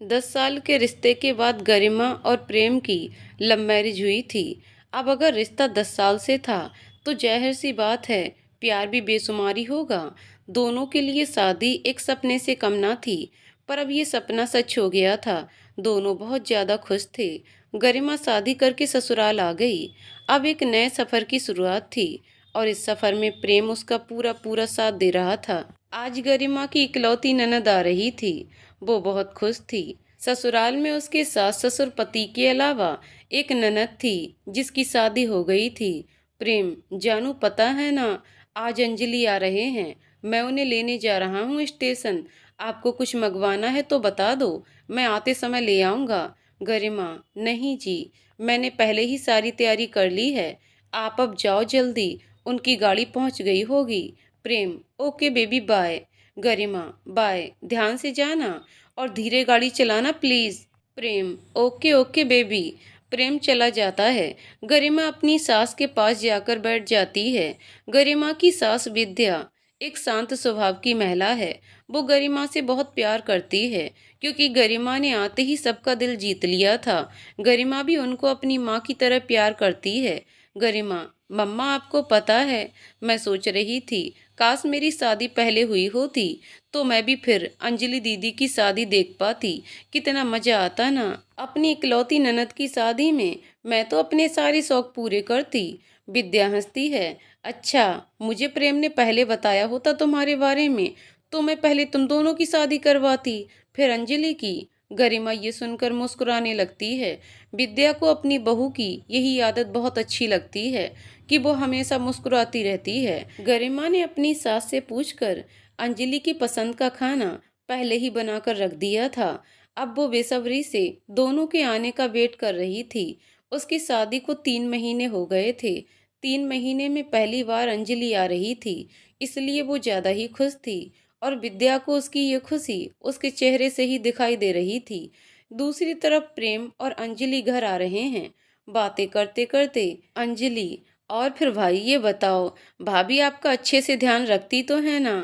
10 साल के रिश्ते के बाद गरिमा और प्रेम की लव मैरिज हुई थी। अब अगर रिश्ता 10 साल से था तो जाहिर सी बात है प्यार भी बेसुमारी होगा। दोनों के लिए शादी एक सपने से कम ना थी, पर अब ये सपना सच हो गया था। दोनों बहुत ज्यादा खुश थे। गरिमा शादी करके ससुराल आ गई। अब एक नए सफर की शुरुआत थी और इस सफर में प्रेम उसका पूरा पूरा साथ दे रहा था। आज गरिमा की इकलौती ननद आ रही थी। वो बहुत खुश थी। ससुराल में उसके सास ससुर पति के अलावा एक ननद थी जिसकी शादी हो गई थी। प्रेम, जानू पता है ना, आज अंजलि आ रहे हैं। मैं उन्हें लेने जा रहा हूँ स्टेशन। आपको कुछ मंगवाना है तो बता दो, मैं आते समय ले आऊँगा। गरिमा, नहीं जी, मैंने पहले ही सारी तैयारी कर ली है। आप अब जाओ जल्दी, उनकी गाड़ी पहुँच गई होगी। Prem, okay baby, bye. Garima, bye, ध्यान से जाना और धीरे गाड़ी चलाना please. Prem, okay okay baby. Prem चला जाता है। गरिमा अपनी सास के पास जाकर बैठ जाती है। गरिमा की सास विद्या एक शांत स्वभाव की महिला है। वो गरिमा से बहुत प्यार करती है क्योंकि गरिमा ने आते ही सबका दिल जीत लिया था। गरिमा भी उनको अपनी माँ की तरह प्यार करती है। गरिमा, मम्मा आपको पता है, मैं सोच रही थी काश मेरी शादी पहले हुई होती तो मैं भी फिर अंजलि दीदी की शादी देख पाती। कितना मजा आता ना। अपनी इकलौती ननद की शादी में मैं तो अपने सारे शौक पूरे करती। विद्या हंसती है। अच्छा, मुझे प्रेम ने पहले बताया होता तुम्हारे बारे में तो मैं पहले तुम दोनों की शादी करवाती, फिर अंजलि की। गरिमा ये सुनकर मुस्कुराने लगती है। विद्या को अपनी बहू की यही आदत बहुत अच्छी लगती है कि वो हमेशा मुस्कुराती रहती है। गरिमा ने अपनी सास से पूछकर अंजलि की पसंद का खाना पहले ही बनाकर रख दिया था। अब वो बेसब्री से दोनों के आने का वेट कर रही थी। उसकी शादी को 3 महीने हो गए थे। 3 महीने में पहली बार अंजलि आ रही थी, इसलिए वो ज्यादा ही खुश थी और विद्या को उसकी ये खुशी उसके चेहरे से ही दिखाई दे रही थी। दूसरी तरफ प्रेम और अंजलि घर आ रहे हैं। बातें करते करते अंजलि, और फिर भाई ये बताओ, भाभी आपका अच्छे से ध्यान रखती तो है ना?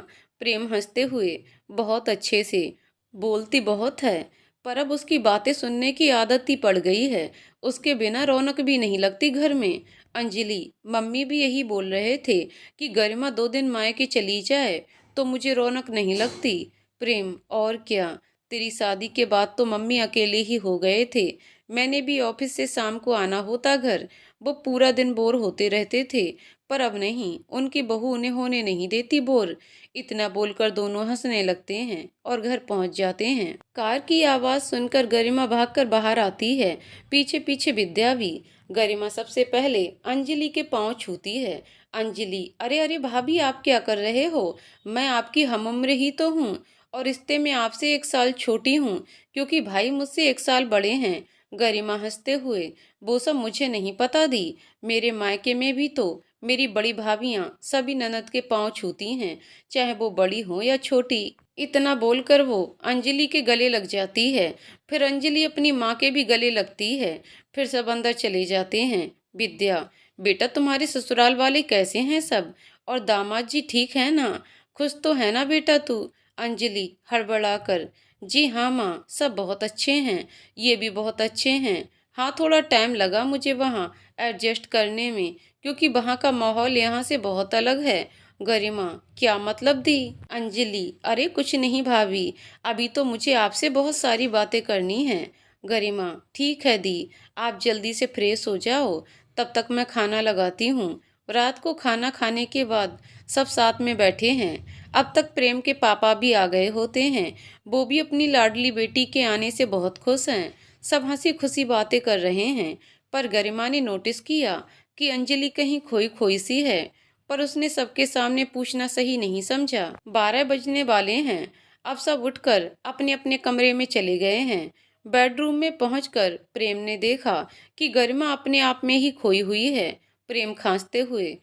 प्रेम हंसते हुए, बहुत अच्छे से। बोलती बहुत है, पर अब उसकी बातें सुनने की आदत ही पड़ गई है। उसके बिना रौनक भी नहीं लगती घर में। अंजलि, मम्मी भी यही बोल रहे थे कि गरिमा 2 दिन मायके चली जाए तो मुझे रौनक नहीं लगती। प्रेम, और क्या, तेरी शादी के बाद तो मम्मी अकेले ही हो गए थे। मैंने भी ऑफिस से शाम को आना होता घर, वो पूरा दिन बोर होते रहते थे। पर अब नहीं, उनकी बहू उन्हें होने नहीं देती बोर। इतना बोलकर दोनों हंसने लगते हैं और घर पहुंच जाते हैं। कार की आवाज सुनकर गरिमा भागकर बाहर आती है। पीछे पीछे विद्या भी। गरिमा सबसे पहले अंजलि के पांव छूती है। अंजलि, अरे अरे भाभी, आप क्या कर रहे हो? मैं आपकी हमउम्र ही तो हूँ और रिश्ते में आपसे 1 साल छोटी हूँ क्योंकि भाई मुझसे 1 साल बड़े हैं। गरिमा हंसते हुए, वो सब मुझे नहीं पता दी। मेरे मायके में भी तो मेरी बड़ी भाभियां सभी ननद के पांव छूती हैं, चाहे वो बड़ी हो या छोटी। इतना बोलकर वो अंजलि के गले लग जाती है। फिर अंजलि अपनी माँ के भी गले लगती है। फिर सब अंदर चले जाते हैं। विद्या, बेटा तुम्हारे ससुराल वाले कैसे हैं सब? और दामाद जी ठीक है ना? खुश तो है ना बेटा तू? अंजलि हड़बड़ाकर, जी हाँ माँ, सब बहुत अच्छे हैं। ये भी बहुत अच्छे हैं। हाँ, थोड़ा टाइम लगा मुझे वहाँ एडजस्ट करने में क्योंकि वहाँ का माहौल यहाँ से बहुत अलग है। गरिमा, क्या मतलब दी? अंजलि, अरे कुछ नहीं भाभी, अभी तो मुझे आपसे बहुत सारी बातें करनी हैं। गरिमा, ठीक है दी, आप जल्दी से फ्रेश हो जाओ, तब तक मैं खाना लगाती हूँ। रात को खाना खाने के बाद सब साथ में बैठे हैं। अब तक प्रेम के पापा भी आ गए होते हैं। वो भी अपनी लाडली बेटी के आने से बहुत खुश हैं। सब हंसी खुशी बातें कर रहे हैं। पर गरिमा ने नोटिस किया कि अंजलि कहीं खोई खोई सी है, पर उसने सबके सामने पूछना सही नहीं समझा। 12 बजने वाले हैं। अब सब उठकर अपने अपने कमरे में चले गए हैं। बेडरूम में पहुंचकर प्रेम ने देखा कि गरिमा अपने आप में ही खोई हुई है। प्रेम खांसते हुए,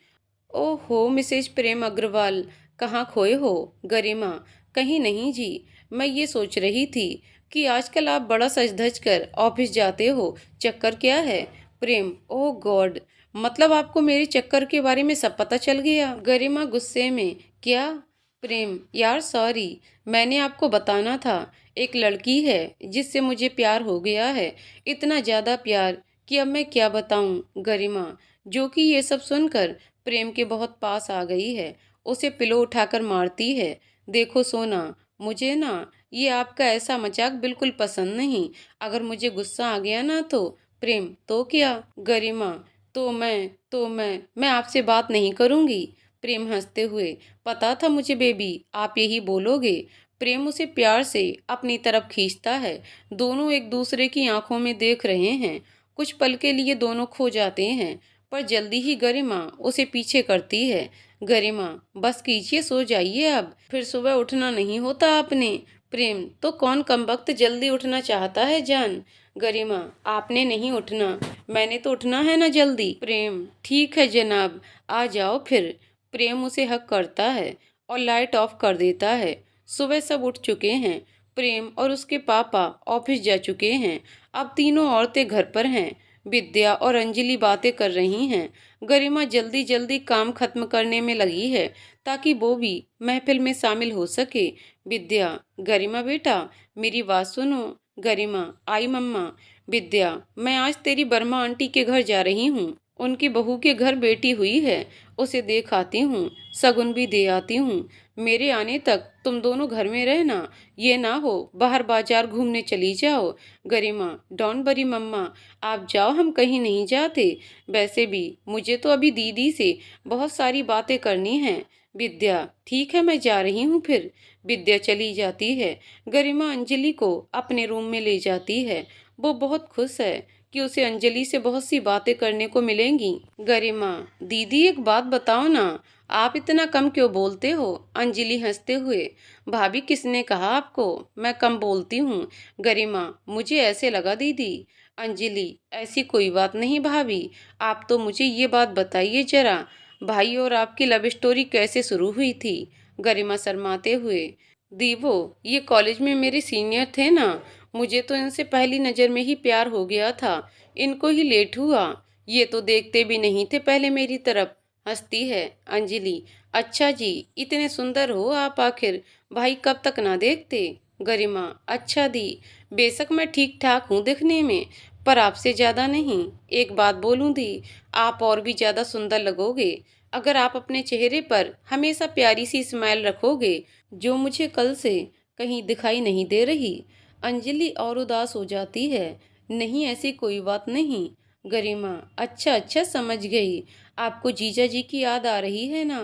ओहो मिसेज प्रेम अग्रवाल, कहाँ खोए हो? गरिमा, कहीं नहीं जी, मैं ये सोच रही थी कि आजकल आप बड़ा सज धज कर ऑफिस जाते हो, चक्कर क्या है? प्रेम, ओह गॉड, मतलब आपको मेरे चक्कर के बारे में सब पता चल गया? गरिमा गुस्से में, क्या? प्रेम, यार सॉरी, मैंने आपको बताना था, एक लड़की है जिससे मुझे प्यार हो गया है, इतना ज़्यादा प्यार कि अब मैं क्या बताऊं। गरिमा, जो कि ये सब सुनकर प्रेम के बहुत पास आ गई है, उसे पिलो उठाकर मारती है। देखो सोना, मुझे ना ये आपका ऐसा मजाक बिल्कुल पसंद नहीं। अगर मुझे गुस्सा आ गया ना तो प्रेम तो क्या। गरिमा, तो मैं आपसे बात नहीं करूंगी। प्रेम हंसते हुए, पता था मुझे बेबी आप यही बोलोगे। प्रेम उसे प्यार से अपनी तरफ खींचता है। दोनों एक दूसरे की आंखों में देख रहे हैं। कुछ पल के लिए दोनों खो जाते हैं, पर जल्दी ही गरिमा उसे पीछे करती है। गरिमा, बस कीजिए, सो जाइए, अब फिर सुबह उठना नहीं होता आपने। प्रेम, तो कौन कमबख्त जल्दी उठना चाहता है जान। गरिमा, आपने नहीं उठना, मैंने तो उठना है ना जल्दी। प्रेम, ठीक है जनाब, आ जाओ फिर। प्रेम उसे हक करता है और लाइट ऑफ कर देता है। सुबह सब उठ चुके हैं। प्रेम और उसके पापा ऑफिस जा चुके हैं। अब तीनों औरतें घर पर हैं। विद्या और अंजलि बातें कर रही हैं। गरिमा जल्दी जल्दी काम खत्म करने में लगी है ताकि वो भी महफिल में शामिल हो सके। विद्या, गरिमा बेटा, मेरी बात सुनो। गरिमा, आई मम्मा। विद्या, मैं आज तेरी बर्मा आंटी के घर जा रही हूँ। उनकी बहू के घर बेटी हुई है, उसे देख आती हूँ, शगुन भी दे आती हूँ। मेरे आने तक तुम दोनों घर में रहना, ये ना हो बाहर बाजार घूमने चली जाओ। गरिमा, डोंट वरी मम्मा, आप जाओ, हम कहीं नहीं जाते। वैसे भी मुझे तो अभी दीदी से बहुत सारी बातें करनी हैं। विद्या, ठीक है, मैं जा रही हूँ फिर। विद्या चली जाती है। गरिमा अंजलि को अपने रूम में ले जाती है। वो बहुत खुश है कि उसे अंजलि से बहुत सी बातें करने को मिलेंगी। गरिमा, दीदी एक बात बताओ ना, आप इतना कम क्यों बोलते हो। अंजलि हंसते हुए, भाभी किसने कहा आपको मैं कम बोलती हूँ। गरिमा, मुझे ऐसे लगा दीदी। अंजलि, ऐसी कोई बात नहीं भाभी, आप तो मुझे ये बात बताइए जरा, भाई और आपकी लव स्टोरी कैसे शुरू हुई थी। गरिमा शर्माते हुए, दीवो, ये कॉलेज में मेरे सीनियर थे ना, मुझे तो इनसे पहली नज़र में ही प्यार हो गया था। इनको ही लेट हुआ, ये तो देखते भी नहीं थे पहले मेरी तरफ। हंसती है अंजलि, अच्छा जी, इतने सुंदर हो आप आखिर, भाई कब तक ना देखते। गरिमा, अच्छा दी, बेशक मैं ठीक ठाक हूँ दिखने में, पर आपसे ज्यादा नहीं। एक बात बोलूं दी, आप और भी ज्यादा सुंदर लगोगे अगर आप अपने चेहरे पर हमेशा प्यारी सी स्माइल रखोगे, जो मुझे कल से कहीं दिखाई नहीं दे रही। अंजलि और उदास हो जाती है, नहीं ऐसी कोई बात नहीं। गरिमा, अच्छा अच्छा, समझ गई, आपको जीजा जी की याद आ रही है ना।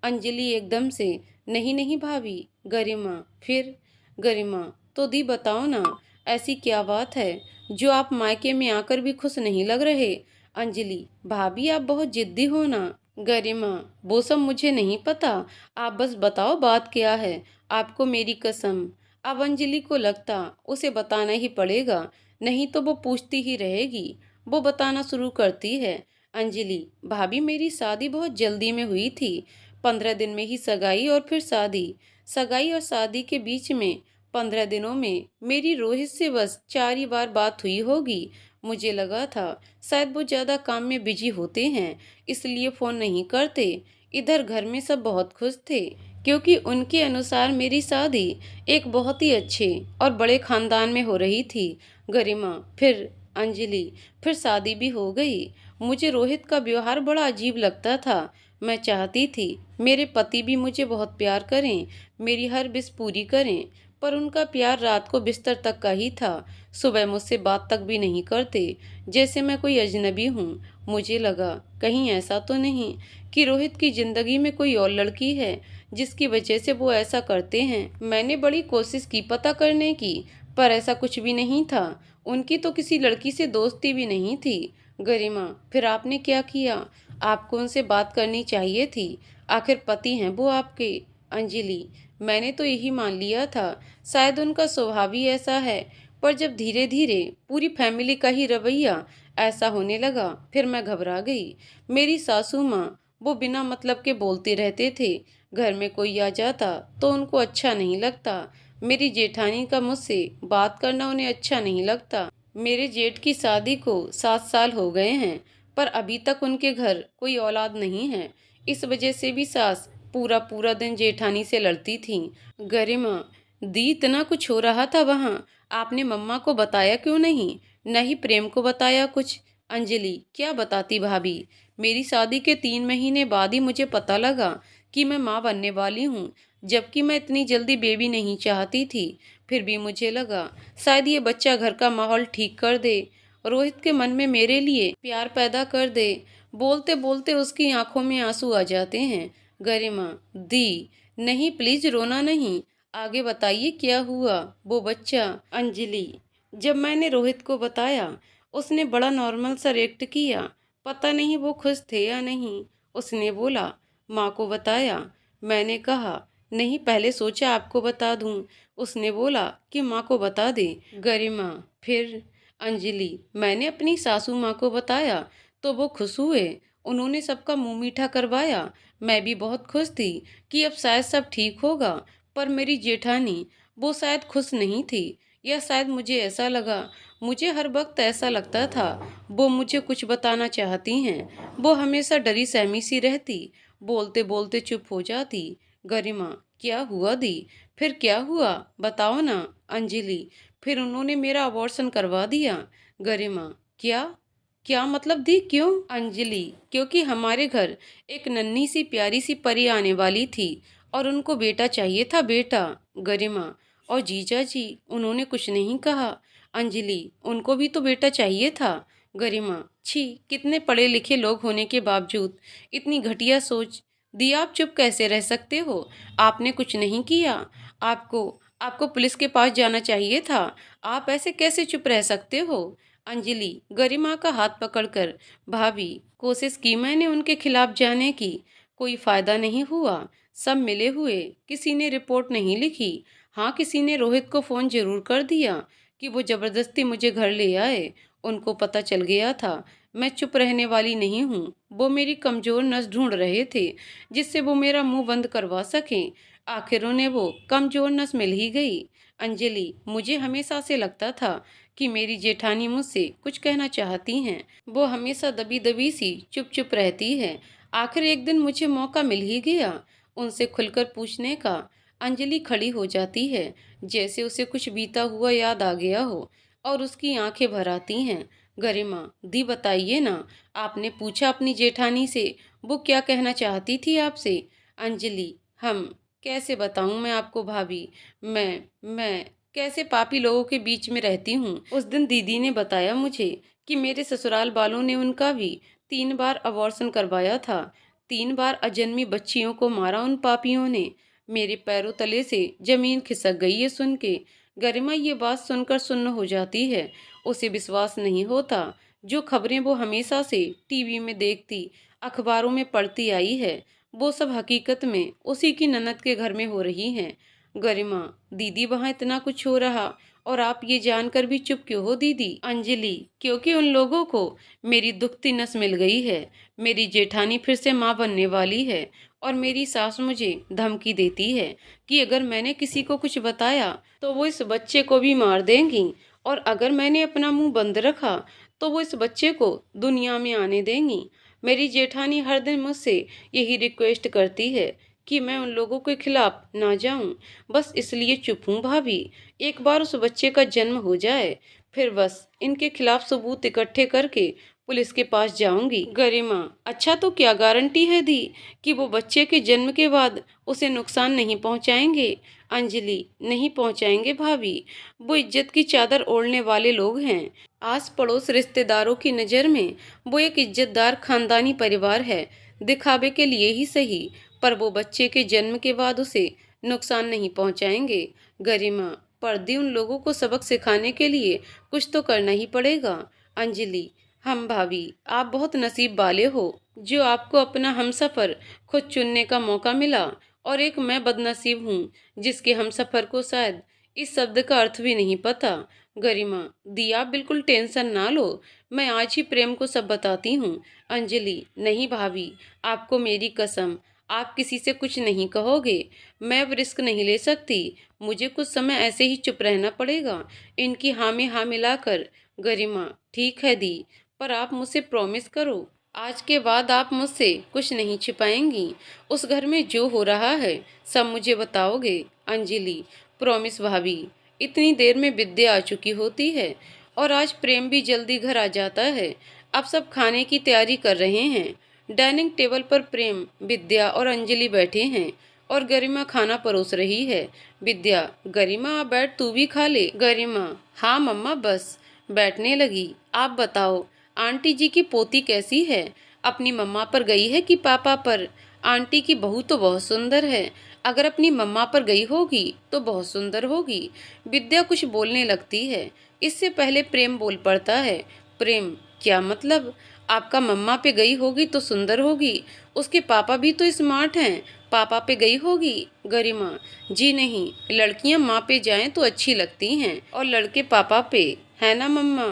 अंजलि एकदम से, नहीं नहीं भाभी। गरिमा, फिर। गरिमा, तो दी बताओ ना, ऐसी क्या बात है जो आप मायके में आकर भी खुश नहीं लग रहे। अंजलि, भाभी आप बहुत जिद्दी हो ना। गरिमा, वो सब मुझे नहीं पता, आप बस बताओ बात क्या है। आपको मेरी कसम। अब अंजलि को लगता उसे बताना ही पड़ेगा, नहीं तो वो पूछती ही रहेगी। वो बताना शुरू करती है। अंजलि, भाभी मेरी शादी बहुत जल्दी में हुई थी, 15 दिन में ही सगाई और फिर शादी। सगाई और शादी के बीच में 15 दिनों में मेरी रोहित से बस 4 ही बार बात हुई होगी। मुझे लगा था शायद वो ज़्यादा काम में बिजी होते हैं, इसलिए फ़ोन नहीं करते। इधर घर में सब बहुत खुश थे क्योंकि उनके अनुसार मेरी शादी एक बहुत ही अच्छे और बड़े खानदान में हो रही थी। गरिमा, फिर। अंजलि, फिर शादी भी हो गई। मुझे रोहित का व्यवहार बड़ा अजीब लगता था। मैं चाहती थी मेरे पति भी मुझे बहुत प्यार करें, मेरी हर विश पूरी करें, पर उनका प्यार रात को बिस्तर तक का ही था। सुबह मुझसे बात तक भी नहीं करते, जैसे मैं कोई अजनबी हूँ। मुझे लगा कहीं ऐसा तो नहीं कि रोहित की जिंदगी में कोई और लड़की है जिसकी वजह से वो ऐसा करते हैं। मैंने बड़ी कोशिश की पता करने की, पर ऐसा कुछ भी नहीं था। उनकी तो किसी लड़की से दोस्ती भी नहीं थी। गरिमा, फिर आपने क्या किया। आपको उनसे बात करनी चाहिए थी, आखिर पति हैं वो आपके। अंजलि, मैंने तो यही मान लिया था, शायद उनका स्वभाव ही ऐसा है, पर जब धीरे धीरे पूरी फैमिली का ही रवैया ऐसा होने लगा, फिर मैं घबरा गई। मेरी सासू माँ, वो बिना मतलब के बोलते रहते थे। घर में कोई आ जाता तो उनको अच्छा नहीं लगता। मेरी जेठानी का मुझसे बात करना उन्हें अच्छा नहीं लगता। मेरे जेठ की शादी को 7 साल हो गए हैं, पर अभी तक उनके घर कोई औलाद नहीं है। इस वजह से भी सास पूरा पूरा दिन जेठानी से लड़ती थी। गरिमा, दी इतना कुछ हो रहा था वहाँ, आपने मम्मा को बताया क्यों नहीं? न ही प्रेम को बताया कुछ? अंजलि, क्या बताती भाभी? मेरी शादी के 3 महीने बाद ही मुझे पता लगा कि मैं माँ बनने वाली हूँ, जबकि मैं इतनी जल्दी बेबी नहीं चाहती थी। फिर भी मुझे लगा शायद ये बच्चा घर का माहौल ठीक कर दे, रोहित के मन में मेरे लिए प्यार पैदा कर दे। बोलते बोलते उसकी आंखों में आंसू आ जाते हैं। गरिमा, दी, नहीं प्लीज रोना नहीं, आगे बताइए क्या हुआ? वो बच्चा। अंजलि, जब मैंने रोहित को बताया, उसने बड़ा नॉर्मल सा रिएक्ट किया। पता नहीं वो खुश थे या नहीं। उसने बोला माँ को बताया। मैंने कहा नहीं, पहले सोचा आपको बता दूं। उसने बोला कि माँ को बता दे। गरिमा, फिर? अंजलि, मैंने अपनी सासू माँ को बताया तो वो खुश हुए, उन्होंने सबका मुंह मीठा करवाया। मैं भी बहुत खुश थी कि अब शायद सब ठीक होगा। पर मेरी जेठानी, वो शायद खुश नहीं थी, या शायद मुझे ऐसा लगा। मुझे हर वक्त ऐसा लगता था वो मुझे कुछ बताना चाहती हैं। वो हमेशा डरी सहमी सी रहती, बोलते बोलते चुप हो जाती। गरिमा, क्या हुआ दी? फिर क्या हुआ, बताओ ना। अंजलि, फिर उन्होंने मेरा अबॉर्शन करवा दिया। गरिमा, क्या? क्या मतलब दी, क्यों? अंजलि, क्योंकि हमारे घर एक नन्ही सी प्यारी सी परी आने वाली थी और उनको बेटा चाहिए था, बेटा। गरिमा, और जीजा जी, उन्होंने कुछ नहीं कहा? अंजलि, उनको भी तो बेटा चाहिए था। गरिमा, छी, कितने पढ़े लिखे लोग होने के बावजूद इतनी घटिया सोच। दी, आप चुप कैसे रह सकते हो? आपने कुछ नहीं किया। आपको आपको पुलिस के पास जाना चाहिए था। आप ऐसे कैसे चुप रह सकते हो? अंजलि, गरिमा का हाथ पकड़कर, भाभी, कोशिश की मैंने उनके खिलाफ जाने की, कोई फायदा नहीं हुआ। सब मिले हुए, किसी ने रिपोर्ट नहीं लिखी। हाँ, किसी ने रोहित को फोन जरूर कर दिया कि वो जबरदस्ती मुझे घर ले आए। उनको पता चल गया था। मैं चुप रहने वाली नहीं हूँ। वो मेरी कमजोर नस ढूंढ रहे थे जिससे वो मेरा मुंह बंद करवा सकें। आखिर उन्हें वो कमजोर नस मिल ही गई। अंजलि, मुझे हमेशा से लगता था कि मेरी जेठानी मुझसे कुछ कहना चाहती हैं। वो हमेशा दबी दबी सी चुप चुप रहती है। आखिर एक दिन मुझे मौका मिल ही गया उनसे खुलकर पूछने का। अंजलि खड़ी हो जाती है, जैसे उसे कुछ बीता हुआ याद आ गया हो, और उसकी आंखें भर आती हैं। गरिमा, दी बताइए ना, आपने पूछा अपनी जेठानी से, वो क्या कहना चाहती थी आपसे? अंजलि, हम कैसे बताऊं मैं आपको भाभी? मैं कैसे पापी लोगों के बीच में रहती हूँ। उस दिन दीदी ने बताया मुझे कि मेरे ससुराल वालों ने उनका भी 3 बार अबॉर्शन करवाया था। 3 बार अजन्मी बच्चियों को मारा उन पापियों ने। मेरे पैरों तले से जमीन खिसक गई है सुन के। गरिमा ये बात सुनकर सुन्न हो जाती है। उसे विश्वास नहीं होता। जो खबरें वो हमेशा से टीवी में देखती, अखबारों में पढ़ती आई है, वो सब हकीकत में उसी की ननद के घर में हो रही हैं। गरिमा, दीदी वहाँ इतना कुछ हो रहा और आप ये जानकर भी चुप क्यों हो दीदी? अंजलि, क्योंकि उन लोगों को मेरी दुखती नस मिल गई है। मेरी जेठानी फिर से माँ बनने वाली है और मेरी सास मुझे धमकी देती है कि अगर मैंने किसी को कुछ बताया तो वो इस बच्चे को भी मार देंगी, और अगर मैंने अपना मुंह बंद रखा तो वो इस बच्चे को दुनिया में आने देंगी। मेरी जेठानी हर दिन मुझसे यही रिक्वेस्ट करती है कि मैं उन लोगों के खिलाफ ना जाऊं। बस इसलिए चुप हूं भाभी। एक बार उस बच्चे का जन्म हो जाए, फिर बस इनके खिलाफ सबूत इकट्ठे करके पुलिस के पास जाऊंगी। गरिमा, अच्छा तो क्या गारंटी है दी कि वो बच्चे के जन्म के बाद उसे नुकसान नहीं पहुंचाएंगे? अंजलि, नहीं पहुंचाएंगे भाभी। वो इज्जत की चादर ओढ़ने वाले लोग हैं। आस पड़ोस रिश्तेदारों की नज़र में वो एक इज्जतदार खानदानी परिवार है, दिखावे के लिए ही सही, पर वो बच्चे के जन्म के बाद उसे नुकसान नहीं पहुंचाएंगे। गरिमा, पर दी, उन लोगों को सबक सिखाने के लिए कुछ तो करना ही पड़ेगा। अंजलि, हम भाभी, आप बहुत नसीब वाले हो जो आपको अपना हमसफर खुद चुनने का मौका मिला, और एक मैं बदनसीब हूँ जिसके हमसफर को शायद इस शब्द का अर्थ भी नहीं पता। गरिमा, दी, आप बिल्कुल टेंशन ना लो, मैं आज ही प्रेम को सब बताती हूँ। अंजलि, नहीं भाभी, आपको मेरी कसम, आप किसी से कुछ नहीं कहोगे। मैं अब रिस्क नहीं ले सकती, मुझे कुछ समय ऐसे ही चुप रहना पड़ेगा, इनकी हाँ में हाँ मिलाकर। गरिमा, ठीक है दी, पर आप मुझसे प्रॉमिस करो, आज के बाद आप मुझसे कुछ नहीं छिपाएंगी। उस घर में जो हो रहा है सब मुझे बताओगे। अंजलि, प्रॉमिस भाभी। इतनी देर में विद्या आ चुकी होती है और आज प्रेम भी जल्दी घर आ जाता है। अब सब खाने की तैयारी कर रहे हैं। डाइनिंग टेबल पर प्रेम, विद्या और अंजलि बैठे हैं और गरिमा खाना परोस रही है। विद्या, गरिमा आप बैठ, तू भी खा ले। गरिमा, हाँ मम्मा, बस बैठने लगी। आप बताओ, आंटी जी की पोती कैसी है? अपनी मम्मा पर गई है कि पापा पर? आंटी की बहू तो बहुत सुंदर है। अगर अपनी मम्मा पर गई होगी तो बहुत सुंदर होगी। विद्या कुछ बोलने लगती है, इससे पहले प्रेम बोल पड़ता है। प्रेम, क्या मतलब? आपका मम्मा पे गई होगी तो सुंदर होगी, उसके पापा भी तो स्मार्ट हैं, पापा पे गई होगी। गरिमा, जी नहीं, लड़कियां माँ पे जाएं तो अच्छी लगती हैं और लड़के पापा पे, है ना मम्मा?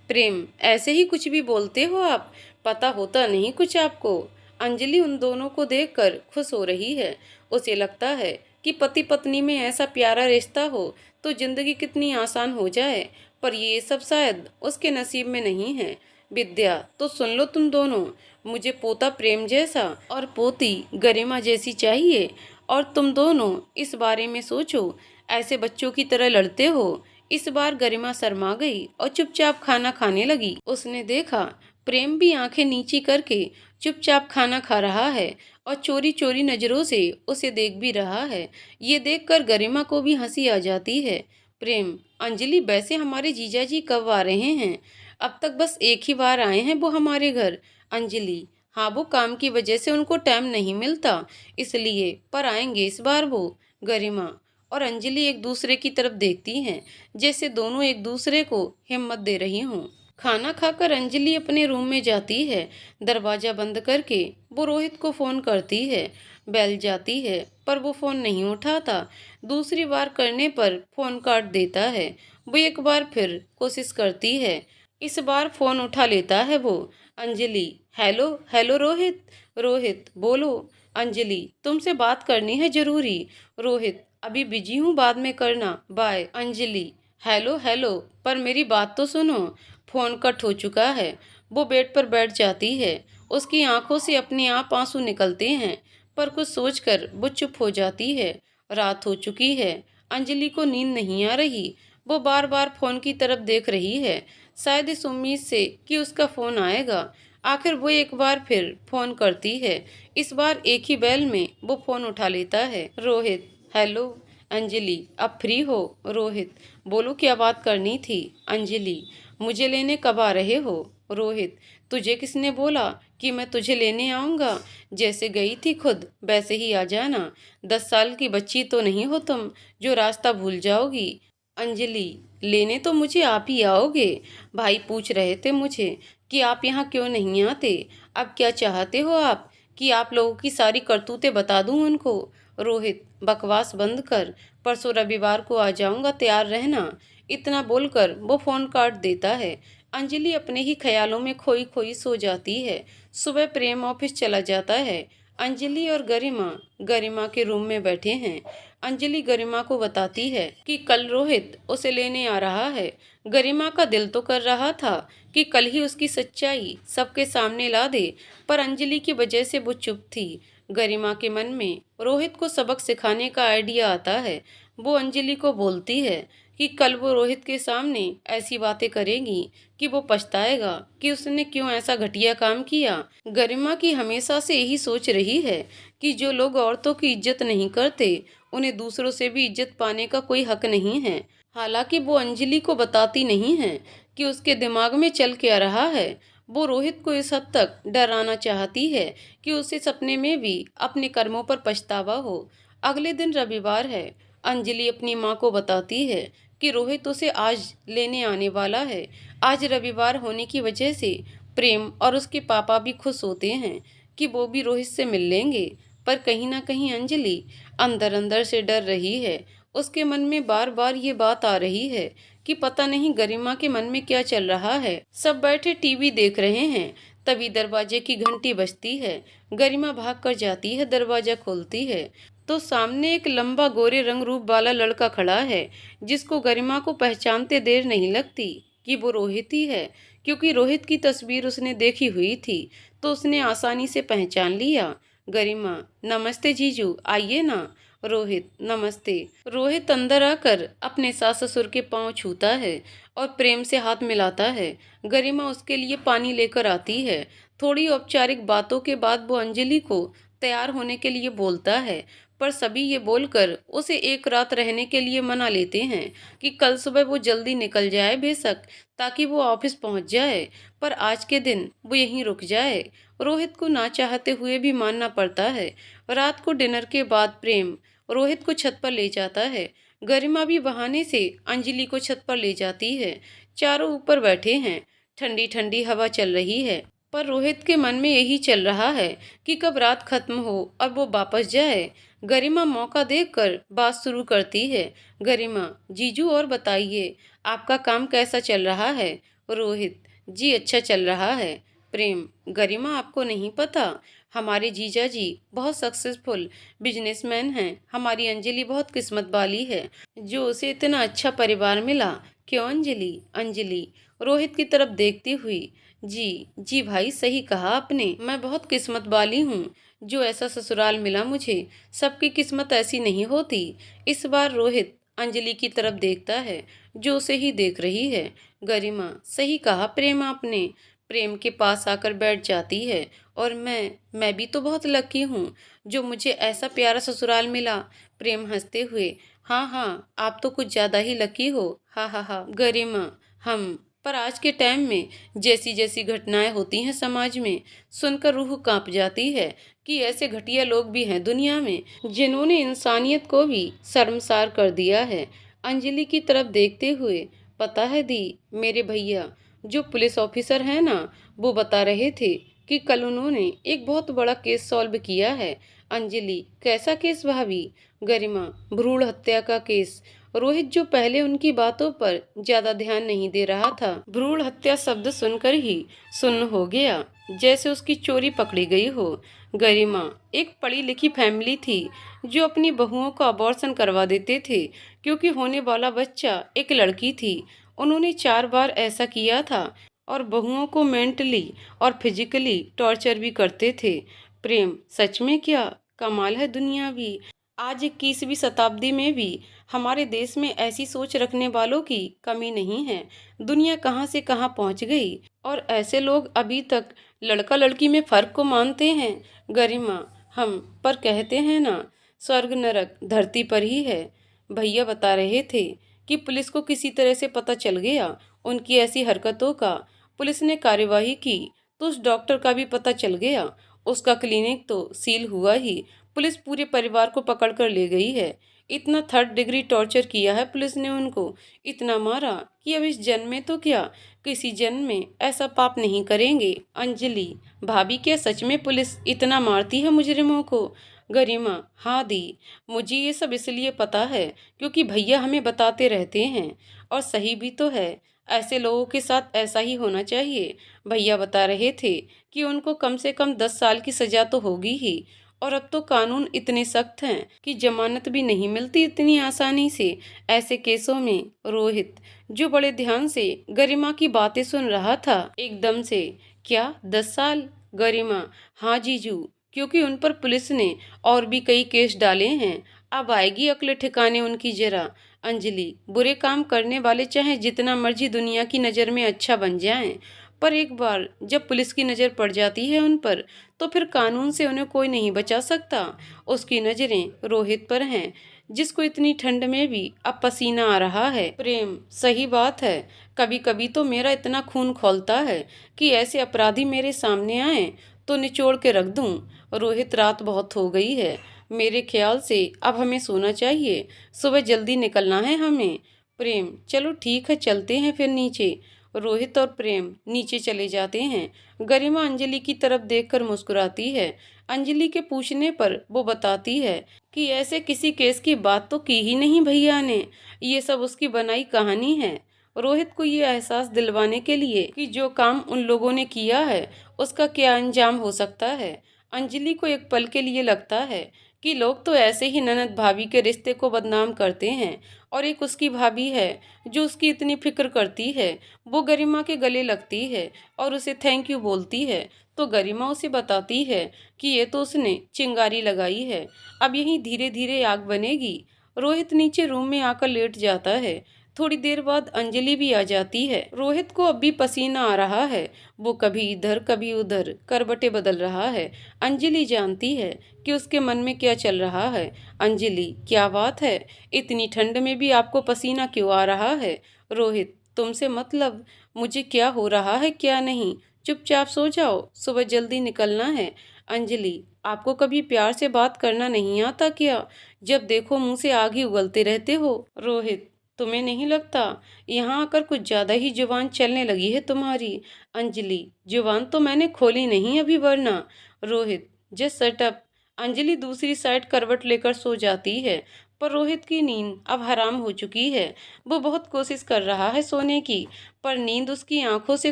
प्रेम, ऐसे ही कुछ भी बोलते हो आप, पता होता नहीं कुछ आपको। अंजलि उन दोनों को देखकर खुश हो रही है। उसे लगता है कि पति पत्नी में ऐसा प्यारा रिश्ता हो तो जिंदगी कितनी आसान हो जाए, पर ये सब शायद उसके नसीब में नहीं है। विद्या, तो सुन लो तुम दोनों, मुझे पोता प्रेम जैसा और पोती गरिमा जैसी चाहिए, और तुम दोनों इस बारे में सोचो। ऐसे बच्चों की तरह लड़ते हो। इस बार गरिमा शर्मा गई और चुपचाप खाना खाने लगी। उसने देखा प्रेम भी आंखें नीची करके चुपचाप खाना खा रहा है और चोरी चोरी नजरों से उसे देख भी रहा है। ये देखकर गरिमा को भी हंसी आ जाती है। प्रेम, अंजलि, वैसे हमारे जीजा जी कब आ रहे हैं? अब तक बस एक ही बार आए हैं वो हमारे घर। अंजलि, हाँ, वो काम की वजह से उनको टाइम नहीं मिलता इसलिए, पर आएंगे इस बार वो। गरिमा और अंजलि एक दूसरे की तरफ देखती हैं, जैसे दोनों एक दूसरे को हिम्मत दे रही हों। खाना खाकर अंजलि अपने रूम में जाती है। दरवाजा बंद करके वो रोहित को फोन करती है। बेल जाती है पर वो फोन नहीं उठाता। दूसरी बार करने पर फोन काट देता है। वो एक बार फिर कोशिश करती है। इस बार फोन उठा लेता है वो। Anjali, hello hello Rohit. रोहित, बोलो। अंजलि, तुमसे बात करनी है जरूरी। रोहित, अभी बिजी हूँ, बाद में करना, बाय। अंजलि, हेलो हेलो, पर मेरी बात तो सुनो। फोन कट हो चुका है। वो बेड पर बैठ जाती है। उसकी आंखों से अपने आप आंसू निकलते हैं, पर कुछ सोचकर वो चुप हो जाती है। रात हो चुकी है। अंजलि को नींद नहीं आ रही। वो बार बार फोन की तरफ देख रही है, शायद इस उम्मीद से कि उसका फोन आएगा। आखिर वो एक बार फिर फोन करती है। इस बार एक ही बैल में वो फोन उठा लेता है। रोहित, हेलो। अंजलि, अब फ्री हो? रोहित, बोलो, क्या बात करनी थी? अंजलि, मुझे लेने कब आ रहे हो? रोहित, तुझे किसने बोला कि मैं तुझे लेने आऊँगा? जैसे गई थी खुद वैसे ही आ जाना। 10 साल की बच्ची तो नहीं हो तुम जो रास्ता भूल जाओगी। अंजलि, लेने तो मुझे आप ही आओगे। भाई पूछ रहे थे मुझे कि आप यहाँ क्यों नहीं आते। अब क्या चाहते हो आप कि आप लोगों की सारी करतूतें बता दूं उनको? रोहित, बकवास बंद कर, परसों रविवार को आ जाऊंगा, तैयार रहना। इतना बोलकर वो फोन काट देता है। अंजलि अपने ही ख्यालों में खोई खोई सो जाती है। सुबह प्रेम ऑफिस चला जाता है। अंजलि और गरिमा गरिमा के रूम में बैठे हैं। अंजलि गरिमा को बताती है कि कल रोहित उसे लेने आ रहा है। गरिमा का दिल तो कर रहा था कि कल ही उसकी सच्चाई सबके सामने ला दे, पर अंजलि की वजह से वो चुप थी। गरिमा के मन में रोहित को सबक सिखाने का आइडिया आता है। वो अंजलि को बोलती है कि कल वो रोहित के सामने ऐसी बातें करेगी कि वो पछताएगा कि उसने क्यों ऐसा घटिया काम किया। गरिमा की हमेशा से यही सोच रही है कि जो लोग औरतों की इज्जत नहीं करते उन्हें दूसरों से भी इज्जत पाने का कोई हक नहीं है। हालांकि वो अंजलि को बताती नहीं है कि उसके दिमाग में चल क्या रहा है। वो रोहित को इस हद तक डराना चाहती है कि उसे सपने में भी अपने कर्मों पर पछतावा हो। अगले दिन रविवार है। अंजलि अपनी माँ को बताती है कि रोहित उसे आज लेने आने वाला है। आज रविवार होने की वजह से प्रेम और उसके पापा भी खुश होते हैं कि वो भी रोहित से मिल लेंगे, पर कहीं ना कहीं अंजलि अंदर अंदर से डर रही है। उसके मन में बार बार ये बात आ रही है कि पता नहीं गरिमा के मन में क्या चल रहा है। सब बैठे टीवी देख रहे हैं, तभी दरवाजे की घंटी बजती है। गरिमा भाग कर जाती है, दरवाजा खोलती है तो सामने एक लंबा गोरे रंग रूप वाला लड़का खड़ा है, जिसको गरिमा को पहचानते देर नहीं लगती कि वो रोहित ही है, क्योंकि रोहित की तस्वीर उसने देखी हुई थी तो उसने आसानी से पहचान लिया। गरिमा, नमस्ते जीजू, आइए ना। रोहित नमस्ते। रोहित अंदर आकर अपने सास ससुर के पांव छूता है और प्रेम से हाथ मिलाता है। गरिमा उसके लिए पानी लेकर आती है। थोड़ी औपचारिक बातों के बाद वो अंजलि को तैयार होने के लिए बोलता है, पर सभी ये बोलकर उसे एक रात रहने के लिए मना लेते हैं कि कल सुबह वो जल्दी निकल जाए बेशक, ताकि वो ऑफिस पहुंच जाए, पर आज के दिन वो यहीं रुक जाए। रोहित को ना चाहते हुए भी मानना पड़ता है। रात को डिनर के बाद प्रेम रोहित को छत पर ले जाता है। गरिमा भी बहाने से अंजलि को छत पर ले जाती है। चारों ऊपर बैठे हैं। ठंडी ठंडी हवा चल रही है, पर रोहित के मन में यही चल रहा है कि कब रात खत्म हो और वो वापस जाए। गरिमा मौका देखकर बात शुरू करती है। गरिमा, जीजू और बताइए, आपका काम कैसा चल रहा है? रोहित, जी अच्छा चल रहा है। प्रेम, गरिमा आपको नहीं पता, हमारे जीजा जी बहुत सक्सेसफुल बिजनेसमैन हैं। हमारी अंजलि बहुत किस्मत वाली है जो उसे इतना अच्छा परिवार मिला। क्यों अंजलि? अंजलि रोहित की तरफ देखती हुई, जी भाई सही कहा आपने, मैं बहुत किस्मत वाली हूँ जो ऐसा ससुराल मिला मुझे। सबकी किस्मत ऐसी नहीं होती। इस बार रोहित अंजलि की तरफ देखता है जो उसे ही देख रही है। गरिमा, सही कहा प्रेम आपने। प्रेम के पास आकर बैठ जाती है। और मैं भी तो बहुत लकी हूँ जो मुझे ऐसा प्यारा ससुराल मिला। प्रेम हंसते हुए, हाँ हाँ आप तो कुछ ज्यादा ही लकी हो, हा हा हा। गरिमा, हम पर आज के टाइम में जैसी जैसी घटनाएं होती हैं समाज में, सुनकर रूह कांप जाती है कि ऐसे घटिया लोग भी हैं दुनिया में जिन्होंने इंसानियत को भी शर्मसार कर दिया है। अंजलि की तरफ देखते हुए, पता है दी, मेरे भैया जो पुलिस ऑफिसर हैं ना, वो बता रहे थे कि कल उन्होंने एक बहुत बड़ा केस सॉल्व किया है। अंजलि, कैसा केस भाभी? गरिमा, भ्रूण हत्या का केस। रोहित जो पहले उनकी बातों पर ज्यादा ध्यान नहीं दे रहा था, भ्रूण हत्या शब्द सुनकर ही सुन्न हो गया, जैसे उसकी चोरी पकड़ी गई हो। गरिमा, एक पढ़ी लिखी फैमिली थी जो अपनी बहुओं का अबॉर्शन करवा देते थे क्योंकि होने वाला बच्चा एक लड़की थी। उन्होंने 4 बार ऐसा किया था और बहुओं को मेंटली और फिजिकली टॉर्चर भी करते थे। प्रेम, सच में क्या कमाल है दुनिया भी। आज 21वीं शताब्दी में भी हमारे देश में ऐसी सोच रखने वालों की कमी नहीं है। दुनिया कहाँ से कहाँ पहुँच गई और ऐसे लोग अभी तक लड़का लड़की में फर्क को मानते हैं। गरिमा, हम पर कहते हैं ना, स्वर्ग नरक धरती पर ही है। भैया बता रहे थे कि पुलिस को किसी तरह से पता चल गया उनकी ऐसी हरकतों का। पुलिस ने कार्यवाही की तो उस डॉक्टर का भी पता चल गया। उसका क्लिनिक तो सील हुआ ही। पुलिस पूरे परिवार को पकड़ कर ले गई है। इतना 3rd डिग्री टॉर्चर किया है पुलिस ने उनको, इतना मारा कि अब इस जन्म में तो क्या, किसी जन्म में ऐसा पाप नहीं करेंगे। अंजलि, भाभी क्या सच में पुलिस इतना मारती है मुजरिमों को? गरिमा, हाँ दी, मुझे ये सब इसलिए पता है क्योंकि भैया हमें बताते रहते हैं, और सही भी तो है। ऐसे लोगों के साथ ऐसा ही होना चाहिए। भैया बता रहे थे कि उनको कम से कम 10 साल की सजा तो होगी ही, और अब तो कानून इतने सख्त हैं कि जमानत भी नहीं मिलती इतनी आसानी से ऐसे केसों में। रोहित, जो बड़े ध्यान से गरिमा की बातें सुन रहा था, एकदम से, क्या 10 साल? गरिमा, हाँ जीजू, क्योंकि उन पर पुलिस ने और भी कई केस डाले हैं। अब आएगी अक्ल ठिकाने उनकी जरा। अंजलि, बुरे काम करने वाले चाहे जितना मर्जी दुनिया की नज़र में अच्छा बन जाएं, पर एक बार जब पुलिस की नज़र पड़ जाती है उन पर, तो फिर कानून से उन्हें कोई नहीं बचा सकता। उसकी नज़रें रोहित पर हैं, जिसको इतनी ठंड में भी अब पसीना आ रहा है। प्रेम, सही बात है। कभी कभी तो मेरा इतना खून खौलता है कि ऐसे अपराधी मेरे सामने आए तो निचोड़ के रख दूं। रोहित, रात बहुत हो गई है, मेरे ख्याल से अब हमें सोना चाहिए, सुबह जल्दी निकलना है हमें। प्रेम, चलो ठीक है, चलते हैं फिर नीचे। रोहित और प्रेम नीचे चले जाते हैं। गरिमा अंजलि की तरफ देखकर मुस्कुराती है। अंजलि के पूछने पर वो बताती है कि ऐसे किसी केस की बात तो की ही नहीं भैया ने, ये सब उसकी बनाई कहानी है। रोहित को ये एहसास दिलवाने के लिए कि जो काम उन लोगों ने किया है उसका क्या अंजाम हो सकता है। अंजलि को एक पल के लिए लगता है कि लोग तो ऐसे ही ननद भाभी के रिश्ते को बदनाम करते हैं, और एक उसकी भाभी है जो उसकी इतनी फिक्र करती है। वो गरिमा के गले लगती है और उसे थैंक यू बोलती है तो गरिमा उसे बताती है कि ये तो उसने चिंगारी लगाई है, अब यहीं धीरे धीरे आग बनेगी। रोहित नीचे रूम में आकर लेट जाता है। थोड़ी देर बाद अंजलि भी आ जाती है। रोहित को अब भी पसीना आ रहा है। वो कभी इधर कभी उधर करवटें बदल रहा है। अंजलि जानती है कि उसके मन में क्या चल रहा है। अंजलि, क्या बात है, इतनी ठंड में भी आपको पसीना क्यों आ रहा है? रोहित, तुमसे मतलब, मुझे क्या हो रहा है क्या नहीं, चुपचाप सो जाओ, सुबह जल्दी निकलना है। अंजलि, आपको कभी प्यार से बात करना नहीं आता क्या? जब देखो मुंह से आग ही उगलते रहते हो। रोहित, तुम्हें नहीं लगता यहाँ आकर कुछ ज्यादा ही जुबान चलने लगी है तुम्हारी? अंजलि, जुबान तो मैंने खोली नहीं अभी वरना। Rohit, just shut up. Anjali दूसरी साइड करवट लेकर सो जाती है। पर रोहित की नींद अब हराम हो चुकी है। वो बहुत कोशिश कर रहा है सोने की, पर नींद उसकी आंखों से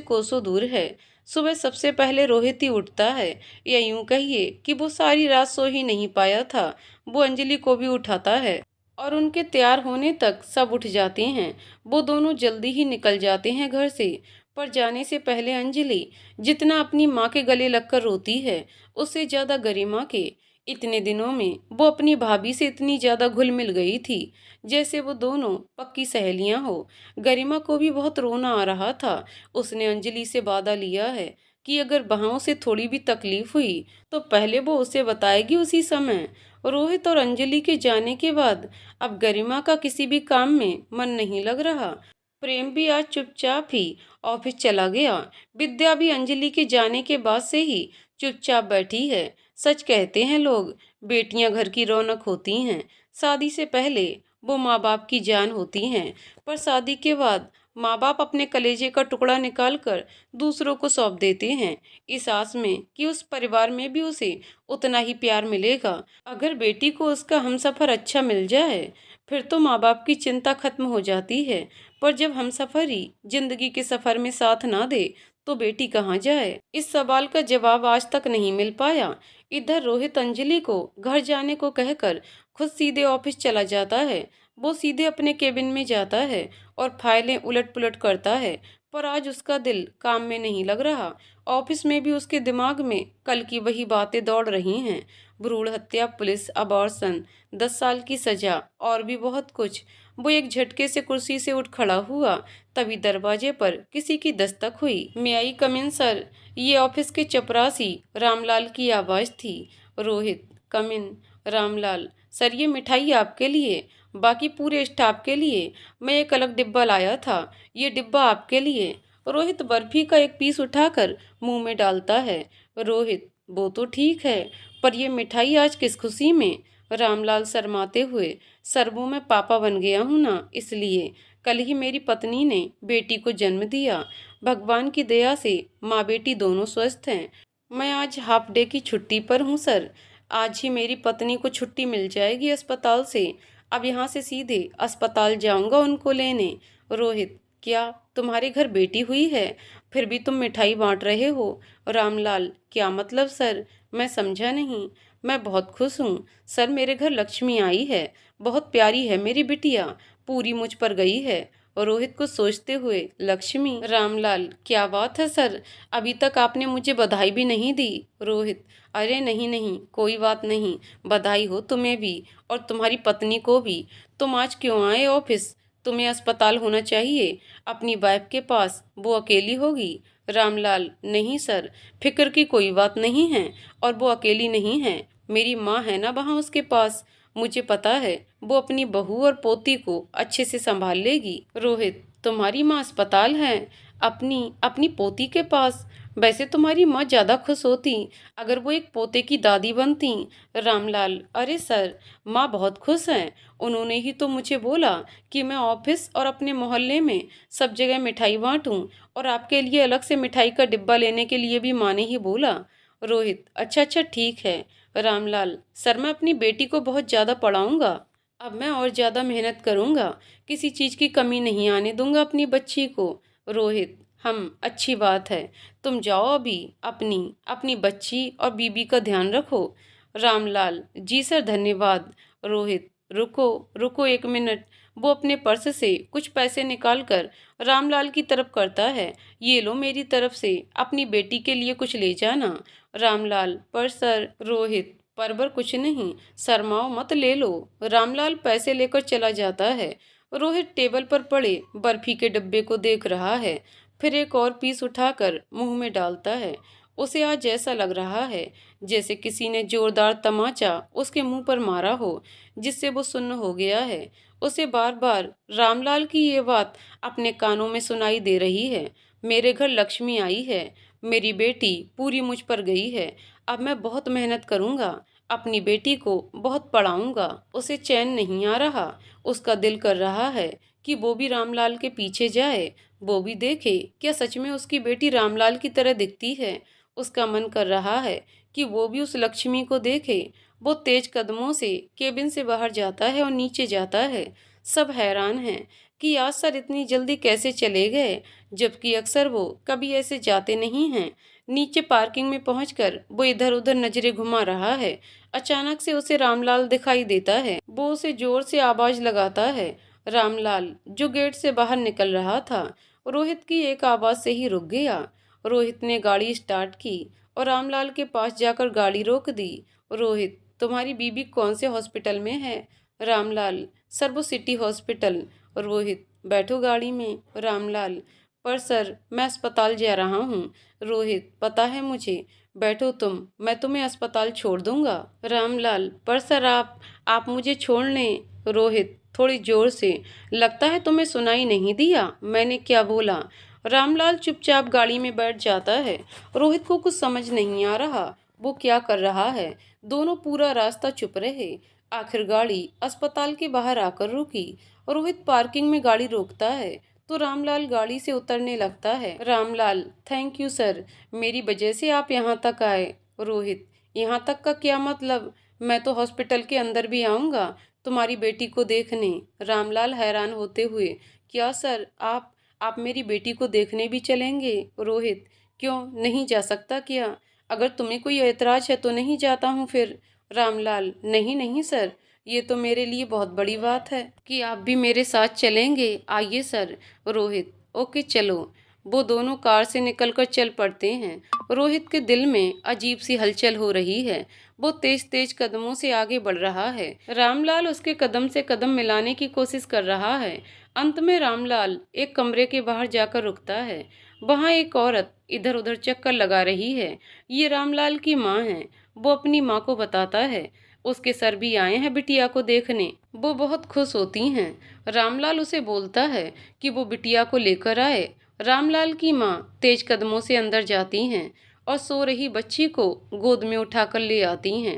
कोसों दूर है। सुबह सबसे पहले रोहित ही उठता है, या यूं कहिए कि वो सारी रात सो ही नहीं पाया था। वो अंजलि को भी उठाता है और उनके तैयार होने तक सब उठ जाते हैं। वो दोनों जल्दी ही निकल जाते हैं घर से। पर जाने से पहले अंजलि जितना अपनी माँ के गले लगकर रोती है, उससे ज्यादा गरिमा के। इतने दिनों में वो अपनी भाभी से इतनी ज्यादा घुल मिल गई थी, जैसे वो दोनों पक्की सहेलियां हो। गरिमा को भी बहुत रोना आ रहा था। उसने अंजलि से वादा लिया है कि अगर बहाव से थोड़ी भी तकलीफ हुई तो पहले वो उसे बताएगी उसी समय। रोहित और अंजलि के जाने के बाद अब गरिमा का किसी भी काम में मन नहीं लग रहा। प्रेम भी आज चुपचाप ही ऑफिस चला गया। विद्या भी अंजलि के जाने के बाद से ही चुपचाप बैठी है। सच कहते हैं लोग, बेटियां घर की रौनक होती हैं। शादी से पहले वो माँ बाप की जान होती हैं, पर शादी के बाद माँ बाप अपने कलेजे का टुकड़ा निकाल कर दूसरों को सौंप देते हैं, इस आस में कि उस परिवार में भी उसे उतना ही प्यार मिलेगा। अगर बेटी को उसका हमसफर अच्छा मिल जाए, फिर तो माँ बाप की चिंता खत्म हो जाती है। पर जब हमसफर ही जिंदगी के सफर में साथ ना दे, तो बेटी कहाँ जाए? इस सवाल का जवाब आज तक नहीं मिल पाया। इधर रोहित अंजलि को घर जाने को कहकर खुद सीधे ऑफिस चला जाता है। वो सीधे अपने केबिन में जाता है और फाइलें उलट पुलट करता है। पर आज उसका दिल काम में नहीं लग रहा। ऑफिस में भी उसके दिमाग में कल की वही बातें दौड़ रही हैं। भ्रूण हत्या, पुलिस, अबॉर्शन, 10 साल की सजा और भी बहुत कुछ। वो एक झटके से कुर्सी से उठ खड़ा हुआ। तभी दरवाजे पर किसी की दस्तक हुई। मे आई कम इन सर? ये ऑफिस के चपरासी रामलाल की आवाज थी। रोहित, कम इन। रामलाल, सर ये मिठाई आपके लिए, बाकी पूरे स्टाफ के लिए। मैं एक अलग डिब्बा लाया था, ये डिब्बा आपके लिए। रोहित बर्फी का एक पीस उठाकर मुंह में डालता है। रोहित, वो तो ठीक है, पर ये मिठाई आज किस खुशी में? रामलाल शर्माते हुए, सर वो मैं पापा बन गया हूँ ना, इसलिए। कल ही मेरी पत्नी ने बेटी को जन्म दिया। भगवान की दया से माँ बेटी दोनों स्वस्थ हैं। मैं आज हाफ डे की छुट्टी पर हूँ सर। आज ही मेरी पत्नी को छुट्टी मिल जाएगी अस्पताल से। अब यहाँ से सीधे अस्पताल जाऊंगा उनको लेने। रोहित, क्या तुम्हारे घर बेटी हुई है? फिर भी तुम मिठाई बांट रहे हो? रामलाल, क्या मतलब सर, मैं समझा नहीं। मैं बहुत खुश हूँ सर, मेरे घर लक्ष्मी आई है। बहुत प्यारी है मेरी बिटिया, पूरी मुझ पर गई है। रोहित को सोचते हुए, लक्ष्मी? रामलाल, क्या बात है सर, अभी तक आपने मुझे बधाई भी नहीं दी। रोहित, अरे नहीं नहीं, कोई बात नहीं, बधाई हो तुम्हें भी और तुम्हारी पत्नी को भी। तुम आज क्यों आए ऑफिस? तुम्हें अस्पताल होना चाहिए, अपनी वाइफ के पास, वो अकेली होगी। रामलाल, नहीं सर, फिक्र की कोई बात नहीं है, और वो अकेली नहीं है, मेरी माँ है ना वहाँ उसके पास। मुझे पता है वो अपनी बहू और पोती को अच्छे से संभाल लेगी। रोहित, तुम्हारी माँ अस्पताल है, अपनी अपनी पोती के पास? वैसे तुम्हारी माँ ज्यादा खुश होती अगर वो एक पोते की दादी बनती। रामलाल, अरे सर, माँ बहुत खुश हैं। उन्होंने ही तो मुझे बोला कि मैं ऑफिस और अपने मोहल्ले में सब जगह मिठाई बांटूं, और आपके लिए अलग से मिठाई का डिब्बा लेने के लिए भी माँ ने ही बोला। रोहित, अच्छा अच्छा ठीक है। रामलाल, सर मैं अपनी बेटी को बहुत ज़्यादा पढ़ाऊंगा। अब मैं और ज़्यादा मेहनत करूंगा, किसी चीज़ की कमी नहीं आने दूंगा अपनी बच्ची को। रोहित, हम, अच्छी बात है, तुम जाओ अभी अपनी अपनी बच्ची और बीबी का ध्यान रखो। रामलाल, जी सर धन्यवाद। रोहित, रुको रुको एक मिनट, वो अपने पर्स से कुछ पैसे निकालकर रामलाल की तरफ करता है। ये लो मेरी तरफ से, अपनी बेटी के लिए कुछ ले जाना। रामलाल, पर सर। रोहित, पर कुछ नहीं, शर्माओ मत, ले लो। रामलाल पैसे लेकर चला जाता है। रोहित टेबल पर पड़े बर्फी के डब्बे को देख रहा है, फिर एक और पीस उठाकर मुंह में डालता है। उसे आज ऐसा लग रहा है जैसे किसी ने जोरदार तमाचा उसके मुंह पर मारा हो, जिससे वो सुन्न हो गया है। उसे बार बार रामलाल की ये बात अपने कानों में सुनाई दे रही है। मेरे घर लक्ष्मी आई है, मेरी बेटी पूरी मुझ पर गई है। अब मैं बहुत मेहनत करूंगा, अपनी बेटी को बहुत पढ़ाऊंगा। उसे चैन नहीं आ रहा, उसका दिल कर रहा है कि वो भी रामलाल के पीछे जाए, वो भी देखे क्या सच में उसकी बेटी रामलाल की तरह दिखती है। उसका मन कर रहा है कि वो भी उस लक्ष्मी को देखे। वो तेज कदमों से केबिन से बाहर जाता है और नीचे जाता है। सब हैरान हैं कि आज सर इतनी जल्दी कैसे चले गए, जबकि अक्सर वो कभी ऐसे जाते नहीं हैं। नीचे पार्किंग में पहुंचकर वो इधर उधर नजरें घुमा रहा है। अचानक से उसे रामलाल दिखाई देता है। वो उसे जोर से आवाज लगाता है। रामलाल, जो गेट से बाहर निकल रहा था, रोहित की एक आवाज से ही रुक गया। रोहित ने गाड़ी स्टार्ट की और रामलाल के पास जाकर गाड़ी रोक दी। रोहित, तुम्हारी बीबी कौन से हॉस्पिटल में है? रामलाल, सर वो सिटी हॉस्पिटल। रोहित, बैठो गाड़ी में। रामलाल, पर सर मैं अस्पताल जा रहा हूँ। रोहित, पता है मुझे, बैठो तुम, मैं तुम्हें अस्पताल छोड़ दूंगा। रामलाल, पर सर आप मुझे छोड़ लें। रोहित, थोड़ी जोर से, लगता है तुम्हें सुनाई नहीं दिया मैंने क्या बोला। रामलाल चुपचाप गाड़ी में बैठ जाता है। रोहित को कुछ समझ नहीं आ रहा वो क्या कर रहा है। दोनों पूरा रास्ता चुप रहे। आखिर गाड़ी अस्पताल के बाहर आकर रुकी। रोहित पार्किंग में गाड़ी रोकता है तो रामलाल गाड़ी से उतरने लगता है। रामलाल, थैंक यू सर, मेरी वजह से आप यहाँ तक आए। रोहित, यहाँ तक का क्या मतलब? मैं तो हॉस्पिटल के अंदर भी आऊँगा तुम्हारी बेटी को देखने। रामलाल हैरान होते हुए, क्या सर, आप मेरी बेटी को देखने भी चलेंगे? रोहित, क्यों, नहीं जा सकता क्या? अगर तुम्हें कोई ऐतराज है तो नहीं जाता हूँ फिर। रामलाल, नहीं नहीं सर, ये तो मेरे लिए बहुत बड़ी बात है कि आप भी मेरे साथ चलेंगे। आइए सर। रोहित, ओके चलो। वो दोनों कार से निकलकर चल पड़ते हैं। रोहित के दिल में अजीब सी हलचल हो रही है। वो तेज तेज कदमों से आगे बढ़ रहा है। रामलाल उसके कदम से कदम मिलाने की कोशिश कर रहा है। अंत में रामलाल एक कमरे के बाहर जाकर रुकता है। वहाँ एक औरत इधर उधर चक्कर लगा रही है। ये रामलाल की माँ है। वो अपनी माँ को बताता है, उसके सर भी आए हैं बिटिया को देखने। वो बहुत खुश होती हैं। रामलाल उसे बोलता है कि वो बिटिया को लेकर आए। रामलाल की माँ तेज कदमों से अंदर जाती हैं और सो रही बच्ची को गोद में उठाकर ले आती हैं।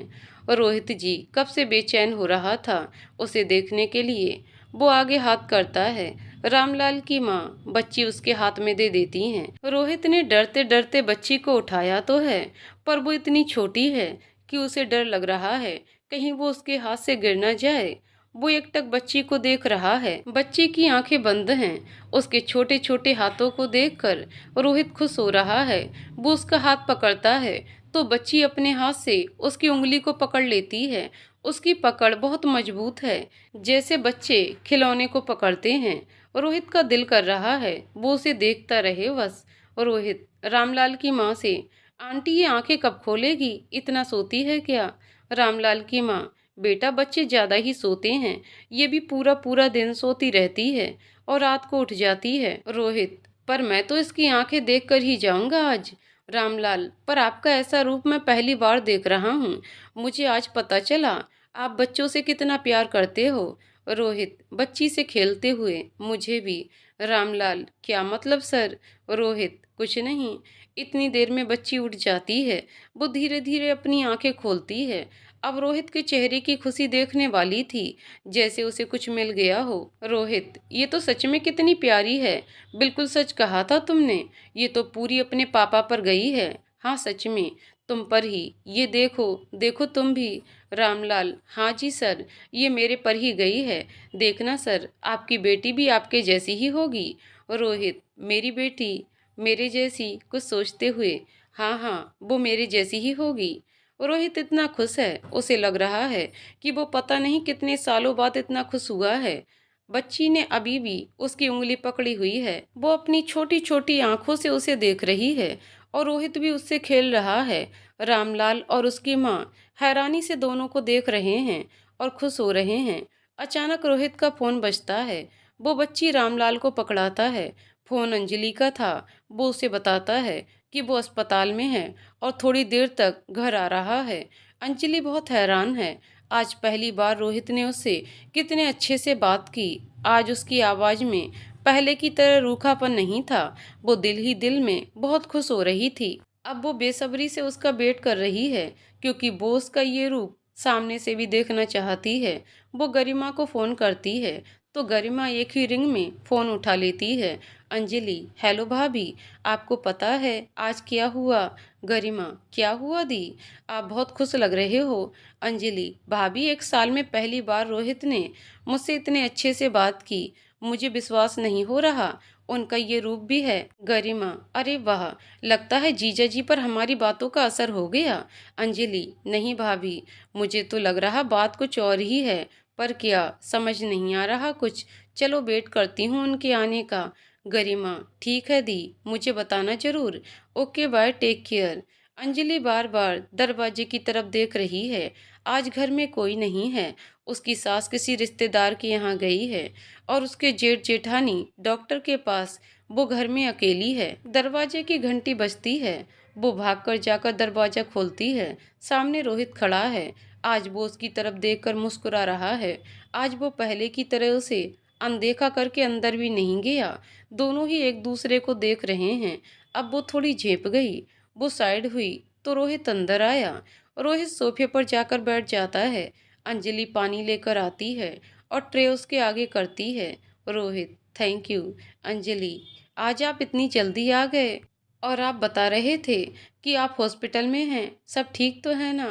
रोहित जी कब से बेचैन हो रहा था उसे देखने के लिए। वो आगे हाथ करता है। रामलाल की माँ बच्ची उसके हाथ में दे देती हैं। रोहित ने डरते डरते बच्ची को उठाया तो है, पर वो इतनी छोटी है कि उसे डर लग रहा है कहीं वो उसके हाथ से गिर न जाए। वो एकटक बच्ची को देख रहा है। बच्ची की आंखें बंद हैं। उसके छोटे छोटे हाथों को देखकर रोहित खुश हो रहा है। वो उसका हाथ पकड़ता है तो बच्ची अपने हाथ से उसकी उंगली को पकड़ लेती है। उसकी पकड़ बहुत मजबूत है, जैसे बच्चे खिलौने को पकड़ते हैं। रोहित का दिल कर रहा है वो उसे देखता रहे बस। रोहित रामलाल की माँ से, आंटी ये आंखें कब खोलेगी, इतना सोती है क्या? रामलाल की माँ, बेटा बच्चे ज़्यादा ही सोते हैं, ये भी पूरा पूरा दिन सोती रहती है और रात को उठ जाती है। रोहित, पर मैं तो इसकी आंखें देख कर ही जाऊंगा आज। रामलाल, पर आपका ऐसा रूप मैं पहली बार देख रहा हूँ, मुझे आज पता चला आप बच्चों से कितना प्यार करते हो। रोहित बच्ची से खेलते हुए, मुझे भी। रामलाल, क्या मतलब सर? रोहित, कुछ नहीं, इतनी देर में बच्ची उठ जाती है। वो धीरे धीरे अपनी आंखें खोलती है। अब रोहित के चेहरे की खुशी देखने वाली थी, जैसे उसे कुछ मिल गया हो। रोहित, ये तो सच में कितनी प्यारी है, बिल्कुल सच कहा था तुमने, ये तो पूरी अपने पापा पर गई है। हाँ सच में, तुम पर ही, ये देखो देखो तुम भी। रामलाल, हाँ जी सर, ये मेरे पर ही गई है। देखना सर, आपकी बेटी भी आपके जैसी ही होगी। रोहित, मेरी बेटी मेरे जैसी? कुछ सोचते हुए, हाँ हाँ, वो मेरे जैसी ही होगी। रोहित इतना खुश है, उसे लग रहा है कि वो पता नहीं कितने सालों बाद इतना खुश हुआ है। बच्ची ने अभी भी उसकी उंगली पकड़ी हुई है। वो अपनी छोटी छोटी आंखों से उसे देख रही है और रोहित भी उससे खेल रहा है। रामलाल और उसकी माँ हैरानी से दोनों को देख रहे हैं और खुश हो रहे हैं। अचानक रोहित का फोन बजता है। वो बच्ची रामलाल को पकड़ाता है। फोन अंजलि का था। वो उसे बताता है कि वो अस्पताल में है और थोड़ी देर तक घर आ रहा है। अंजलि बहुत हैरान है। आज पहली बार रोहित ने उससे कितने अच्छे से बात की। आज उसकी आवाज में पहले की तरह रूखापन नहीं था। वो दिल ही दिल में बहुत खुश हो रही थी। अब वो बेसब्री से उसका वेट कर रही है, क्योंकि वो उसका ये रूप सामने से भी देखना चाहती है। वो गरिमा को फोन करती है तो गरिमा एक ही रिंग में फोन उठा लेती है। अंजलि, हेलो भाभी, आपको पता है आज क्या हुआ? गरिमा, क्या हुआ दी? आप बहुत खुश लग रहे हो। अंजलि, भाभी 1 साल में पहली बार रोहित ने मुझसे इतने अच्छे से बात की। मुझे विश्वास नहीं हो रहा उनका ये रूप भी है। गरिमा, अरे वाह, लगता है जीजा जी पर हमारी बातों का असर हो गया। अंजलि, नहीं भाभी, मुझे तो लग रहा बात कुछ और ही है, पर क्या समझ नहीं आ रहा कुछ। चलो वेट करती हूँ उनके आने का। गरिमा, ठीक है दी, मुझे बताना जरूर। Okay bye, take care. Anjali बार बार दरवाजे की तरफ देख रही है। आज घर में कोई नहीं है। उसकी सास किसी रिश्तेदार के यहाँ गई है और उसके जेठ जेठानी डॉक्टर के पास। वो घर में अकेली है। दरवाजे की घंटी बजती है। वो भागकर जाकर दरवाजा खोलती है। सामने रोहित खड़ा है। आज वो उसकी तरफ देखकर मुस्कुरा रहा है। आज वो पहले की तरह उसे अनदेखा करके अंदर भी नहीं गया। दोनों ही एक दूसरे को देख रहे हैं। अब वो थोड़ी झेप गई। वो साइड हुई तो रोहित अंदर आया। रोहित सोफे पर जाकर बैठ जाता है। अंजलि पानी लेकर आती है और ट्रे उसके आगे करती है। Rohit, thank you. अंजलि, आज आप इतनी जल्दी आ गए। और आप बता रहे थे कि आप हॉस्पिटल में हैं, सब ठीक तो है ना?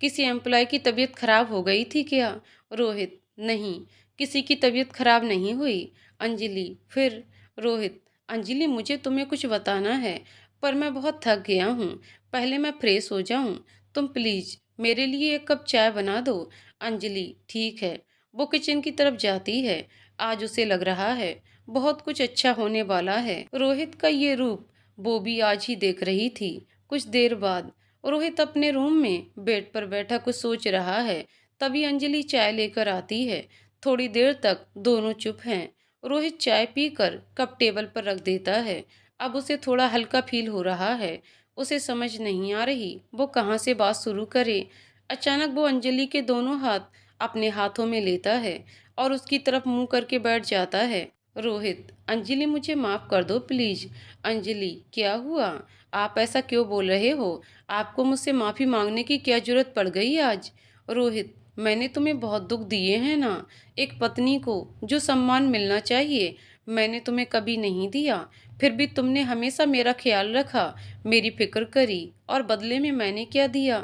किसी एम्प्लॉय की तबीयत खराब हो गई थी क्या? रोहित, नहीं, किसी की तबीयत खराब नहीं हुई। अंजलि, फिर? रोहित, अंजलि, मुझे तुम्हें कुछ बताना है, पर मैं बहुत थक गया हूँ। पहले मैं फ्रेश हो जाऊँ। तुम प्लीज मेरे लिए 1 कप चाय बना दो। अंजलि, ठीक है। वो किचन की तरफ जाती है। आज उसे लग रहा है बहुत कुछ अच्छा होने वाला है। रोहित का ये रूप वो भी आज ही देख रही थी। कुछ देर बाद रोहित अपने रूम में बेड पर बैठा कुछ सोच रहा है। तभी अंजलि चाय लेकर आती है। थोड़ी देर तक दोनों चुप हैं। रोहित चाय पीकर कप टेबल पर रख देता है। अब उसे थोड़ा हल्का फील हो रहा है। उसे समझ नहीं आ रही वो कहाँ से बात शुरू करे। अचानक वो अंजलि के दोनों हाथ अपने हाथों में लेता है और उसकी तरफ मुंह करके बैठ जाता है। रोहित, अंजलि, मुझे माफ कर दो प्लीज। अंजलि, क्या हुआ? आप ऐसा क्यों बोल रहे हो? आपको मुझसे माफी मांगने की क्या जरूरत पड़ गई आज? रोहित, मैंने तुम्हें बहुत दुख दिए हैं ना। एक पत्नी को जो सम्मान मिलना चाहिए मैंने तुम्हें कभी नहीं दिया। फिर भी तुमने हमेशा मेरा ख्याल रखा, मेरी फिक्र करी, और बदले में मैंने क्या दिया?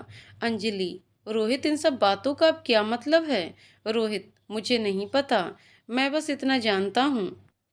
अंजलि, रोहित, इन सब बातों का अब क्या मतलब है? रोहित, मुझे नहीं पता। मैं बस इतना जानता हूँ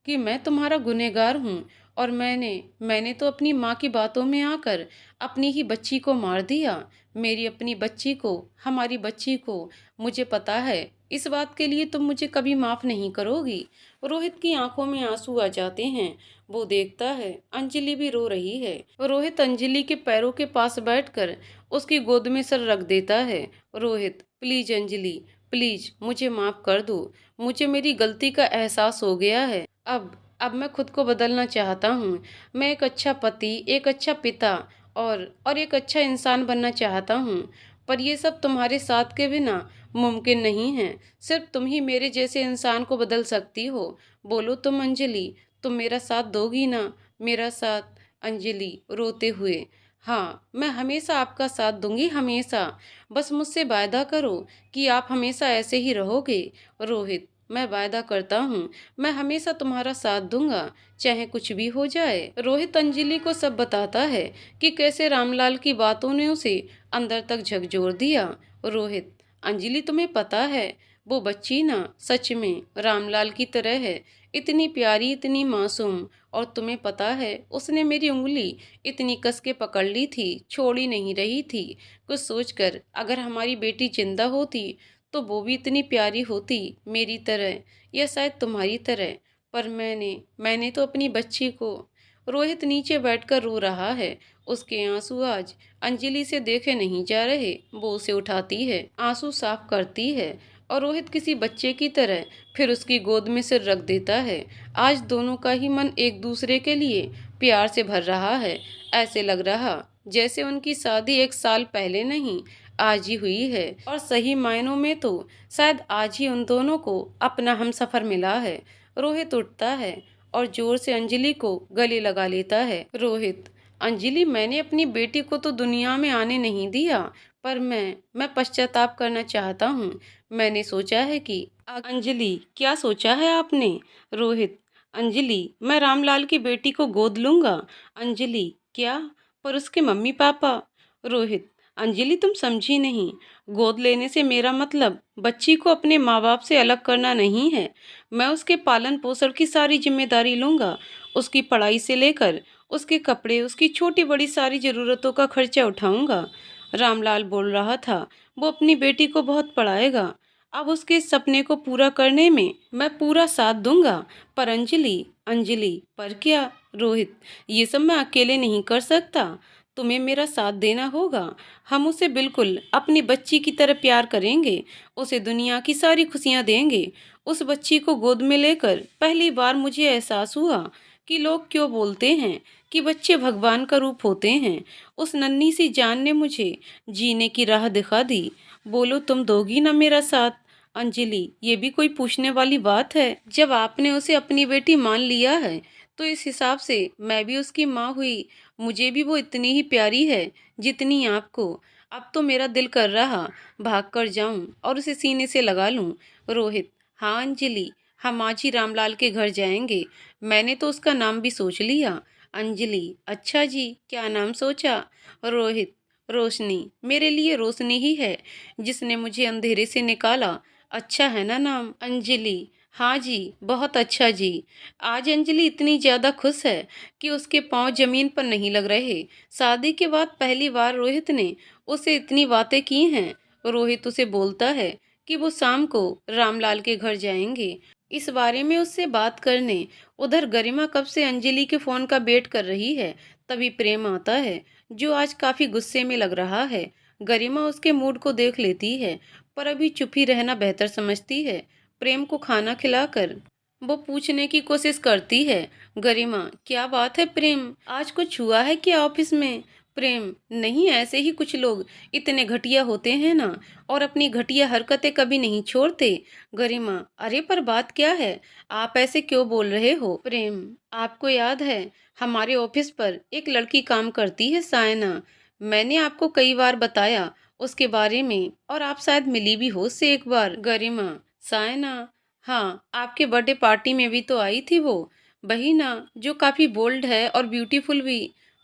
कि मैं तुम्हारा गुनहगार हूँ, और मैंने तो अपनी माँ की बातों में आकर अपनी ही बच्ची को मार दिया। मेरी अपनी बच्ची को, हमारी बच्ची को। मुझे पता है इस बात के लिए तुम मुझे कभी माफ नहीं करोगी। रोहित की आंखों में आंसू आ जाते हैं। वो देखता है अंजलि भी रो रही है। रोहित अंजलि के पैरों के पास बैठकर उसकी गोद में सर रख देता है। रोहित, प्लीज अंजलि, प्लीज मुझे माफ कर दो। मुझे मेरी गलती का एहसास हो गया है। अब मैं खुद को बदलना चाहता हूँ। मैं एक अच्छा पति, एक अच्छा पिता और एक अच्छा इंसान बनना चाहता हूँ। पर ये सब तुम्हारे साथ के बिना मुमकिन नहीं है। सिर्फ तुम ही मेरे जैसे इंसान को बदल सकती हो। बोलो तुम अंजलि, तुम मेरा साथ दोगी ना? मेरा साथ? अंजलि रोते हुए, हाँ, मैं हमेशा आपका साथ दूंगी, हमेशा। बस मुझसे वायदा करो कि आप हमेशा ऐसे ही रहोगे। रोहित, मैं वायदा करता हूँ, मैं हमेशा तुम्हारा साथ दूंगा, चाहे कुछ भी हो जाए। रोहित अंजलि को सब बताता है कि कैसे रामलाल की बातों ने उसे अंदर तक झकझोर दिया। रोहित, अंजलि, तुम्हें पता है वो बच्ची ना सच में रामलाल की तरह है, इतनी प्यारी, इतनी मासूम। और तुम्हें पता है उसने मेरी उंगली इतनी कस के पकड़ ली थी, छोड़ ही नहीं रही थी। कुछ सोचकर, अगर हमारी बेटी जिंदा होती तो वो भी इतनी प्यारी होती मेरी तरह। या शायद तुम्हारी तरह। पर मैंने तो अपनी बच्ची को। रोहित नीचे बैठकर रो रहा है। उसके आंसू आज अंजलि से देखे नहीं जा रहे। वो उसे उठाती है, आंसू साफ करती है और रोहित किसी बच्चे की तरह फिर उसकी गोद में सिर रख देता है। आज दोनों का ही मन एक दूसरे के लिए प्यार से भर रहा है। ऐसे लग रहा जैसे उनकी शादी 1 साल पहले नहीं, आज ही हुई है। और सही मायनों में तो शायद आज ही उन दोनों को अपना हमसफर मिला है। रोहित उठता है और जोर से अंजलि को गले लगा लेता है। रोहित, अंजलि, मैंने अपनी बेटी को तो दुनिया में आने नहीं दिया, पर मैं पश्चाताप करना चाहता हूँ। मैंने सोचा है कि अंजलि, क्या सोचा है आपने? रोहित, अंजलि, मैं रामलाल की बेटी को गोद लूंगा। अंजलि, क्या? पर उसके मम्मी पापा। रोहित, अंजलि, तुम समझी नहीं। गोद लेने से मेरा मतलब बच्ची को अपने माँ बाप से अलग करना नहीं है। मैं उसके पालन पोषण की सारी जिम्मेदारी लूंगा। उसकी पढ़ाई से लेकर उसके कपड़े, उसकी छोटी बड़ी सारी ज़रूरतों का खर्चा उठाऊंगा। रामलाल बोल रहा था वो अपनी बेटी को बहुत पढ़ाएगा। अब उसके इस सपने को पूरा करने में मैं पूरा साथ दूंगा। पर अंजलि, अंजलि, पर क्या? रोहित, ये सब मैं अकेले नहीं कर सकता। तुम्हें मेरा साथ देना होगा। हम उसे बिल्कुल अपनी बच्ची की तरह प्यार करेंगे। उसे दुनिया की सारी खुशियां देंगे। उस बच्ची को गोद में लेकर पहली बार मुझे एहसास हुआ कि लोग क्यों बोलते हैं कि बच्चे भगवान का रूप होते हैं। उस नन्ही सी जान ने मुझे जीने की राह दिखा दी। बोलो, तुम दोगी ना मेरा साथ? अंजलि, ये भी कोई पूछने वाली बात है? जब आपने उसे अपनी बेटी मान लिया है तो इस हिसाब से मैं भी उसकी माँ हुई। मुझे भी वो इतनी ही प्यारी है जितनी आपको। अब तो मेरा दिल कर रहा भाग कर जाऊं और उसे सीने से लगा लूं। रोहित, हाँ अंजलि, हम आज ही रामलाल के घर जाएंगे। मैंने तो उसका नाम भी सोच लिया। अंजलि, अच्छा जी, क्या नाम सोचा? रोहित, रोशनी। मेरे लिए रोशनी ही है जिसने मुझे अंधेरे से निकाला। अच्छा है ना नाम? अंजलि, हाँ जी, बहुत अच्छा जी। आज अंजलि इतनी ज़्यादा खुश है कि उसके पाँव जमीन पर नहीं लग रहे। शादी के बाद पहली बार रोहित ने उसे इतनी बातें की हैं। रोहित उसे बोलता है कि वो शाम को रामलाल के घर जाएंगे इस बारे में उससे बात करने। उधर गरिमा कब से अंजलि के फ़ोन का वेट कर रही है। तभी प्रेम आता है जो आज काफ़ी गुस्से में लग रहा है। गरिमा उसके मूड को देख लेती है पर अभी चुप ही रहना बेहतर समझती है। प्रेम को खाना खिलाकर वो पूछने की कोशिश करती है, गरिमा, क्या बात है प्रेम, आज कुछ हुआ है क्या ऑफिस में? प्रेम, नहीं, ऐसे ही कुछ लोग इतने घटिया होते हैं ना, और अपनी घटिया हरकतें कभी नहीं छोड़ते। गरिमा, अरे पर बात क्या है, आप ऐसे क्यों बोल रहे हो? प्रेम, आपको याद है हमारे ऑफिस पर एक लड़की काम करती है, सायना। मैंने आपको कई बार बताया उसके बारे में और आप शायद मिली भी हो उससे एक बार। गरिमा, सायना, हाँ, आपके बर्थडे पार्टी में भी तो आई थी वो, वही ना जो काफी बोल्ड है और ब्यूटीफुल भी।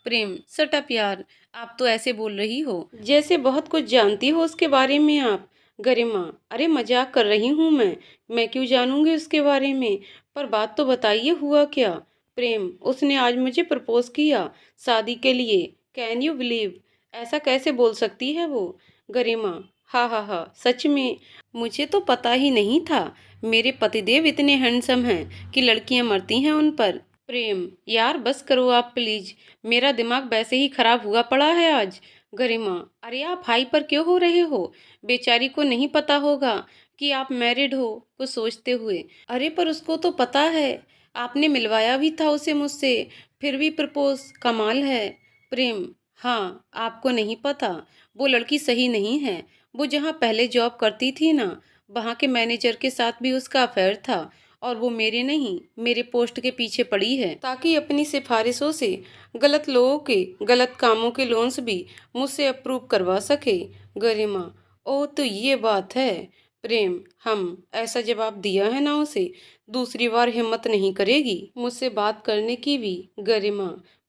प्रेम, सट अप यार, आप तो ऐसे बोल रही हो जैसे बहुत कुछ जानती हो उसके बारे में आप। गरिमा, अरे मजाक कर रही हूँ मैं क्यों जानूंगी उसके बारे में, पर बात तो बताइए हुआ क्या? प्रेम, उसने आज मुझे प्रपोज किया शादी के लिए। Can you believe? ऐसा कैसे बोल सकती है वो? गरिमा, हाँ हाँ हाँ, सच में मुझे तो पता ही नहीं था। मेरे पतिदेव इतने हैंडसम हैं कि लड़कियां मरती हैं उन पर। प्रेम, यार बस करो आप प्लीज, मेरा दिमाग वैसे ही खराब हुआ पड़ा है आज। गरिमा, अरे आप हाई पर क्यों हो रहे हो? बेचारी को नहीं पता होगा कि आप मैरिड हो, कुछ सोचते हुए। अरे पर उसको तो पता है, आपने मिलवाया भी था उसे मुझसे, फिर भी प्रपोज, कमाल है। प्रेम, हाँ, आपको नहीं पता, वो लड़की सही नहीं है। वो जहाँ पहले जॉब करती थी ना, वहाँ के मैनेजर के साथ भी उसका अफेयर था, और वो मेरे नहीं, मेरे पोस्ट के पीछे पड़ी है ताकि अपनी सिफारिशों से गलत लोगों के गलत कामों के लोन्स भी मुझसे अप्रूव करवा सके। गरिमा, ओ तो ये बात है। प्रेम, हम ऐसा जवाब दिया है ना उसे, दूसरी बार हिम्मत नहीं करेगी मुझसे बात करने की भी। गरिमा,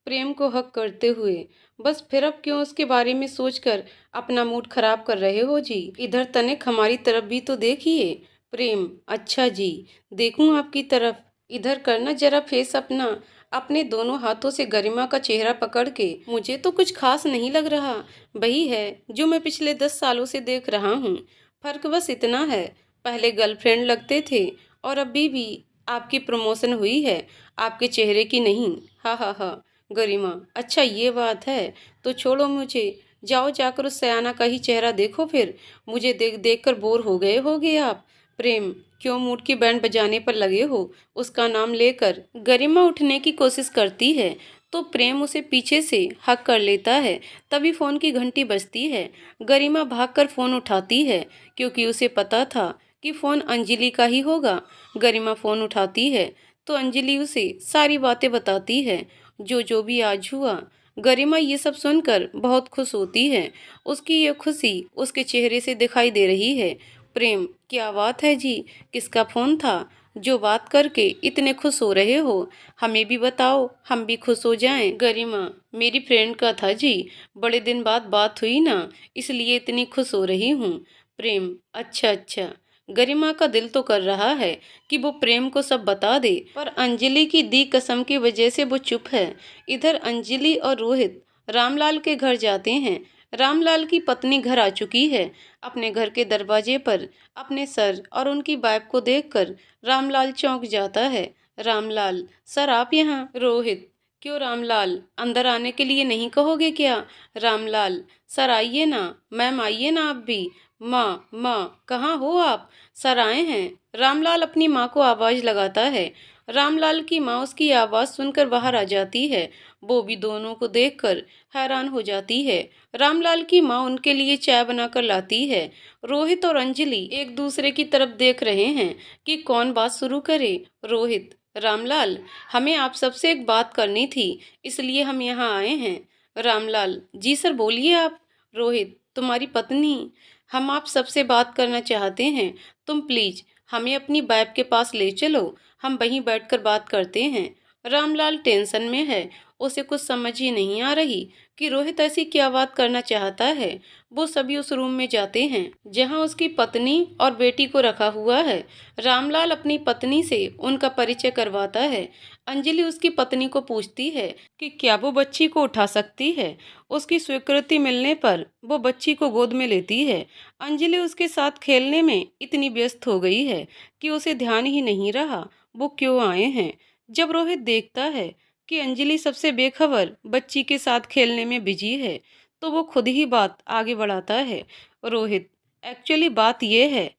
प्रेम को हक करते हुए, बस फिर अब क्यों उसके बारे में सोचकर अपना मूड खराब कर रहे हो जी? इधर तनिक हमारी तरफ भी तो देखिए। प्रेम, अच्छा जी, देखूं आपकी तरफ? इधर करना जरा फेस अपना। अपने दोनों हाथों से गरिमा का चेहरा पकड़ के, मुझे तो कुछ खास नहीं लग रहा, वही है जो मैं पिछले 10 सालों से देख रहा हूँ। फर्क बस इतना है, पहले गर्लफ्रेंड लगते थे और अभी भी आपकी प्रमोशन हुई है, आपके चेहरे की नहीं। हा हा हा। गरिमा, अच्छा ये बात है, तो छोड़ो मुझे, जाओ जाकर उस सयाना का ही चेहरा देखो फिर। मुझे देख देख कर बोर हो गए होगे आप। प्रेम, क्यों मूड की बैंड बजाने पर लगे हो? उसका नाम लेकर गरिमा उठने की कोशिश करती है तो प्रेम उसे पीछे से हक कर लेता है। तभी फोन की घंटी बजती है। गरिमा भागकर फोन उठाती है क्योंकि उसे पता था कि फोन अंजलि का ही होगा। गरिमा फोन उठाती है तो अंजलि उसे सारी बातें बताती है, जो जो भी आज हुआ। गरिमा ये सब सुनकर बहुत खुश होती है। उसकी ये खुशी उसके चेहरे से दिखाई दे रही है। प्रेम, क्या बात है जी, किसका फोन था जो बात करके इतने खुश हो रहे हो? हमें भी बताओ, हम भी खुश हो जाएं। गरिमा, मेरी फ्रेंड का था जी, बड़े दिन बाद बात हुई ना, इसलिए इतनी खुश हो रही हूँ। प्रेम, अच्छा अच्छा। गरिमा का दिल तो कर रहा है कि वो प्रेम को सब बता दे, पर अंजलि की दी कसम की वजह से वो चुप है। इधर अंजलि और रोहित रामलाल के घर जाते हैं। रामलाल की पत्नी घर आ चुकी है। अपने घर के दरवाजे पर अपने सर और उनकी वाइफ को देखकर रामलाल चौंक जाता है। रामलाल, सर आप यहाँ? रोहित, क्यों रामलाल, अंदर आने के लिए नहीं कहोगे क्या? रामलाल, सर आइए ना, मैम आइए ना आप भी। माँ माँ, कहाँ हो आप? सर आए हैं। रामलाल अपनी माँ को आवाज लगाता है। रामलाल की माँ उसकी आवाज सुनकर बाहर आ जाती है। वो भी दोनों को देखकर हैरान हो जाती है। रामलाल की माँ उनके लिए चाय बनाकर लाती है। रोहित और अंजलि एक दूसरे की तरफ देख रहे हैं कि कौन बात शुरू करे। रोहित, रामलाल, हमें आप सबसे एक बात करनी थी, इसलिए हम यहाँ आए हैं। रामलाल, जी सर बोलिए आप। रोहित, तुम्हारी पत्नी, हम आप सबसे बात करना चाहते हैं। तुम प्लीज हमें अपनी वाइफ के पास ले चलो, हम वहीं बैठकर बात करते हैं। रामलाल टेंशन में है। उसे कुछ समझ ही नहीं आ रही कि रोहित ऐसी क्या बात करना चाहता है। वो सभी उस रूम में जाते हैं जहां उसकी पत्नी और बेटी को रखा हुआ है। रामलाल अपनी पत्नी से उनका परिचय करवाता है। अंजलि उसकी पत्नी को पूछती है कि क्या वो बच्ची को उठा सकती है। उसकी स्वीकृति मिलने पर वो बच्ची को गोद में लेती है। अंजलि उसके साथ खेलने में इतनी व्यस्त हो गई है कि उसे ध्यान ही नहीं रहा वो क्यों आए हैं। जब रोहित देखता है कि अंजलि सबसे बेखबर बच्ची के साथ खेलने में बिजी है, तो वो खुद ही बात आगे बढ़ाता है। रोहित, एक्चुअली बात यह है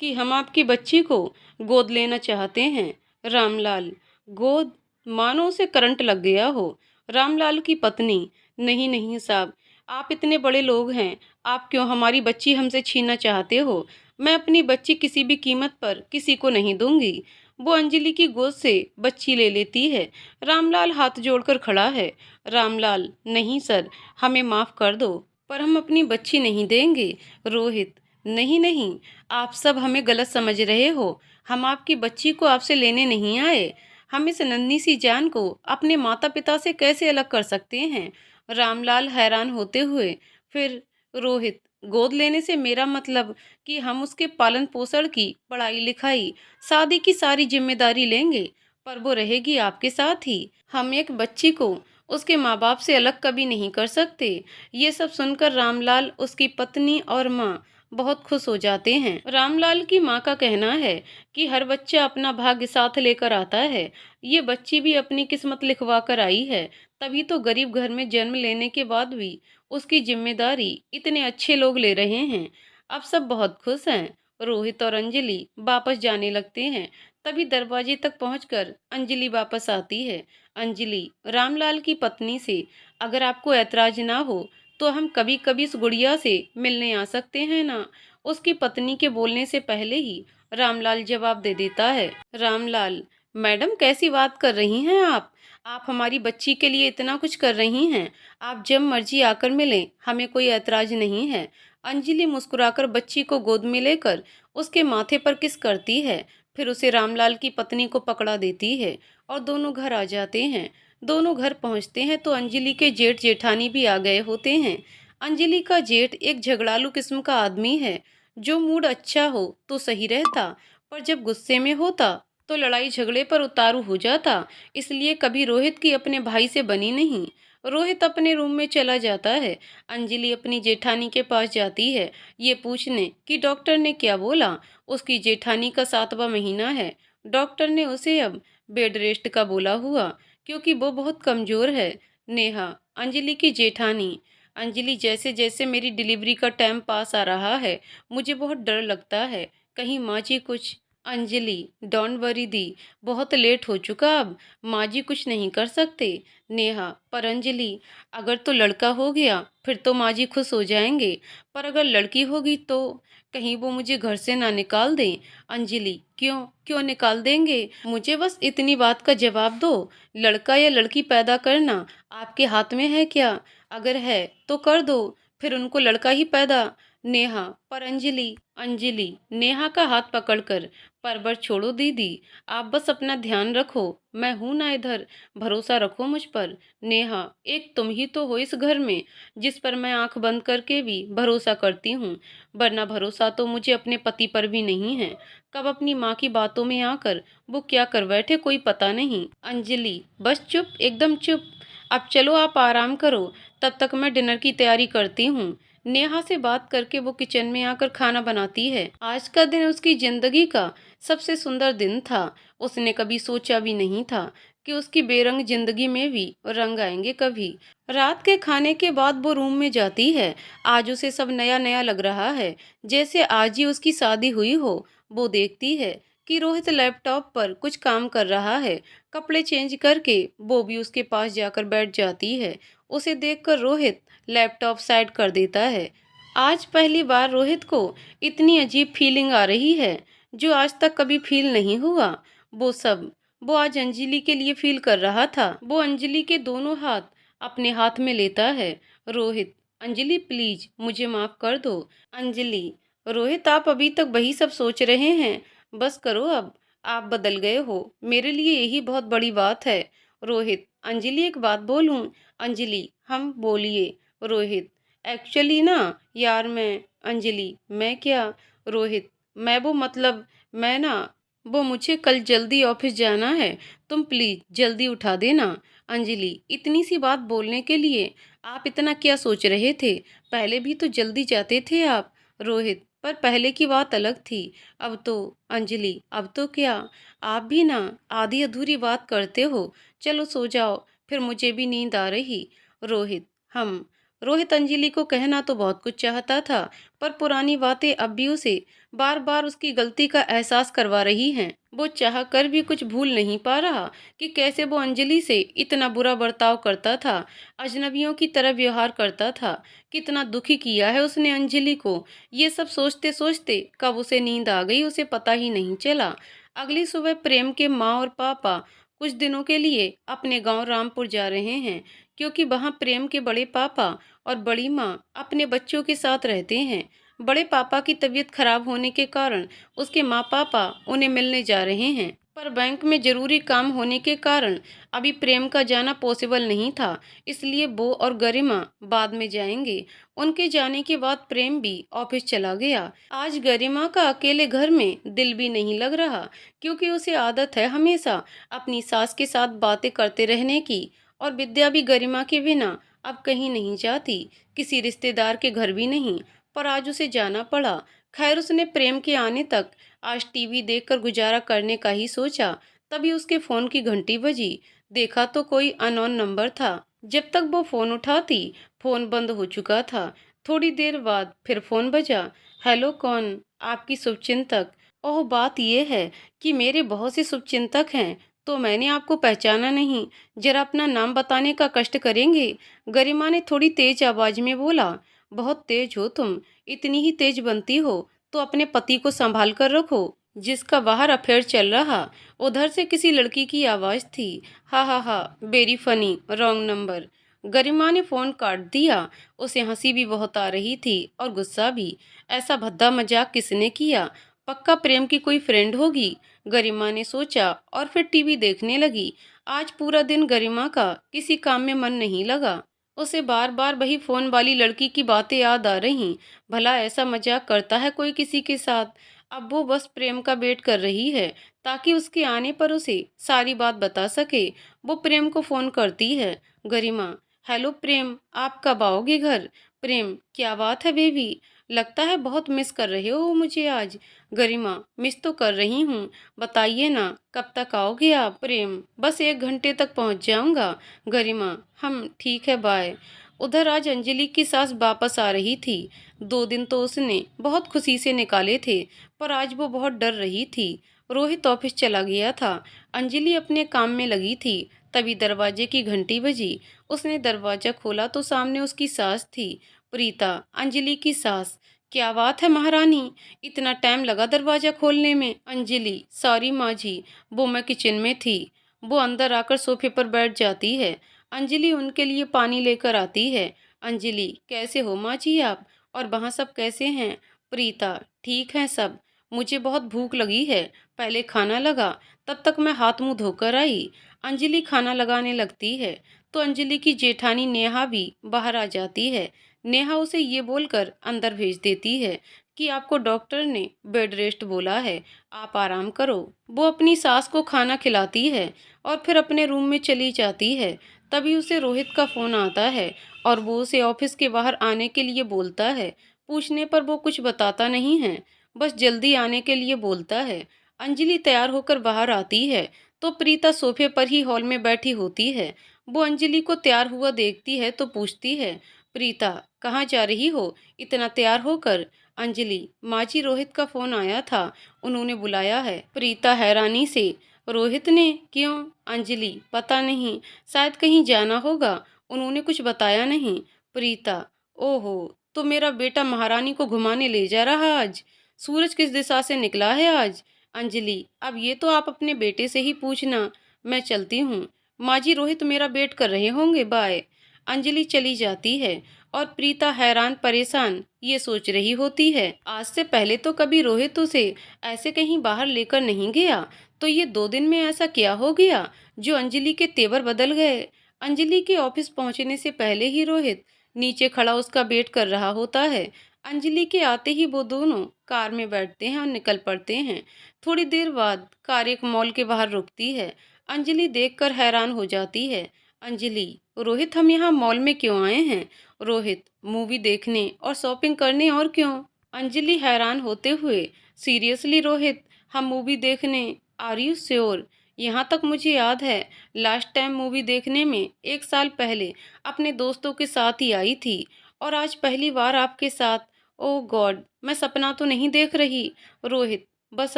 कि हम आपकी बच्ची को गोद लेना चाहते हैं। रामलाल, गोद? मानो उसे करंट लग गया हो। रामलाल की पत्नी, नहीं नहीं साहब, आप इतने बड़े लोग हैं, आप क्यों हमारी बच्ची हमसे छीनना चाहते हो? मैं अपनी बच्ची किसी भी कीमत पर किसी को नहीं दूंगी। वो अंजलि की गोद से बच्ची ले लेती है। रामलाल हाथ जोड़कर खड़ा है। रामलाल, नहीं सर, हमें माफ कर दो, पर हम अपनी बच्ची नहीं देंगे। रोहित, नहीं नहीं, आप सब हमें गलत समझ रहे हो। हम आपकी बच्ची को आपसे लेने नहीं आए। हम इस नन्ही सी जान को अपने माता पिता से कैसे अलग कर सकते हैं? रामलाल हैरान होते हुए, फिर रोहित, गोद लेने से मेरा मतलब कि हम उसके पालन पोषण की, पढ़ाई लिखाई, शादी की सारी जिम्मेदारी लेंगे, पर वो रहेगी आपके साथ ही। हम एक बच्ची को उसके माँ बाप से अलग कभी नहीं कर सकते। ये सब सुनकर रामलाल, उसकी पत्नी और माँ बहुत खुश हो जाते हैं। रामलाल की माँ का कहना है कि हर बच्चा अपना भाग्य साथ लेकर आता है। ये बच्ची भी अपनी किस्मत लिखवा कर आई है, तभी तो गरीब घर में जन्म लेने के बाद भी उसकी जिम्मेदारी इतने अच्छे लोग ले रहे हैं। अब सब बहुत खुश हैं। रोहित और अंजलि वापस जाने लगते हैं। तभी दरवाजे तक पहुंचकर अंजलि वापस आती है। अंजलि, रामलाल की पत्नी से, अगर आपको ऐतराज ना हो तो हम कभी कभी इस गुड़िया से मिलने आ सकते हैं ना? उसकी पत्नी के बोलने से पहले ही रामलाल जवाब दे देता है। रामलाल, मैडम कैसी बात कर रही हैं आप? आप हमारी बच्ची के लिए इतना कुछ कर रही हैं। आप जब मर्जी आकर मिलें, हमें कोई ऐतराज नहीं है। अंजलि मुस्कुराकर बच्ची को गोद में लेकर उसके माथे पर किस करती है, फिर उसे रामलाल की पत्नी को पकड़ा देती है और दोनों घर आ जाते हैं। दोनों घर पहुंचते हैं तो अंजलि के जेठ जेठानी भी आ गए होते हैं। अंजलि का जेठ एक झगड़ालू किस्म का आदमी है। जो मूड अच्छा हो तो सही रहता, पर जब गुस्से में होता तो लड़ाई झगड़े पर उतारू हो जाता। इसलिए कभी रोहित की अपने भाई से बनी नहीं। रोहित अपने रूम में चला जाता है। अंजलि अपनी जेठानी के पास जाती है ये पूछने कि डॉक्टर ने क्या बोला। उसकी जेठानी का 7वां महीना है। डॉक्टर ने उसे अब बेड रेस्ट का बोला हुआ, क्योंकि वो बहुत कमजोर है। नेहा, अंजलि की जेठानी। अंजलि, जैसे जैसे मेरी डिलीवरी का टाइम पास आ रहा है, मुझे बहुत डर लगता है, कहीं माँ जी कुछ। अंजलि, डोंट वरी दी, बहुत लेट हो चुका अब, माँ जी कुछ नहीं कर सकते। नेहा, पर अंजलि, अगर तो लड़का हो गया फिर तो माँ जी खुश हो जाएंगे, पर अगर लड़की होगी तो कहीं वो मुझे घर से ना निकाल दें। अंजलि, क्यों क्यों निकाल देंगे? मुझे बस इतनी बात का जवाब दो, लड़का या लड़की पैदा करना आपके हाथ में है क्या? अगर है तो कर दो, फिर उनको लड़का ही पैदा। नेहा, पर अंजलि। अंजलि, नेहा का हाथ पकड़कर, परवर छोड़ो दीदी, आप बस अपना ध्यान रखो, मैं हूं ना इधर, भरोसा रखो मुझ पर। नेहा, एक तुम ही तो हो इस घर में जिस पर मैं आंख बंद करके भी भरोसा करती हूँ, वरना भरोसा तो मुझे अपने पति पर भी नहीं है। कब अपनी माँ की बातों में आकर वो क्या कर बैठे कोई पता नहीं। अंजलि, बस चुप, एकदम चुप। अब चलो आप आराम करो, तब तक मैं डिनर की तैयारी करती हूँ। नेहा से बात करके वो किचन में आकर खाना बनाती है। आज का दिन उसकी जिंदगी का सबसे सुंदर दिन था। उसने कभी सोचा भी नहीं था कि उसकी बेरंग जिंदगी में भी रंग आएंगे कभी। रात के खाने के बाद वो रूम में जाती है। आज उसे सब नया नया लग रहा है, जैसे आज ही उसकी शादी हुई हो। वो देखती है कि रोहित लैपटॉप पर कुछ काम कर रहा है। कपड़े चेंज करके वो भी उसके पास जाकर बैठ जाती है। उसे देखकर रोहित लैपटॉप साइड कर देता है। आज पहली बार रोहित को इतनी अजीब फीलिंग आ रही है, जो आज तक कभी फील नहीं हुआ। वो सब वो आज अंजलि के लिए फील कर रहा था। वो अंजलि के दोनों हाथ अपने हाथ में लेता है। रोहित, अंजलि प्लीज मुझे माफ कर दो। अंजलि, रोहित आप अभी तक वही सब सोच रहे हैं, बस करो अब, आप बदल गए हो, मेरे लिए यही बहुत बड़ी बात है। रोहित, अंजलि एक बात बोलूं? अंजलि, हम बोलिए। रोहित, एक्चुअली ना यार मैं। अंजलि, मैं क्या? रोहित, मैं वो मतलब, मैं ना, वो मुझे कल जल्दी ऑफिस जाना है, तुम प्लीज जल्दी उठा देना। अंजलि, इतनी सी बात बोलने के लिए आप इतना क्या सोच रहे थे? पहले भी तो जल्दी जाते थे आप। रोहित, पर पहले की बात अलग थी, अब तो। अंजलि, अब तो क्या? आप भी ना आधी अधूरी बात करते हो, चलो सो जाओ, फिर मुझे भी नींद आ रही। रोहित, हम। रोहित अंजलि को कहना तो बहुत कुछ चाहता था, पर पुरानी बातें अब भी उसे बार बार उसकी गलती का एहसास करवा रही हैं। वो चाह कर भी कुछ भूल नहीं पा रहा कि कैसे वो अंजलि से इतना बुरा बर्ताव करता था, अजनबियों की तरह व्यवहार करता था। कितना दुखी किया है उसने अंजलि को। ये सब सोचते सोचते कब उसे नींद आ गई उसे पता ही नहीं चला। अगली सुबह प्रेम के माँ और पापा कुछ दिनों के लिए अपने गांव रामपुर जा रहे हैं, क्योंकि वहां प्रेम के बड़े पापा और बड़ी माँ अपने बच्चों के साथ रहते हैं। बड़े पापा की तबीयत खराब होने के कारण उसके माँ पापा उन्हें मिलने जा रहे हैं, पर बैंक में जरूरी काम होने के कारण अभी प्रेम का जाना पॉसिबल नहीं था, इसलिए वो और गरिमा बाद में जाएंगे। उनके जाने के बाद प्रेम भी ऑफिस चला गया। आज गरिमा का अकेले घर में दिल भी नहीं लग रहा, क्योंकि उसे आदत है हमेशा अपनी सास के साथ बातें करते रहने की, और विद्या भी गरिमा के बिना अब कहीं नहीं जाती, किसी रिश्तेदार के घर भी नहीं, पर आज उसे जाना पड़ा। खैर, उसने प्रेम के आने तक आज टीवी देखकर गुजारा करने का ही सोचा। तभी उसके फोन की घंटी बजी। देखा तो कोई अननोन नंबर था। जब तक वो फोन उठाती, फोन बंद हो चुका था। थोड़ी देर बाद फिर फोन बजा। हेलो, कौन? आपकी शुभचिंतक। ओह, बात यह है कि मेरे बहुत से शुभचिंतक हैं, तो मैंने आपको पहचाना नहीं, जरा अपना नाम बताने का कष्ट करेंगे? गरिमा ने थोड़ी तेज आवाज में बोला। बहुत तेज हो तुम, इतनी ही तेज बनती हो तो अपने पति को संभाल कर रखो, जिसका बाहर अफेयर चल रहा। उधर से किसी लड़की की आवाज थी। हा हा हा, वेरी फनी, रॉन्ग नंबर। गरिमा ने फोन काट दिया। उसे हंसी भी बहुत आ रही थी और गुस्सा भी। ऐसा भद्दा मजाक किसने किया? पक्का प्रेम की कोई फ्रेंड होगी, गरिमा ने सोचा, और फिर टीवी देखने लगी। आज पूरा दिन गरिमा का किसी काम में मन नहीं लगा। उसे बार बार वही फोन वाली लड़की की बातें याद आ रही। भला ऐसा मजाक करता है कोई किसी के साथ? अब वो बस प्रेम का वेट कर रही है, ताकि उसके आने पर उसे सारी बात बता सके। वो प्रेम को फोन करती है। गरिमा, हेलो प्रेम, आप कब आओगे घर? प्रेम, क्या बात है बेबी? लगता है बहुत मिस कर रहे हो मुझे आज। गरिमा, मिस तो कर रही हूँ। बताइए ना, कब तक आओगे आप? प्रेम, बस 1 घंटे तक पहुँच जाऊँगा। गरिमा, हम ठीक है, बाय। उधर आज अंजलि की सास वापस आ रही थी। 2 दिन तो उसने बहुत खुशी से निकाले थे, पर आज वो बहुत डर रही थी। रोहित ऑफिस चला गया था। अंजलि अपने काम में लगी थी। तभी दरवाजे की घंटी बजी। उसने दरवाजा खोला तो सामने उसकी सास थी, प्रीता, अंजलि की सास। क्या बात है महारानी, इतना टाइम लगा दरवाजा खोलने में? अंजलि, सॉरी माँ जी, वो मैं किचन में थी। वो अंदर आकर सोफे पर बैठ जाती है। अंजलि उनके लिए पानी लेकर आती है। अंजलि, कैसे हो माँ जी आप? और वहाँ सब कैसे हैं? प्रीता, ठीक है सब। मुझे बहुत भूख लगी है, पहले खाना लगा, तब तक मैं हाथ मुंह धोकर आई। अंजलि खाना लगाने लगती है तो अंजलि की जेठानी नेहा भी बाहर आ जाती है। नेहा उसे ये बोलकर अंदर भेज देती है कि आपको डॉक्टर ने बेड रेस्ट बोला है, आप आराम करो। वो अपनी सास को खाना खिलाती है और फिर अपने रूम में चली जाती है। तभी उसे रोहित का फ़ोन आता है और वो उसे ऑफिस के बाहर आने के लिए बोलता है। पूछने पर वो कुछ बताता नहीं है, बस जल्दी आने के लिए बोलता है। अंजलि तैयार होकर बाहर आती है तो प्रीता सोफे पर ही हॉल में बैठी होती है। वो अंजलि को तैयार हुआ देखती है तो पूछती है, प्रीता, कहाँ जा रही हो इतना तैयार होकर? अंजलि, माँ जी, रोहित का फ़ोन आया था, उन्होंने बुलाया है। प्रीता हैरानी से, रोहित ने? क्यों? अंजलि, पता नहीं, शायद कहीं जाना होगा, उन्होंने कुछ बताया नहीं। प्रीता, ओहो, तो मेरा बेटा महारानी को घुमाने ले जा रहा आज? सूरज किस दिशा से निकला है आज? अंजलि, अब ये तो आप अपने बेटे से ही पूछना, मैं चलती हूँ। माँ जी, रोहित मेरा वेट कर रहे होंगे, बाय। अंजलि चली जाती है और प्रीता हैरान परेशान ये सोच रही होती है, आज से पहले तो कभी रोहित उसे ऐसे कहीं बाहर लेकर नहीं गया, तो ये 2 दिन में ऐसा क्या हो गया जो अंजलि के तेवर बदल गए? अंजलि के ऑफिस पहुंचने से पहले ही रोहित नीचे खड़ा उसका वेट कर रहा होता है। अंजलि के आते ही वो दोनों कार में बैठते हैं और निकल पड़ते हैं। थोड़ी देर बाद कार एक मॉल के बाहर रुकती है। अंजलि देखकर हैरान हो जाती है। अंजलि, रोहित, हम यहाँ मॉल में क्यों आए हैं? रोहित, मूवी देखने और शॉपिंग करने, और क्यों? अंजलि हैरान होते हुए, सीरियसली रोहित, हम मूवी देखने? Are you sure? यहाँ तक मुझे याद है, लास्ट टाइम मूवी देखने में 1 साल पहले अपने दोस्तों के साथ ही आई थी, और आज पहली बार आपके साथ। ओह गॉड, मैं सपना तो नहीं देख रही? रोहित, बस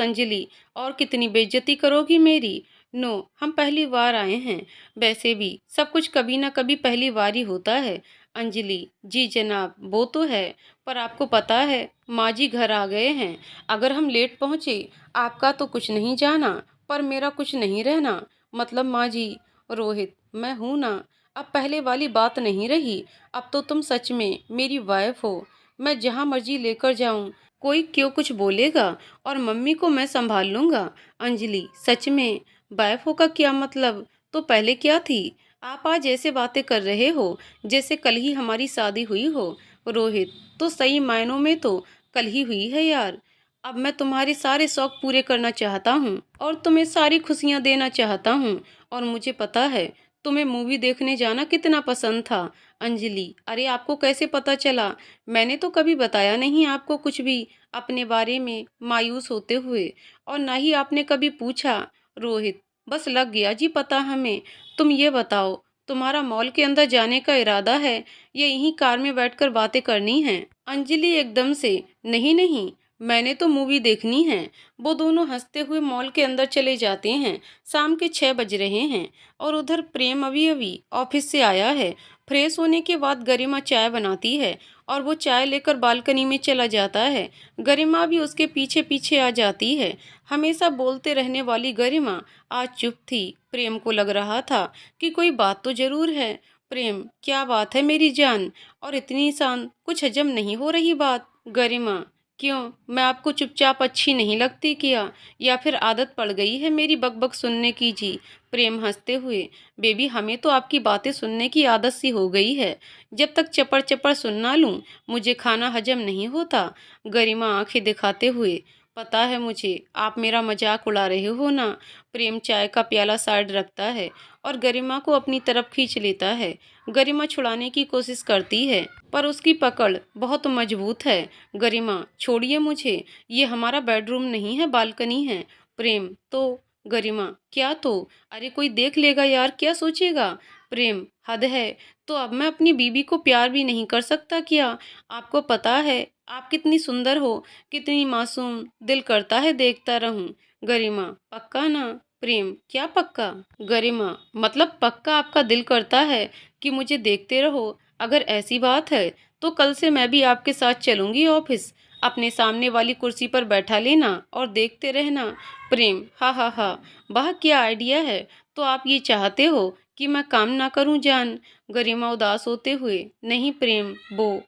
अंजलि, और कितनी बेइज्जती करोगी मेरी? नो, हम पहली बार आए हैं। वैसे भी सब कुछ कभी ना कभी पहली बार ही होता है। अंजलि, जी जनाब, वो तो है, पर आपको पता है माँ जी घर आ गए हैं। अगर हम लेट पहुँचे, आपका तो कुछ नहीं जाना, पर मेरा कुछ नहीं रहना। मतलब माँ जी। रोहित, मैं हूँ ना, अब पहले वाली बात नहीं रही, अब तो तुम सच में मेरी वाइफ हो। मैं जहाँ मर्जी लेकर जाऊँ, कोई क्यों कुछ बोलेगा, और मम्मी को मैं संभाल लूँगा। अंजलि, सच में? वाइफ का क्या मतलब? तो पहले क्या थी? आप आज ऐसे बातें कर रहे हो जैसे कल ही हमारी शादी हुई हो। रोहित, तो सही मायनों में तो कल ही हुई है यार। अब मैं तुम्हारे सारे शौक पूरे करना चाहता हूँ और तुम्हें सारी खुशियाँ देना चाहता हूँ, और मुझे पता है तुम्हें मूवी देखने जाना कितना पसंद था। अंजलि, अरे आपको कैसे पता चला? मैंने तो कभी बताया नहीं आपको कुछ भी अपने बारे में मायूस होते हुए, और ना ही आपने कभी पूछा। रोहित, बस लग गया जी पता हमें। तुम ये बताओ, तुम्हारा मॉल के अंदर जाने का इरादा है या यहीं कार में बैठकर बातें करनी है? अंजलि एकदम से, नहीं नहीं, मैंने तो मूवी देखनी है। वो दोनों हंसते हुए मॉल के अंदर चले जाते हैं। शाम के 6 बज रहे हैं और उधर प्रेम अभी अभी ऑफिस से आया है। फ्रेश होने के बाद गरिमा चाय बनाती है और वो चाय लेकर बालकनी में चला जाता है। गरिमा भी उसके पीछे पीछे आ जाती है। हमेशा बोलते रहने वाली गरिमा आज चुप थी। प्रेम को लग रहा था कि कोई बात तो जरूर है। प्रेम, क्या बात है मेरी जान, और इतनी शान, कुछ हजम नहीं हो रही बात? गरिमा, क्यों, मैं आपको चुपचाप अच्छी नहीं लगती क्या, या फिर आदत पड़ गई है मेरी बकबक सुनने की जी? प्रेम हंसते हुए, बेबी, हमें तो आपकी बातें सुनने की आदत सी हो गई है। जब तक चपड़ चपड़ सुन ना लूं, मुझे खाना हजम नहीं होता। गरिमा आंखें दिखाते हुए, पता है मुझे, आप मेरा मजाक उड़ा रहे हो ना। प्रेम चाय का प्याला साइड रखता है और गरिमा को अपनी तरफ खींच लेता है। गरिमा छुड़ाने की कोशिश करती है पर उसकी पकड़ बहुत मजबूत है। गरिमा, छोड़िए मुझे, ये हमारा बेडरूम नहीं है, बालकनी है। प्रेम, तो गरिमा, क्या तो? अरे कोई देख लेगा यार, क्या सोचेगा? प्रेम, हद है। तो अब मैं अपनी बीबी को प्यार भी नहीं कर सकता क्या? आपको पता है आप कितनी सुंदर हो, कितनी मासूम, दिल करता है देखता रहूं। गरिमा, पक्का ना? प्रेम, क्या पक्का? गरिमा, मतलब पक्का आपका दिल करता है कि मुझे देखते रहो? अगर ऐसी बात है तो कल से मैं भी आपके साथ चलूंगी ऑफिस। अपने सामने वाली कुर्सी पर बैठा लेना और देखते रहना। प्रेम, हा हा हा, वाह क्या आइडिया है। तो आप ये चाहते हो कि मैं काम ना करूं जान? गरिमा उदास होते हुए, नहीं प्रेम, वो।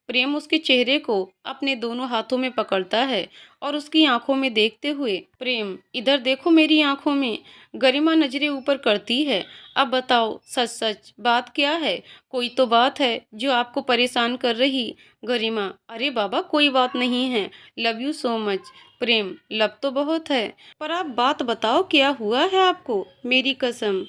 प्रेम उसके चेहरे को अपने दोनों हाथों में पकड़ता है और उसकी आंखों में देखते हुए, प्रेम इधर देखो मेरी आंखों में। गरिमा नजरें ऊपर करती है। अब बताओ सच सच बात क्या है? कोई तो बात है जो आपको परेशान कर रही? गरिमा, अरे बाबा कोई बात नहीं है, love you so much. Prem, love तो बहुत है, पर आप बात बताओ क्या हुआ है आपको? मेरी कसम।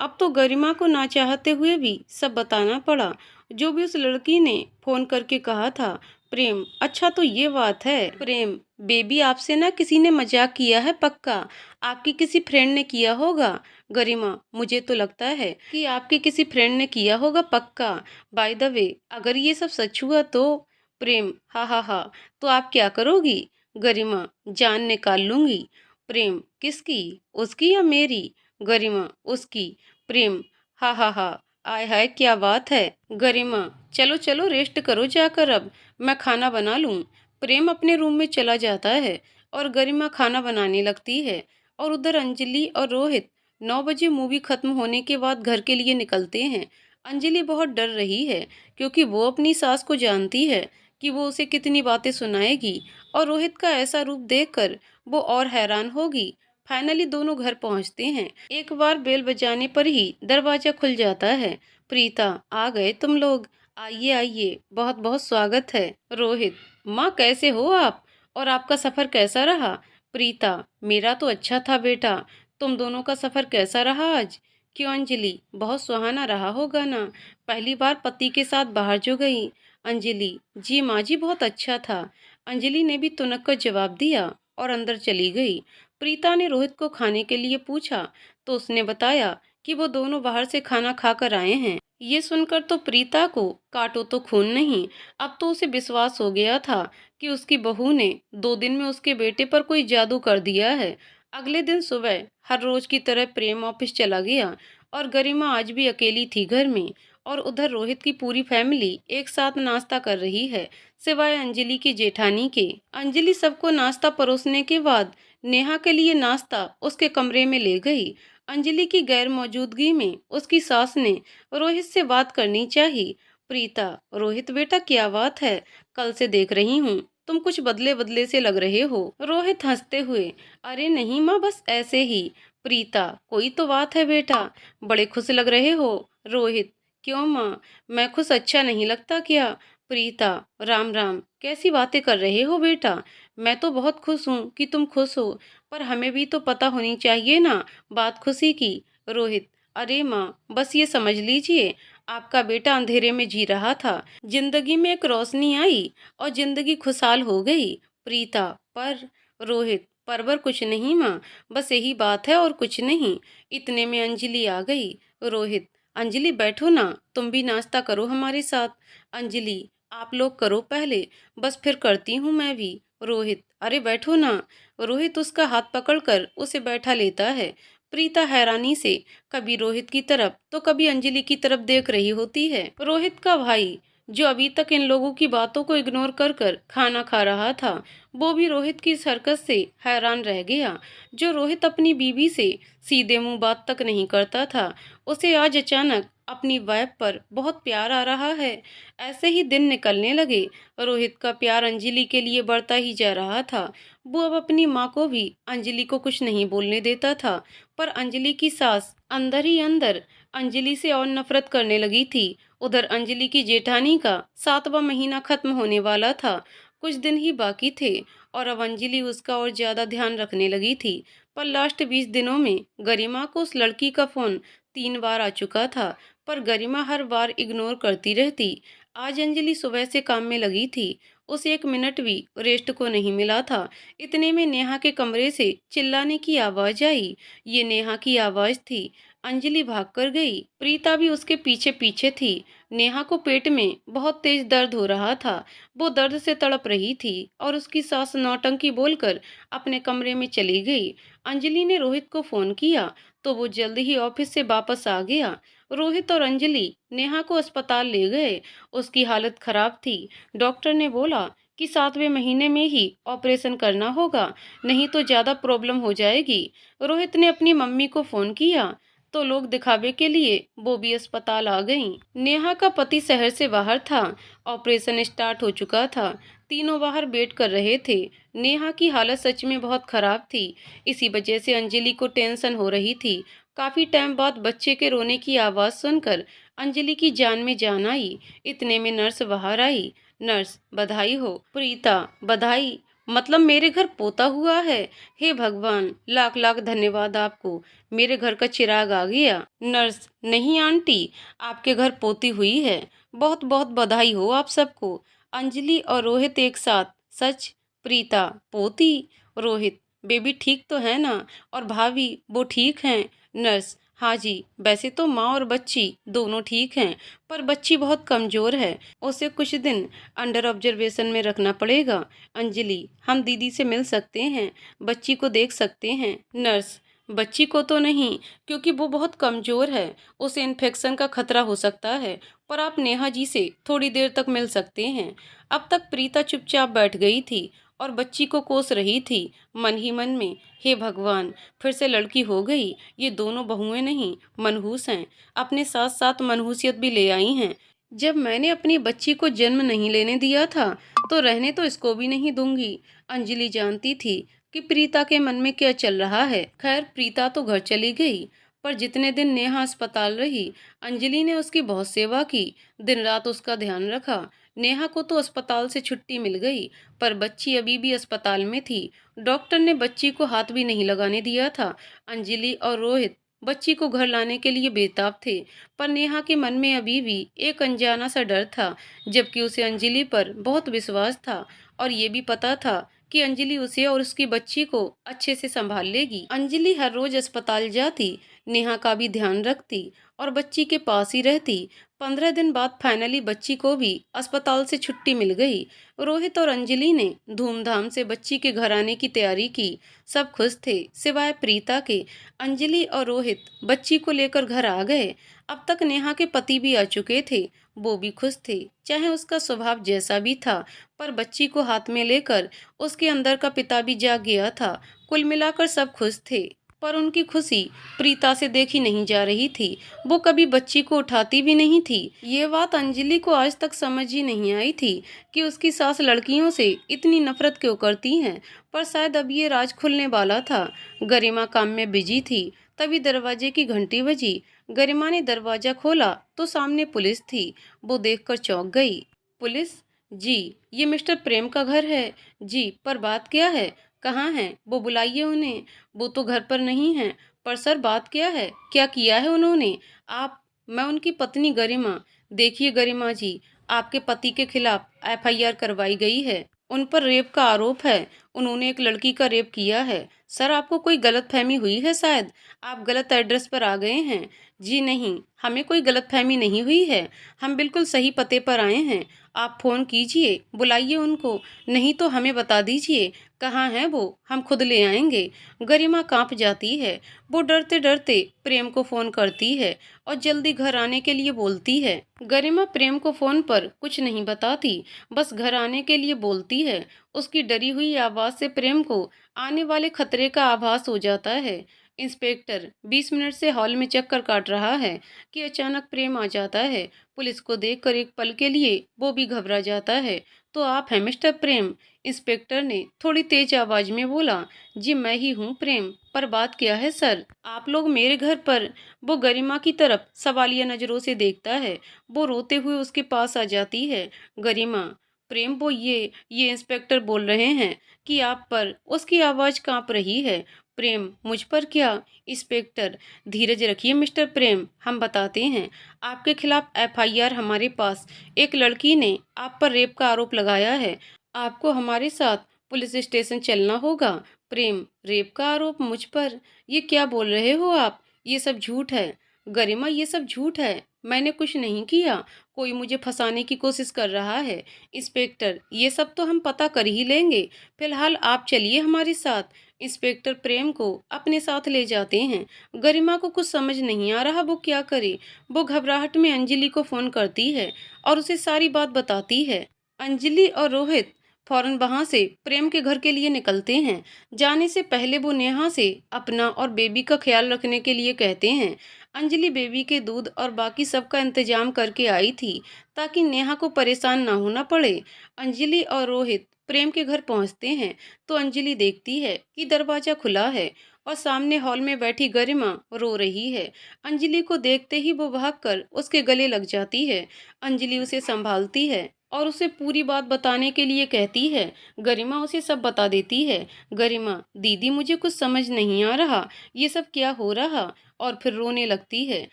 अब तो गरिमा को ना चाहते हुए भी सब बताना पड़ा, जो भी उस लड़की ने फोन करके कहा था। प्रेम, अच्छा तो ये बात है। प्रेम, बेबी आपसे ना किसी ने मजाक किया है पक्का, आपकी किसी फ्रेंड ने किया होगा। गरिमा, मुझे तो लगता है कि आपके किसी फ्रेंड ने किया होगा पक्का। बाय द वे, अगर ये सब सच हुआ तो? प्रेम, हा हा हा, तो आप क्या करोगी? गरिमा, जान निकाल लूंगी। प्रेम, किसकी, उसकी या मेरी? गरिमा, उसकी। प्रेम, हा हा हा, आय हाय क्या बात है। गरिमा, चलो चलो रेस्ट करो जाकर, अब मैं खाना बना लूं। प्रेम अपने रूम में चला जाता है और गरिमा खाना बनाने लगती है। और उधर अंजलि और रोहित 9 बजे मूवी खत्म होने के बाद घर के लिए निकलते हैं। अंजलि बहुत डर रही है क्योंकि वो अपनी सास को जानती है कि वो उसे कितनी बातें सुनाएगी और रोहित का ऐसा रूप देखकर वो और हैरान होगी। फाइनली दोनों घर पहुंचते हैं। एक बार बेल बजाने पर ही दरवाजा खुल जाता है। प्रीता, आ गए तुम लोग, आइए आइए, बहुत बहुत स्वागत है। रोहित, माँ कैसे हो आप, और आपका सफर कैसा रहा? प्रीता, मेरा तो अच्छा था बेटा, तुम दोनों का सफर कैसा रहा आज? क्यों अंजलि, बहुत सुहाना रहा होगा ना, पहली बार पति के साथ बाहर जो गई। अंजलि, जी माँ जी बहुत अच्छा था। अंजलि ने भी तुनक का जवाब दिया और अंदर चली गई। प्रीता ने रोहित को खाने के लिए पूछा तो उसने बताया कि वो दोनों बाहर से खाना खाकर आए हैं। ये सुनकर तो प्रीता को काटो तो खून नहीं, अब तो उसे विश्वास हो गया था कि उसकी बहू ने 2 दिन में उसके बेटे पर कोई जादू कर दिया है। अगले दिन सुबह हर रोज की तरह प्रेम ऑफिस चला गया और गरिमा आज भी अकेली थी घर में। और उधर रोहित की पूरी फैमिली एक साथ नाश्ता कर रही है, सिवाय अंजलि की जेठानी के। अंजलि सबको नाश्ता परोसने के बाद नेहा के लिए नाश्ता उसके कमरे में ले गई। अंजलि की गैर मौजूदगी में उसकी सास ने रोहित से बात करनी चाहिए। प्रीता, रोहित बेटा क्या बात है, कल से देख रही हूँ तुम कुछ बदले बदले से लग रहे हो। रोहित हंसते हुए, अरे नहीं माँ, बस ऐसे ही। प्रीता, कोई तो बात है बेटा, बड़े खुश लग रहे हो। रोहित, क्यों माँ, मैं खुश अच्छा नहीं लगता क्या? प्रीता, राम राम, कैसी बातें कर रहे हो बेटा, मैं तो बहुत खुश हूँ कि तुम खुश हो, पर हमें भी तो पता होनी चाहिए ना बात खुशी की। रोहित, अरे माँ, बस ये समझ लीजिए आपका बेटा अंधेरे में जी रहा था, जिंदगी में एक रोशनी आई और जिंदगी खुशहाल हो गई। प्रीता, पर? रोहित, परवर कुछ नहीं माँ, बस यही बात है और कुछ नहीं। इतने में अंजलि आ गई। रोहित, अंजलि बैठो ना, तुम भी नाश्ता करो हमारे साथ। अंजलि, आप लोग करो पहले, बस फिर करती हूँ मैं भी। रोहित, अरे बैठो ना। रोहित उसका हाथ पकड़कर उसे बैठा लेता है। प्रीता हैरानी से कभी रोहित की तरफ तो कभी अंजलि की तरफ देख रही होती है। रोहित का भाई, जो अभी तक इन लोगों की बातों को इग्नोर कर कर खाना खा रहा था, वो भी रोहित की इस हरकत से हैरान रह गया। जो रोहित अपनी बीवी से सीधे मुंह बात तक नहीं करता था, उसे आज अचानक अपनी वाइफ पर बहुत प्यार आ रहा है। ऐसे ही दिन निकलने लगे। रोहित का प्यार अंजलि के लिए बढ़ता ही जा रहा था। वो अब अपनी माँ को भी अंजलि को कुछ नहीं बोलने देता था, पर अंजलि की सास अंदर ही अंदर अंजलि से और नफरत करने लगी थी। उधर अंजलि की जेठानी का 7वां महीना खत्म होने वाला था, कुछ दिन ही बाकी थे और अब अंजलि उसका और ज़्यादा ध्यान रखने लगी थी। पर लास्ट 20 दिनों में गरिमा को उस लड़की का फ़ोन 3 बार आ चुका था, पर गरिमा हर बार इग्नोर करती रहती। आज अंजलि सुबह से काम में लगी थी, उसे 1 मिनट भी रेस्ट को नहीं मिला था। इतने में नेहा के कमरे से चिल्लाने की आवाज़ आई। ये नेहा की आवाज़ थी। अंजलि भाग कर गई। प्रीता भी उसके पीछे पीछे थी। नेहा को पेट में बहुत तेज दर्द हो रहा था। वो दर्द से तड़प रही थी और उसकी सास नौटंकी बोलकर अपने कमरे में चली गई। अंजलि ने रोहित को फोन किया तो वो जल्द ही ऑफिस से वापस आ गया। रोहित और अंजलि नेहा को अस्पताल ले गए। उसकी हालत खराब थी। डॉक्टर ने बोला कि 7वें महीने में ही ऑपरेशन करना होगा, नहीं तो ज़्यादा प्रॉब्लम हो जाएगी। रोहित ने अपनी मम्मी को फ़ोन किया तो लोग दिखावे के लिए वो भी अस्पताल आ गईं। नेहा का पति शहर से बाहर था। ऑपरेशन स्टार्ट हो चुका था। तीनों बाहर वेट कर रहे थे। नेहा की हालत सच में बहुत खराब थी। इसी वजह से अंजलि को टेंशन हो रही थी। काफी टाइम बाद बच्चे के रोने की आवाज सुनकर अंजलि की जान में जान आई। इतने में नर्स बाहर आई। नर्स, बधाई हो। प्रीता, बधाई? मतलब मेरे घर पोता हुआ है? हे भगवान, लाख लाख धन्यवाद आपको। मेरे घर का चिराग आ गया। नर्स, नहीं आंटी, आपके घर पोती हुई है। बहुत बहुत बधाई हो आप सबको। अंजलि और रोहित एक साथ। सच? प्रीता, पोती? रोहित, बेबी ठीक तो है ना? और भाभी, वो ठीक हैं? नर्स, हाँ जी, वैसे तो माँ और बच्ची दोनों ठीक हैं, पर बच्ची बहुत कमजोर है। उसे कुछ दिन अंडर ऑब्जर्वेशन में रखना पड़ेगा। अंजलि, हम दीदी से मिल सकते हैं? बच्ची को देख सकते हैं? नर्स, बच्ची को तो नहीं, क्योंकि वो बहुत कमजोर है, उसे इन्फेक्शन का खतरा हो सकता है। पर आप नेहा जी से थोड़ी देर तक मिल सकते हैं। अब तक प्रीता चुपचाप बैठ गई थी और बच्ची को कोस रही थी मन ही मन में। हे भगवान, फिर से लड़की हो गई। ये दोनों बहुएं नहीं, मनहूस हैं। अपने साथ साथ मनहूसियत भी ले आई हैं। जब मैंने अपनी बच्ची को जन्म नहीं लेने दिया था तो रहने तो इसको भी नहीं दूंगी। अंजलि जानती थी कि प्रीता के मन में क्या चल रहा है। खैर, प्रीता तो घर चली गई, पर जितने दिन नेहा अस्पताल रही अंजलि ने उसकी बहुत सेवा की। दिन रात उसका ध्यान रखा। नेहा को तो अस्पताल से छुट्टी मिल गई, पर बच्ची अभी भी अस्पताल में थी। डॉक्टर ने बच्ची को हाथ भी नहीं लगाने दिया था। अंजलि और रोहित बच्ची को घर लाने के लिए बेताब थे, पर नेहा के मन में अभी भी एक अनजाना सा डर था, जबकि उसे अंजलि पर बहुत विश्वास था और ये भी पता था कि अंजलि उसे और उसकी बच्ची को अच्छे से संभाल लेगी। अंजलि हर रोज अस्पताल जाती, नेहा का भी ध्यान रखती और बच्ची के पास ही रहती। 15 दिन बाद फाइनली बच्ची को भी अस्पताल से छुट्टी मिल गई। रोहित और अंजलि ने धूमधाम से बच्ची के घर आने की तैयारी की। सब खुश थे सिवाय प्रीता के। अंजलि और रोहित बच्ची को लेकर घर आ गए। अब तक नेहा के पति भी आ चुके थे। वो भी खुश थे, चाहे उसका स्वभाव जैसा भी था, पर बच्ची को हाथ में लेकर उसके अंदर का पिता भी जाग गया था। कुल मिलाकर सब खुश थे, पर उनकी खुशी प्रीता से देखी नहीं जा रही थी। वो कभी बच्ची को उठाती भी नहीं थी। ये बात अंजलि को आज तक समझ ही नहीं आई थी कि उसकी सास लड़कियों से इतनी नफरत क्यों करती हैं। पर शायद अब ये राज खुलने वाला था। गरिमा काम में बिजी थी, तभी दरवाजे की घंटी बजी। गरिमा ने दरवाजा खोला तो सामने पुलिस थी। वो देखकर चौंक गई। पुलिस? जी, ये मिस्टर प्रेम का घर है। जी, पर बात क्या है? कहाँ हैं वो? बुलाइए उन्हें। वो तो घर पर नहीं हैं। पर सर, बात क्या है? क्या किया है उन्होंने? आप? मैं उनकी पत्नी गरिमा। देखिए गरिमा जी, आपके पति के खिलाफ एफआईआर करवाई गई है। उन पर रेप का आरोप है। उन्होंने एक लड़की का रेप किया है। सर, आपको कोई गलतफहमी हुई है शायद। आप गलत एड्रेस पर आ गए हैं। जी नहीं, हमें कोई गलतफहमी नहीं हुई है। हम बिल्कुल सही पते पर आए हैं। आप फ़ोन कीजिए, बुलाइए उनको, नहीं तो हमें बता दीजिए कहाँ हैं वो, हम खुद ले आएंगे। गरिमा कांप जाती है। वो डरते डरते प्रेम को फ़ोन करती है और जल्दी घर आने के लिए बोलती है। गरिमा प्रेम को फ़ोन पर कुछ नहीं बताती, बस घर आने के लिए बोलती है। उसकी डरी हुई आवाज़ से प्रेम को आने वाले खतरे का आभास हो जाता है। इंस्पेक्टर 20 मिनट से हॉल में चक्कर काट रहा है कि अचानक प्रेम आ जाता है। पुलिस को देखकर एक पल के लिए वो भी घबरा जाता है। तो आप हैं मिस्टर प्रेम? इंस्पेक्टर ने थोड़ी तेज आवाज में बोला। जी, मैं ही हूँ प्रेम। पर बात क्या है सर? आप लोग मेरे घर पर? वो गरिमा की तरफ सवालिया नजरों से देखता है। वो रोते हुए उसके पास आ जाती है। गरिमा, प्रेम, वो ये इंस्पेक्टर बोल रहे हैं कि आप पर। उसकी आवाज़ काँप रही है। प्रेम, मुझ पर क्या? इंस्पेक्टर, धीरज रखिए मिस्टर प्रेम, हम बताते हैं। आपके खिलाफ एफआईआर हमारे पास। एक लड़की ने आप पर रेप का आरोप लगाया है। आपको हमारे साथ पुलिस स्टेशन चलना होगा। प्रेम, रेप का आरोप मुझ पर? ये क्या बोल रहे हो आप? ये सब झूठ है। गरिमा, ये सब झूठ है। मैंने कुछ नहीं किया। कोई मुझे फंसाने की कोशिश कर रहा है। इंस्पेक्टर, ये सब तो हम पता कर ही लेंगे। फिलहाल आप चलिए हमारे साथ। इंस्पेक्टर प्रेम को अपने साथ ले जाते हैं। गरिमा को कुछ समझ नहीं आ रहा वो क्या करे। वो घबराहट में अंजलि को फोन करती है और उसे सारी बात बताती है। अंजलि और रोहित फौरन वहां से प्रेम के घर के लिए निकलते हैं। जाने से पहले वो नेहा से अपना और बेबी का ख्याल रखने के लिए कहते हैं। अंजलि बेबी के दूध और बाकी सब का इंतजाम करके आई थी ताकि नेहा को परेशान ना होना पड़े। अंजलि और रोहित प्रेम के घर पहुंचते हैं तो अंजलि देखती है कि दरवाजा खुला है और सामने हॉल में बैठी गरिमा रो रही है। अंजलि को देखते ही वो भागकर उसके गले लग जाती है। अंजलि उसे संभालती है और उसे पूरी बात बताने के लिए कहती है। गरिमा उसे सब बता देती है। गरिमा, दीदी मुझे कुछ समझ नहीं आ रहा, ये सब क्या हो रहा? और फिर रोने लगती है।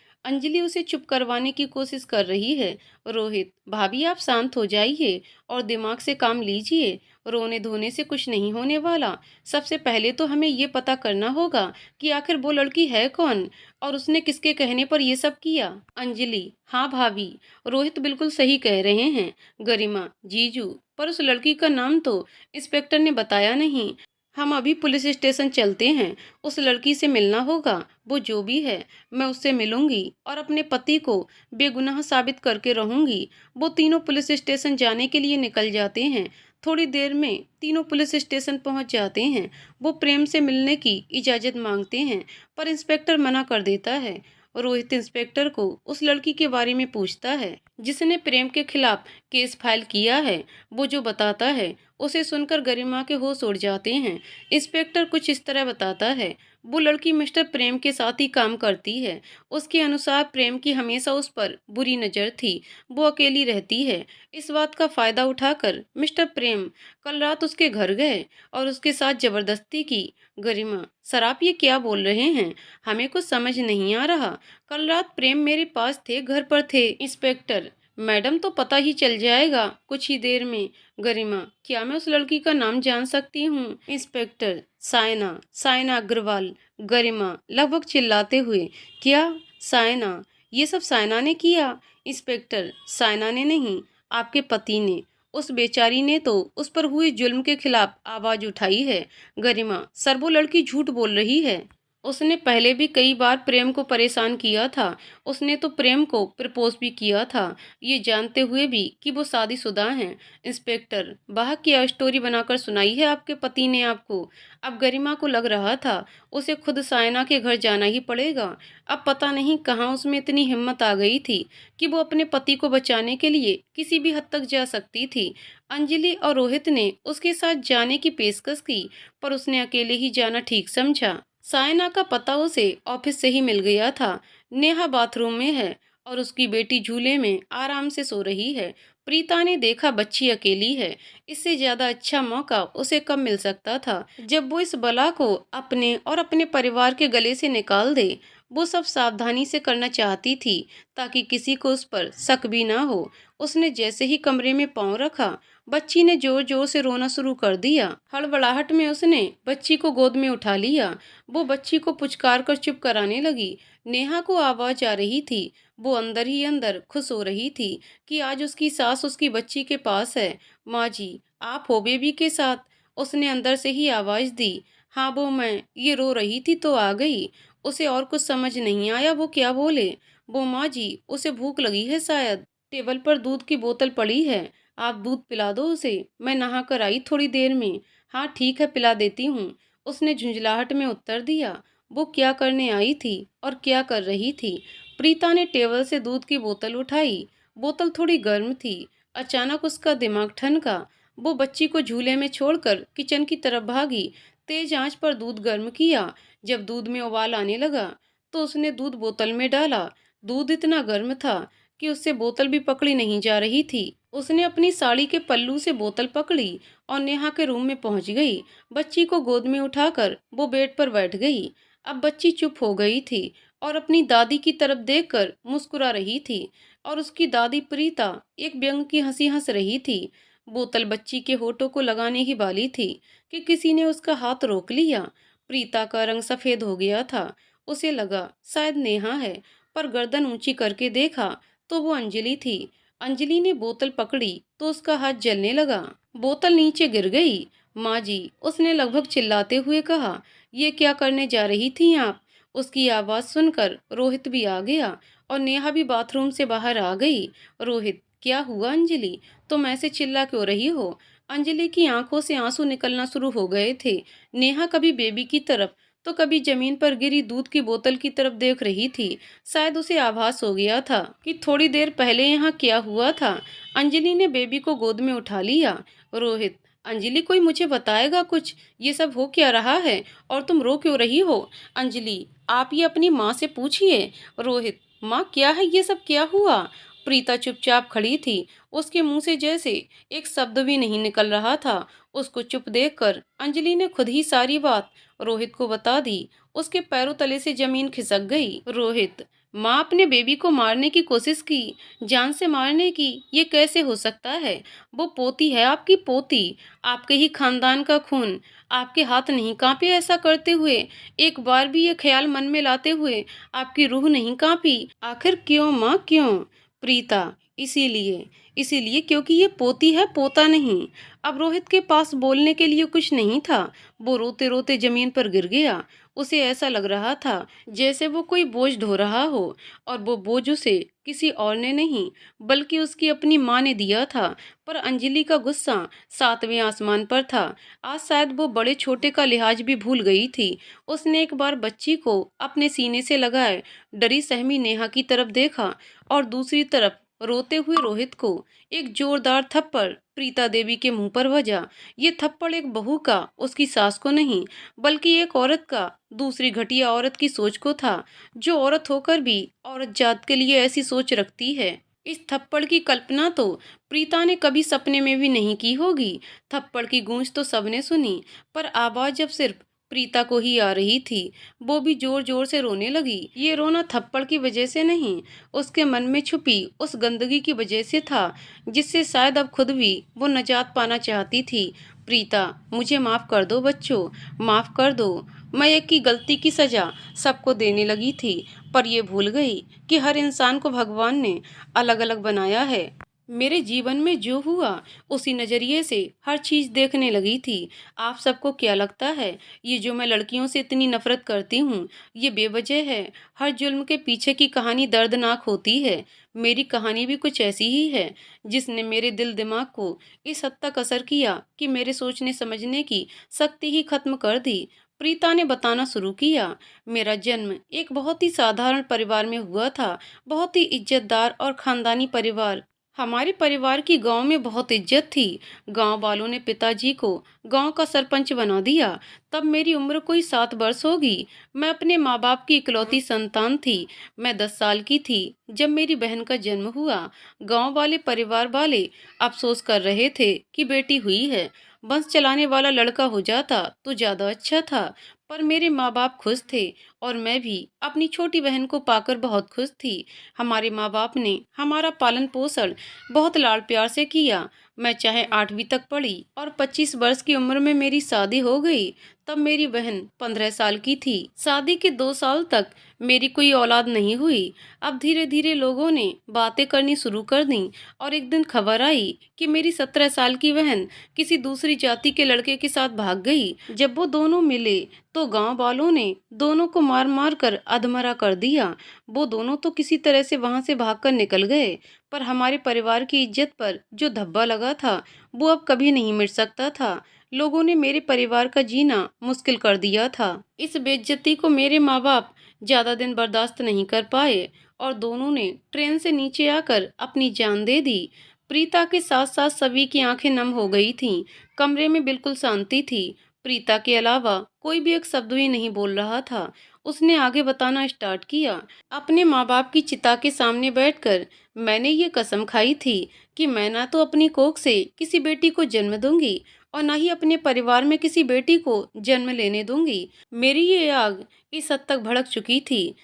अंजलि उसे चुप करवाने की कोशिश कर रही है। रोहित, भाभी आप शांत हो जाइए और दिमाग से काम लीजिए। रोने धोने से कुछ नहीं होने वाला। सबसे पहले तो हमें ये पता करना होगा कि आखिर वो लड़की है कौन और उसने किसके कहने पर ये सब किया। अंजलि, हाँ भाभी, रोहित बिल्कुल सही कह रहे हैं। गरिमा, जीजू, पर उस लड़की का नाम तो इंस्पेक्टर ने बताया नहीं। हम अभी पुलिस स्टेशन चलते हैं। उस लड़की से मिलना होगा। वो जो भी है, मैं उससे मिलूंगी और अपने पति को बेगुनाह साबित करके रहूंगी। वो तीनों पुलिस स्टेशन जाने के लिए निकल जाते हैं। थोड़ी देर में तीनों पुलिस स्टेशन पहुंच जाते हैं। वो प्रेम से मिलने की इजाज़त मांगते हैं पर इंस्पेक्टर मना कर देता है। रोहित इंस्पेक्टर को उस लड़की के बारे में पूछता है जिसने प्रेम के खिलाफ केस फाइल किया है। वो जो बताता है उसे सुनकर गरिमा के होश उड़ जाते हैं। इंस्पेक्टर कुछ इस तरह बताता है, वो लड़की मिस्टर प्रेम के साथ ही काम करती है। उसके अनुसार प्रेम की हमेशा उस पर बुरी नज़र थी। वो अकेली रहती है। इस बात का फायदा उठाकर मिस्टर प्रेम कल रात उसके घर गए और उसके साथ जबरदस्ती की। गरिमा, सर आप ये क्या बोल रहे हैं? हमें कुछ समझ नहीं आ रहा। कल रात प्रेम मेरे पास थे, घर पर थे। इंस्पेक्टर, मैडम तो पता ही चल जाएगा कुछ ही देर में। गरिमा, क्या मैं उस लड़की का नाम जान सकती हूँ? इंस्पेक्टर, सायना, सायना अग्रवाल। गरिमा लगभग चिल्लाते हुए, क्या? सायना? ये सब सायना ने किया? इंस्पेक्टर, सायना ने नहीं, आपके पति ने। उस बेचारी ने तो उस पर हुए जुल्म के खिलाफ आवाज उठाई है। गरिमा, सर वो लड़की झूठ बोल रही है। उसने पहले भी कई बार प्रेम को परेशान किया था। उसने तो प्रेम को प्रपोज भी किया था, ये जानते हुए भी कि वो शादीशुदा हैं। इंस्पेक्टर, वाह क्या स्टोरी बनाकर सुनाई है आपके पति ने आपको। अब गरिमा को लग रहा था उसे खुद सायना के घर जाना ही पड़ेगा। अब पता नहीं कहाँ उसमें इतनी हिम्मत आ गई थी कि वो अपने पति को बचाने के लिए किसी भी हद तक जा सकती थी। अंजलि और रोहित ने उसके साथ जाने की पेशकश की पर उसने अकेले ही जाना ठीक समझा। सायना का पता उसे ऑफिस से ही मिल गया था। नेहा बाथरूम में है और उसकी बेटी झूले में आराम से सो रही है। प्रीता ने देखा बच्ची अकेली है। इससे ज्यादा अच्छा मौका उसे कब मिल सकता था जब वो इस बला को अपने और अपने परिवार के गले से निकाल दे। वो सब सावधानी से करना चाहती थी ताकि किसी को उस पर शक भी ना हो। उसने जैसे ही कमरे में पांव रखा, बच्ची ने जोर जोर से रोना शुरू कर दिया। हड़बड़ाहट में उसने बच्ची को गोद में उठा लिया। वो बच्ची को पुचकार कर चुप कराने लगी। नेहा को आवाज आ रही थी। वो अंदर ही अंदर खुश हो रही थी कि आज उसकी सास उसकी बच्ची के पास है। माँ जी, आप हो बेबी के साथ? उसने अंदर से ही आवाज दी। हाँ वो मैं, ये रो रही थी तो आ गई। उसे और कुछ समझ नहीं आया वो क्या बोले। वो माँ जी, उसे भूख लगी है शायद। टेबल पर दूध की बोतल पड़ी है, आप दूध पिला दो उसे। मैं नहा कर आई थोड़ी देर में। हाँ ठीक है, पिला देती हूँ, उसने झुंझलाहट में उत्तर दिया। वो क्या करने आई थी और क्या कर रही थी? प्रीता ने टेबल से दूध की बोतल उठाई। बोतल थोड़ी गर्म थी। अचानक उसका दिमाग ठनका। वो बच्ची को झूले में छोड़कर किचन की तरफ भागी। तेज आंच पर दूध गर्म किया। जब दूध में उबाल आने लगा तो उसने दूध बोतल में डाला। दूध इतना गर्म था कि उससे बोतल भी पकड़ी नहीं जा रही थी। उसने अपनी साड़ी के पल्लू से बोतल पकड़ी और नेहा के रूम में पहुंच गई। बच्ची को गोद में उठाकर वो बेड पर बैठ गई। अब बच्ची चुप हो गई थी और अपनी दादी की तरफ देखकर मुस्कुरा रही थी, और उसकी दादी प्रीता एक व्यंग की हंसी हंस रही थी। बोतल बच्ची के होठों को लगाने ही वाली थी कि किसी ने उसका हाथ रोक लिया। प्रीता का रंग सफेद हो गया था। उसे लगा शायद नेहा है, पर गर्दन ऊंची करके देखा तो वो अंजलि थी। अंजलि ने बोतल पकड़ी तो उसका हाथ जलने लगा। बोतल नीचे गिर गई। माँ जी, उसने लगभग चिल्लाते हुए कहा, ये क्या करने जा रही थी आप? उसकी आवाज सुनकर रोहित भी आ गया और नेहा भी बाथरूम से बाहर आ गई। रोहित, क्या हुआ अंजलि? तुम ऐसे चिल्ला क्यों रही हो? अंजलि की आंखों से आंसू निकलना शुरू हो गए थे। नेहा कभी बेबी की तरफ तो कभी जमीन पर गिरी दूध की बोतल की तरफ देख रही थी। शायद उसे आभास हो गया था कि थोड़ी देर पहले यहाँ क्या हुआ था। अंजलि ने बेबी को गोद में उठा लिया। रोहित, अंजलि, कोई मुझे बताएगा कुछ? ये सब हो क्या रहा है और तुम रो क्यों रही हो? अंजलि, आप ये अपनी माँ से पूछिए। रोहित, माँ, क्या है ये सब, क्या हुआ? प्रीता चुपचाप खड़ी थी। उसके मुंह से जैसे एक शब्द भी नहीं निकल रहा था। उसको चुप देखकर अंजलि ने खुद ही सारी बात रोहित को बता दी। उसके पैरों तले से जमीन खिसक गई। रोहित, माँ अपने बेबी को मारने की कोशिश की, जान से मारने की? ये कैसे हो सकता है? वो पोती है, आपकी पोती, आपके ही खानदान का खून। आपके हाथ नहीं कांपे ऐसा करते हुए? एक बार भी ये ख्याल मन में लाते हुए आपकी रूह नहीं कांपी? आखिर क्यों माँ, क्यों? प्रीता, इसीलिए, इसीलिए क्योंकि ये पोती है, पोता नहीं। अब रोहित के पास बोलने के लिए कुछ नहीं था। वो रोते रोते जमीन पर गिर गया। उसे ऐसा लग रहा था जैसे वो कोई बोझ ढो रहा हो, और वो बोझ उसे किसी और ने नहीं बल्कि उसकी अपनी माँ ने दिया था। पर अंजलि का गुस्सा सातवें आसमान पर था। आज शायद वो बड़े छोटे का लिहाज भी भूल गई थी। उसने एक बार बच्ची को अपने सीने से लगाए डरी सहमी नेहा की तरफ देखा और दूसरी तरफ रोते हुए रोहित को। एक जोरदार थप्पड़ प्रीता देवी के मुंह पर बजा। ये थप्पड़ एक बहू का, उसकी सास को नहीं, बल्कि एक औरत का, दूसरी घटिया औरत की सोच को था, जो औरत होकर भी औरत जात के लिए ऐसी सोच रखती है। इस थप्पड़ की कल्पना तो प्रीता ने कभी सपने में भी नहीं की होगी। थप्पड़ की गूंज तो सबने सुनी, पर आवाज जब सिर्फ प्रीता को ही आ रही थी, वो भी जोर जोर से रोने लगी। ये रोना थप्पड़ की वजह से नहीं, उसके मन में छुपी उस गंदगी की वजह से था, जिससे शायद अब खुद भी वो निजात पाना चाहती थी। प्रीता, मुझे माफ कर दो बच्चों, माफ कर दो। मैं एक की गलती की सजा सबको देने लगी थी, पर ये भूल गई कि हर इंसान को भगवान ने अलग अलग बनाया है। मेरे जीवन में जो हुआ उसी नज़रिए से हर चीज़ देखने लगी थी। आप सबको क्या लगता है ये जो मैं लड़कियों से इतनी नफरत करती हूँ ये बेवजह है? हर जुल्म के पीछे की कहानी दर्दनाक होती है। मेरी कहानी भी कुछ ऐसी ही है, जिसने मेरे दिल दिमाग को इस हद तक असर किया कि मेरे सोचने समझने की शक्ति ही खत्म कर दी। प्रीता ने बताना शुरू किया। मेरा जन्म एक बहुत ही साधारण परिवार में हुआ था, बहुत ही इज्जतदार और खानदानी परिवार। हमारे परिवार की गांव में बहुत इज्जत थी। गांव वालों ने पिताजी को गांव का सरपंच बना दिया। तब मेरी उम्र कोई 7 वर्ष होगी। मैं अपने माँ बाप की इकलौती संतान थी। मैं 10 साल की थी जब मेरी बहन का जन्म हुआ। गांव वाले, परिवार वाले अफसोस कर रहे थे कि बेटी हुई है, बंश चलाने वाला लड़का हो जाता तो ज्यादा अच्छा था। पर मेरे माँ बाप खुश थे, और मैं भी अपनी छोटी बहन को पाकर बहुत खुश थी। हमारे माँ बाप ने हमारा पालन पोषण बहुत लाड़ प्यार से किया। मैं चाहे 8वीं तक पढ़ी और 25 वर्ष की उम्र में मेरी शादी हो गई। तब मेरी बहन 15 साल की थी। शादी के 2 साल तक मेरी कोई औलाद नहीं हुई। अब धीरे धीरे लोगों ने बातें करनी शुरू कर दी, और एक दिन खबर आई कि मेरी 17 साल की बहन किसी दूसरी जाति के लड़के के साथ भाग गई। जब वो दोनों मिले तो गांव वालों ने दोनों को मार मार कर अधमरा कर दिया। वो दोनों तो किसी तरह से वहां से भागकर निकल गए, पर हमारे परिवार की इज्जत पर जो धब्बा लगा था वो अब कभी नहीं मिट सकता था। लोगों ने मेरे परिवार का जीना मुश्किल कर दिया था। इस बेइज्जती को मेरे माँ बाप ज्यादा दिन बर्दाश्त नहीं कर पाए, और दोनों ने ट्रेन से नीचे आकर अपनी जान दे दी। प्रीता के साथ साथ सभी की आंखें नम हो गई थीं। कमरे में बिल्कुल शांति थी। प्रीता के अलावा कोई भी एक शब्द भी नहीं बोल रहा था। उसने आगे बताना स्टार्ट किया। अपने माँ बाप की चिता के सामने बैठकर मैंने ये कसम खाई थी कि मैं ना तो अपनी कोख से किसी बेटी को जन्म दूंगी और ना ही अपने परिवार में किसी बेटी को जन्म लेने दूंगी। मेरी ये आग इस हद तक भड़क चुकी थी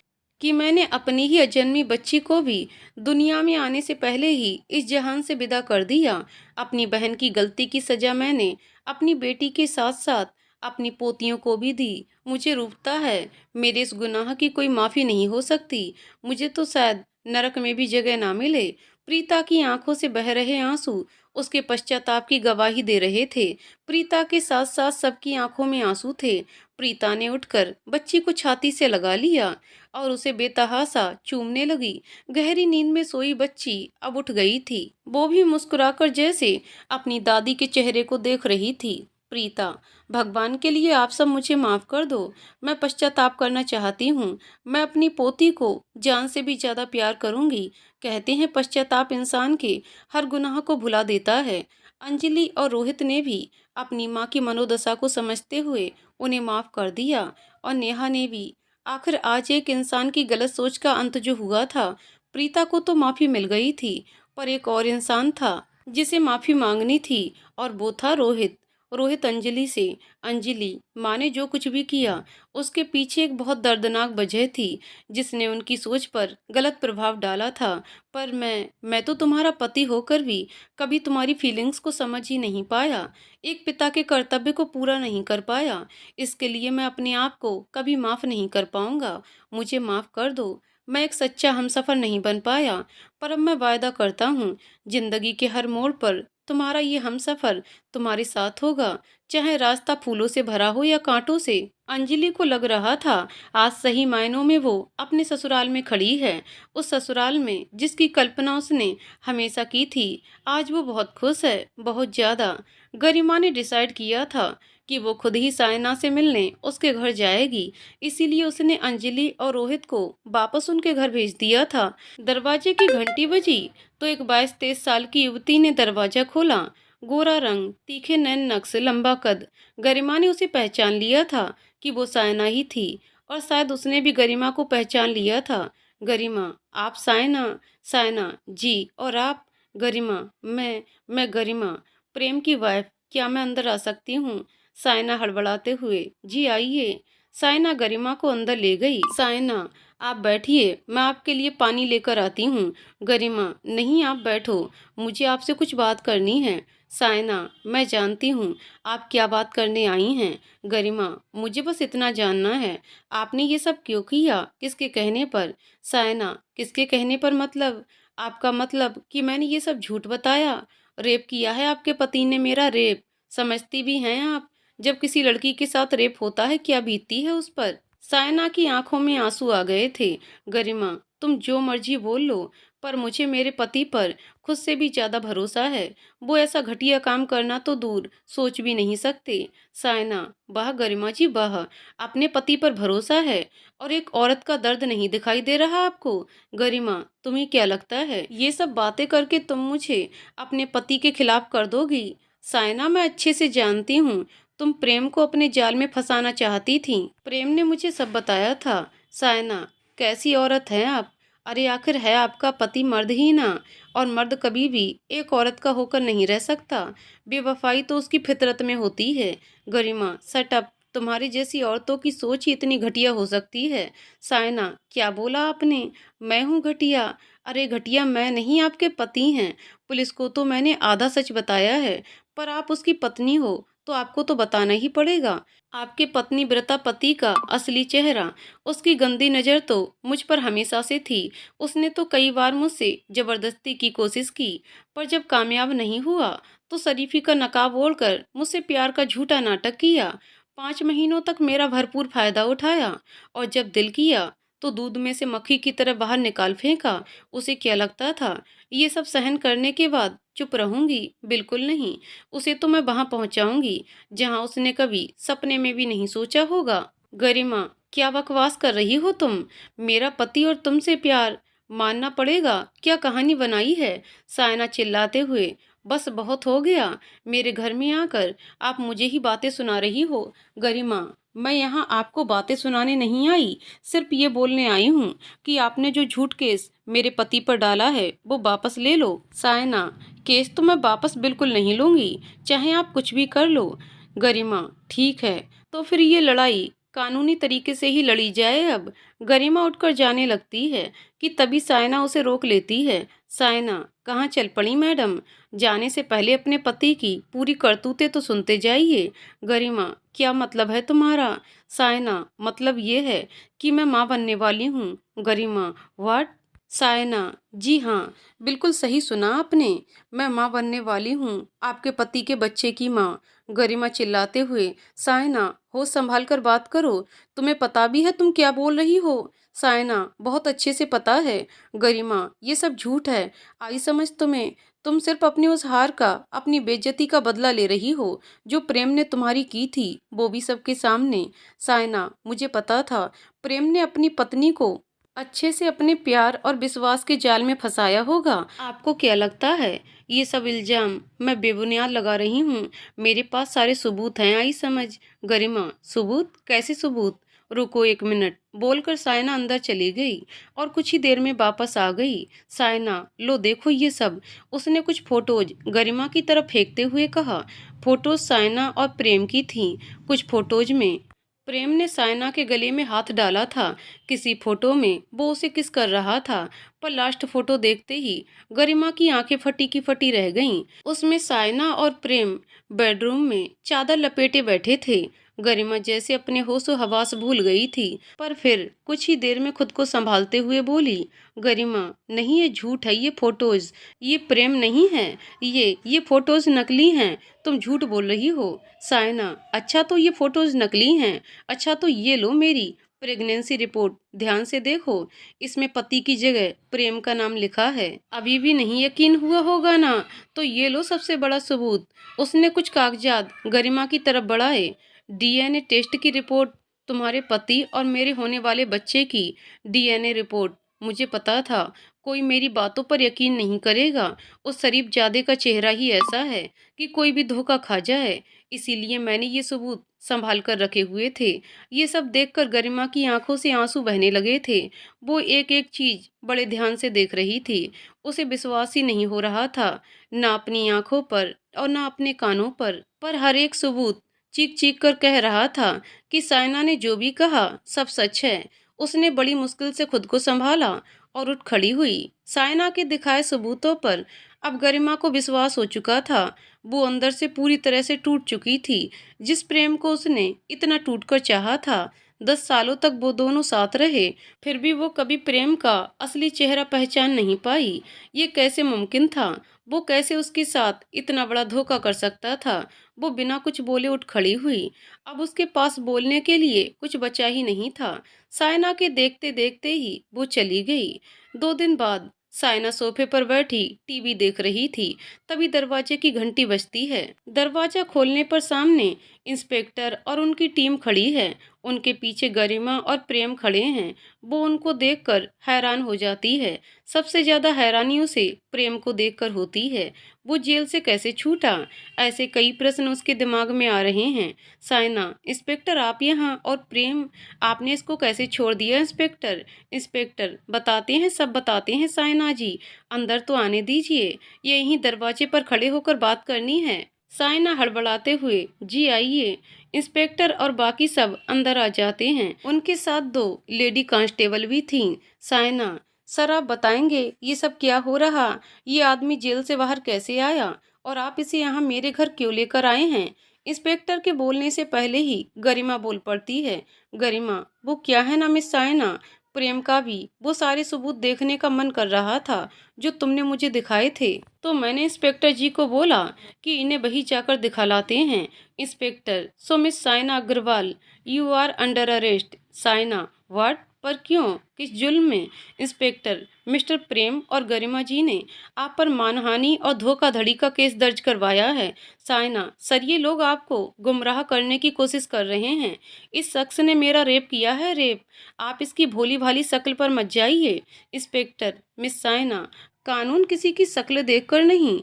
कि मैंने अपनी ही अजन्मी बच्ची को भी दुनिया में आने से पहले ही इस जहान से विदा कर दिया। अपनी बहन की गलती की सजा मैंने अपनी बेटी के साथ साथ अपनी पोतियों को भी दी। मुझे रूठता है, मेरे इस गुनाह की कोई माफ़ी नहीं हो सकती। मुझे तो शायद नरक में भी जगह ना मिले। प्रीता की आंखों से बह रहे आंसू उसके पश्चाताप की गवाही दे रहे थे। प्रीता के साथ साथ सबकी आंखों में आंसू थे। प्रीता ने उठकर बच्ची को छाती से लगा लिया और उसे बेतहासा चूमने लगी। गहरी नींद में सोई बच्ची अब उठ गई थी। वो भी मुस्कुराकर जैसे अपनी दादी के चेहरे को देख रही थी। प्रीता, भगवान के लिए आप सब मुझे माफ कर दो। मैं पश्चाताप करना चाहती हूँ। मैं अपनी पोती को जान से भी ज्यादा प्यार करूंगी। कहते हैं पश्चाताप इंसान के हर गुनाह को भुला देता है। अंजलि और रोहित ने भी अपनी माँ की मनोदशा को समझते हुए उन्हें माफ कर दिया और नेहा ने भी। आखिर आज एक इंसान की गलत सोच का अंत जो हुआ था, प्रीता को तो माफी मिल गई थी, पर एक और इंसान था जिसे माफी मांगनी थी और वो था रोहित। रोहित अंजलि से। अंजलि माँ ने जो कुछ भी किया उसके पीछे एक बहुत दर्दनाक वजह थी जिसने उनकी सोच पर गलत प्रभाव डाला था। पर मैं तो तुम्हारा पति होकर भी कभी तुम्हारी फीलिंग्स को समझ ही नहीं पाया। एक पिता के कर्तव्य को पूरा नहीं कर पाया। इसके लिए मैं अपने आप को कभी माफ नहीं कर पाऊंगा। मुझे माफ कर दो। मैं एक सच्चा हमसफर नहीं बन पाया, पर अब मैं वायदा करता हूँ जिंदगी के हर मोड़ पर तुम्हारा ये हमसफर तुम्हारे साथ होगा, चाहे रास्ता फूलों से भरा हो या कांटों से। अंजलि को लग रहा था आज सही मायनों में वो अपने ससुराल में खड़ी है, उस ससुराल में जिसकी कल्पना उसने हमेशा की थी। आज वो बहुत खुश है, बहुत ज्यादा। गरिमा ने डिसाइड किया था कि वो खुद ही सायना से मिलने उसके घर जाएगी, इसीलिए उसने अंजलि और रोहित को वापस उनके घर भेज दिया था। दरवाजे की घंटी बजी तो एक 22-23 साल की युवती ने दरवाजा खोला। गोरा रंग, तीखे नैन नक्श, लंबा कद। गरिमा ने उसे पहचान लिया था कि वो सायना ही थी और शायद उसने भी गरिमा को पहचान लिया था। गरिमा, आप सायना? सायना, जी। और आप? गरिमा, मैं गरिमा, प्रेम की वाइफ। क्या मैं अंदर आ सकती हूँ? सायना हड़बड़ाते हुए, जी आइए। सायना गरिमा को अंदर ले गई। सायना, आप बैठिए, मैं आपके लिए पानी लेकर आती हूँ। गरिमा, नहीं आप बैठो, मुझे आपसे कुछ बात करनी है। सायना, मैं जानती हूँ आप क्या बात करने आई हैं। गरिमा, मुझे बस इतना जानना है, आपने ये सब क्यों किया, किसके कहने पर? सायना, किसके कहने पर मतलब? आपका मतलब कि मैंने ये सब झूठ बताया? रेप किया है आपके पति ने, मेरा रेप। समझती भी हैं आप जब किसी लड़की के साथ रेप होता है क्या बीतती है उस पर? सायना की आंखों में आंसू आ गए थे। गरिमा, तुम जो मर्जी बोल लो, पर मुझे मेरे पति पर खुद से भी ज्यादा भरोसा है। वो ऐसा घटिया काम करना तो दूर सोच भी नहीं सकते। सायना, वाह गरिमा जी वाह, अपने पति पर भरोसा है और एक औरत का दर्द नहीं दिखाई दे रहा आपको। गरिमा, तुम्हें क्या लगता है ये सब बातें करके तुम मुझे अपने पति के खिलाफ कर दोगी? सायना, मैं अच्छे से जानती हूँ तुम प्रेम को अपने जाल में फंसाना चाहती थी। प्रेम ने मुझे सब बताया था। सायना, कैसी औरत हैं आप? अरे आखिर है आपका पति मर्द ही ना, और मर्द कभी भी एक औरत का होकर नहीं रह सकता। बेवफाई तो उसकी फितरत में होती है। गरिमा, सट अप, तुम्हारी जैसी औरतों की सोच ही इतनी घटिया हो सकती है। सायना, क्या बोला आपने? मैं हूँ घटिया? अरे घटिया मैं नहीं, आपके पति हैं। पुलिस को तो मैंने आधा सच बताया है, पर आप उसकी पत्नी हो तो आपको तो बताना ही पड़ेगा। आपके पत्नी व्रता पति का असली चेहरा। उसकी गंदी नज़र तो मुझ पर हमेशा से थी। उसने तो कई बार मुझसे जबरदस्ती की कोशिश की, पर जब कामयाब नहीं हुआ तो शरीफी का नकाब ओढ़कर मुझसे प्यार का झूठा नाटक किया। 5 महीनों तक मेरा भरपूर फायदा उठाया और जब दिल किया तो दूध में से मक्खी की तरह बाहर निकाल फेंका। उसे क्या लगता था ये सब सहन करने के बाद चुप रहूंगी? बिल्कुल नहीं। उसे तो मैं वहां पहुंचाऊंगी जहां उसने कभी सपने में भी नहीं सोचा होगा। गरिमा, क्या बकवास कर रही हो तुम? मेरा पति और तुमसे प्यार? मानना पड़ेगा, क्या कहानी बनाई है? सायना चिल्लाते हुए बस बहुत हो गया। मेरे घर में आकर आप मुझे ही बातें सुना रही हो। गरिमा, मैं यहाँ आपको बातें सुनाने नहीं आई, सिर्फ ये बोलने आई हूँ कि आपने जो झूठ केस मेरे पति पर डाला है वो वापस ले लो। सायना, केस तो मैं वापस बिल्कुल नहीं लूंगी, चाहे आप कुछ भी कर लो। गरिमा, ठीक है, तो फिर ये लड़ाई कानूनी तरीके से ही लड़ी जाए अब। गरिमा उठकर जाने लगती है कि तभी सायना उसे रोक लेती है। सायना, कहाँ चल पड़ी मैडम? जाने से पहले अपने पति की पूरी करतूतें तो सुनते जाइए। गरिमा, क्या मतलब है तुम्हारा? सायना, मतलब ये है कि मैं माँ बनने वाली हूँ। गरिमा, व्हाट? सायना, जी हाँ, बिल्कुल सही सुना आपने, मैं माँ बनने वाली हूँ, आपके पति के बच्चे की माँ। गरिमा चिल्लाते हुए, सायना, होश संभाल कर बात करो, तुम्हें पता भी है तुम क्या बोल रही हो? सायना, बहुत अच्छे से पता है। गरिमा, ये सब झूठ है, आई समझ तुम्हें? तुम सिर्फ अपनी उस हार का, अपनी बेइज्जती का बदला ले रही हो, जो प्रेम ने तुम्हारी की थी, वो भी सबके सामने। सायना, मुझे पता था प्रेम ने अपनी पत्नी को अच्छे से अपने प्यार और विश्वास के जाल में फंसाया होगा। आपको क्या लगता है ये सब इल्जाम मैं बेबुनियाद लगा रही हूँ? मेरे पास सारे सबूत हैं, आई समझ। गरिमा, सबूत? कैसे सबूत? रुको एक मिनट, बोलकर सायना अंदर चली गई और कुछ ही देर में वापस आ गई। सायना, लो देखो ये सब। उसने कुछ फोटोज गरिमा की तरफ फेंकते हुए कहा। फोटोज सायना और प्रेम की थीं। कुछ फोटोज में प्रेम ने सायना के गले में हाथ डाला था, किसी फोटो में वो उसे किस कर रहा था, पर लास्ट फोटो देखते ही गरिमा की आंखें फटी की फटी रह गईं। उसमें सायना और प्रेम बेडरूम में चादर लपेटे बैठे थे। गरिमा जैसे अपने होश हवास भूल गई थी, पर फिर कुछ ही देर में खुद को संभालते हुए बोली, गरिमा, नहीं, ये झूठ है, ये फोटोज, ये प्रेम नहीं है, ये फोटोज नकली हैं, तुम झूठ बोल रही हो। सायना, अच्छा तो ये फोटोज नकली हैं? अच्छा तो ये लो मेरी प्रेगनेंसी रिपोर्ट, ध्यान से देखो, इसमें पति की जगह प्रेम का नाम लिखा है। अभी भी नहीं यकीन हुआ होगा ना? तो ये लो सबसे बड़ा सबूत। उसने कुछ कागजात गरिमा की तरफ बढ़ाए। डीएनए टेस्ट की रिपोर्ट, तुम्हारे पति और मेरे होने वाले बच्चे की डीएनए रिपोर्ट। मुझे पता था कोई मेरी बातों पर यकीन नहीं करेगा। उस शरीफ जादे का चेहरा ही ऐसा है कि कोई भी धोखा खा जाए, इसीलिए मैंने ये सबूत संभाल कर रखे हुए थे। ये सब देखकर गरिमा की आंखों से आंसू बहने लगे थे। वो एक एक चीज बड़े ध्यान से देख रही थी। उसे विश्वास ही नहीं हो रहा था, ना अपनी आंखों पर और ना अपने कानों पर हर एक सबूत चीख चीख कर कह रहा था कि सायना ने जो भी कहा सब सच है। उसने बड़ी मुश्किल से खुद को संभाला और उठ खड़ी हुई। सायना के दिखाए सबूतों पर अब गरिमा को विश्वास हो चुका था। वो अंदर से पूरी तरह से टूट चुकी थी। जिस प्रेम को उसने इतना टूटकर चाहा था, 10 सालों तक वो दोनों साथ रहे, फिर भी वो कभी प्रेम का असली चेहरा पहचान नहीं पाई। ये कैसे मुमकिन था? वो कैसे उसके साथ इतना बड़ा धोखा कर सकता था? वो बिना कुछ बोले उठ खड़ी हुई। अब उसके पास बोलने के लिए कुछ बचा ही नहीं था। सायना के देखते देखते ही वो चली गई। 2 दिन बाद सायना सोफे पर बैठी टीवी देख रही थी। तभी दरवाजे की घंटी बजती है। दरवाजा खोलने पर सामने इंस्पेक्टर और उनकी टीम खड़ी है। उनके पीछे गरिमा और प्रेम खड़े हैं। वो उनको देखकर हैरान हो जाती है। सबसे ज्यादा हैरानी उसे प्रेम को देखकर होती है। वो जेल से कैसे छूटा? ऐसे कई प्रश्न उसके दिमाग में आ रहे हैं। सायना, इंस्पेक्टर आप यहाँ, और प्रेम, आपने इसको कैसे छोड़ दिया इंस्पेक्टर? इंस्पेक्टर, बताते हैं, सब बताते हैं सायना जी, अंदर तो आने दीजिए, ये यहीं दरवाजे पर खड़े होकर बात करनी है। सायना हड़बड़ाते हुए, जी आइए। इंस्पेक्टर और बाकी सब अंदर आ जाते हैं। उनके साथ 2 लेडी कांस्टेबल भी थीं। सायना, सर आप बताएंगे ये सब क्या हो रहा? ये आदमी जेल से बाहर कैसे आया और आप इसे यहाँ मेरे घर क्यों लेकर आए हैं? इंस्पेक्टर के बोलने से पहले ही गरिमा बोल पड़ती है। गरिमा, वो क्या है ना मिस सायना, प्रेम का भी वो सारे सबूत देखने का मन कर रहा था जो तुमने मुझे दिखाए थे, तो मैंने इंस्पेक्टर जी को बोला कि इन्हें वही जाकर दिखलाते हैं। Inspector, so miss Saina Agarwal, you are under arrest. Saina, what? पर क्यों? किस जुल्म में? इंस्पेक्टर, मिस्टर प्रेम और गरिमा जी ने आप पर मानहानि और धोखाधड़ी का केस दर्ज करवाया है। सायना, सर ये लोग आपको गुमराह करने की कोशिश कर रहे हैं। इस शख्स ने मेरा रेप किया है, रेप। आप इसकी भोली भाली शक्ल पर मत जाइए। इंस्पेक्टर, मिस सायना, कानून किसी की शक्ल देखकर नहीं,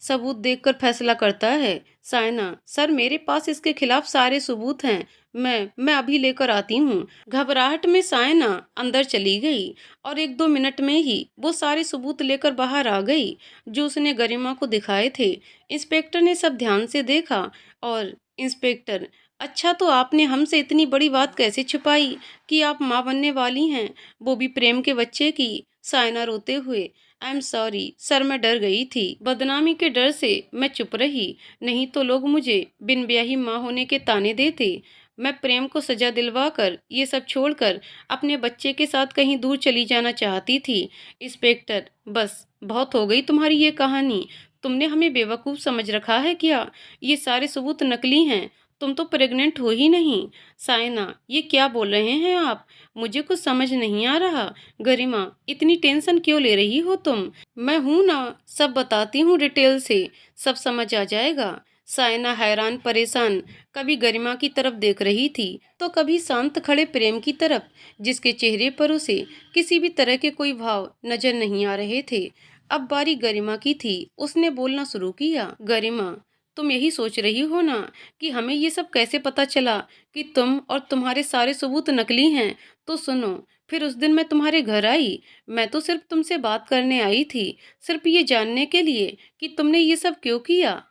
सबूत देखकर फैसला करता है। सायना, सर मेरे पास इसके खिलाफ सारे सबूत हैं। मैं अभी लेकर आती हूँ। घबराहट में सायना अंदर चली गई और 1-2 मिनट में ही वो सारे सबूत लेकर बाहर आ गई जो उसने गरिमा को दिखाए थे। इंस्पेक्टर ने सब ध्यान से देखा और इंस्पेक्टर, अच्छा तो आपने हमसे इतनी बड़ी बात कैसे छुपाई कि आप माँ बनने वाली हैं, वो भी प्रेम के बच्चे की। सायना रोते हुए, आई एम सॉरी सर, मैं डर गई थी। बदनामी के डर से मैं चुप रही, नहीं तो लोग मुझे बिन ब्याही माँ होने के ताने देते। मैं प्रेम को सजा दिलवाकर ये सब छोड़कर अपने बच्चे के साथ कहीं दूर चली जाना चाहती थी। इंस्पेक्टर, बस बहुत हो गई तुम्हारी ये कहानी। तुमने हमें बेवकूफ़ समझ रखा है क्या? ये सारे सबूत नकली हैं। तुम तो प्रेग्नेंट हो ही नहीं। सायना, ये क्या बोल रहे हैं आप? मुझे कुछ समझ नहीं आ रहा। गरिमा, इतनी टेंशन क्यों ले रही हो तुम? मैं हूं ना, सब बताती हूँ डिटेल से, सब समझ आ जाएगा। सायना हैरान परेशान कभी गरिमा की तरफ देख रही थी तो कभी शांत खड़े प्रेम की तरफ, जिसके चेहरे पर उसे किसी भी तरह के कोई भाव नजर नहीं आ रहे थे। अब बारी गरिमा की थी। उसने बोलना शुरू किया, गरिमा, तुम यही सोच रही हो ना कि हमें ये सब कैसे पता चला कि तुम और तुम्हारे सारे सबूत नकली हैं? तो सुनो, फिर उस दिन मैं तुम्हारे घर आई। मैं तो सिर्फ तुमसे बात करने आई थी, सिर्फ ये जानने के लिए कि तुमने ये सब क्यों किया,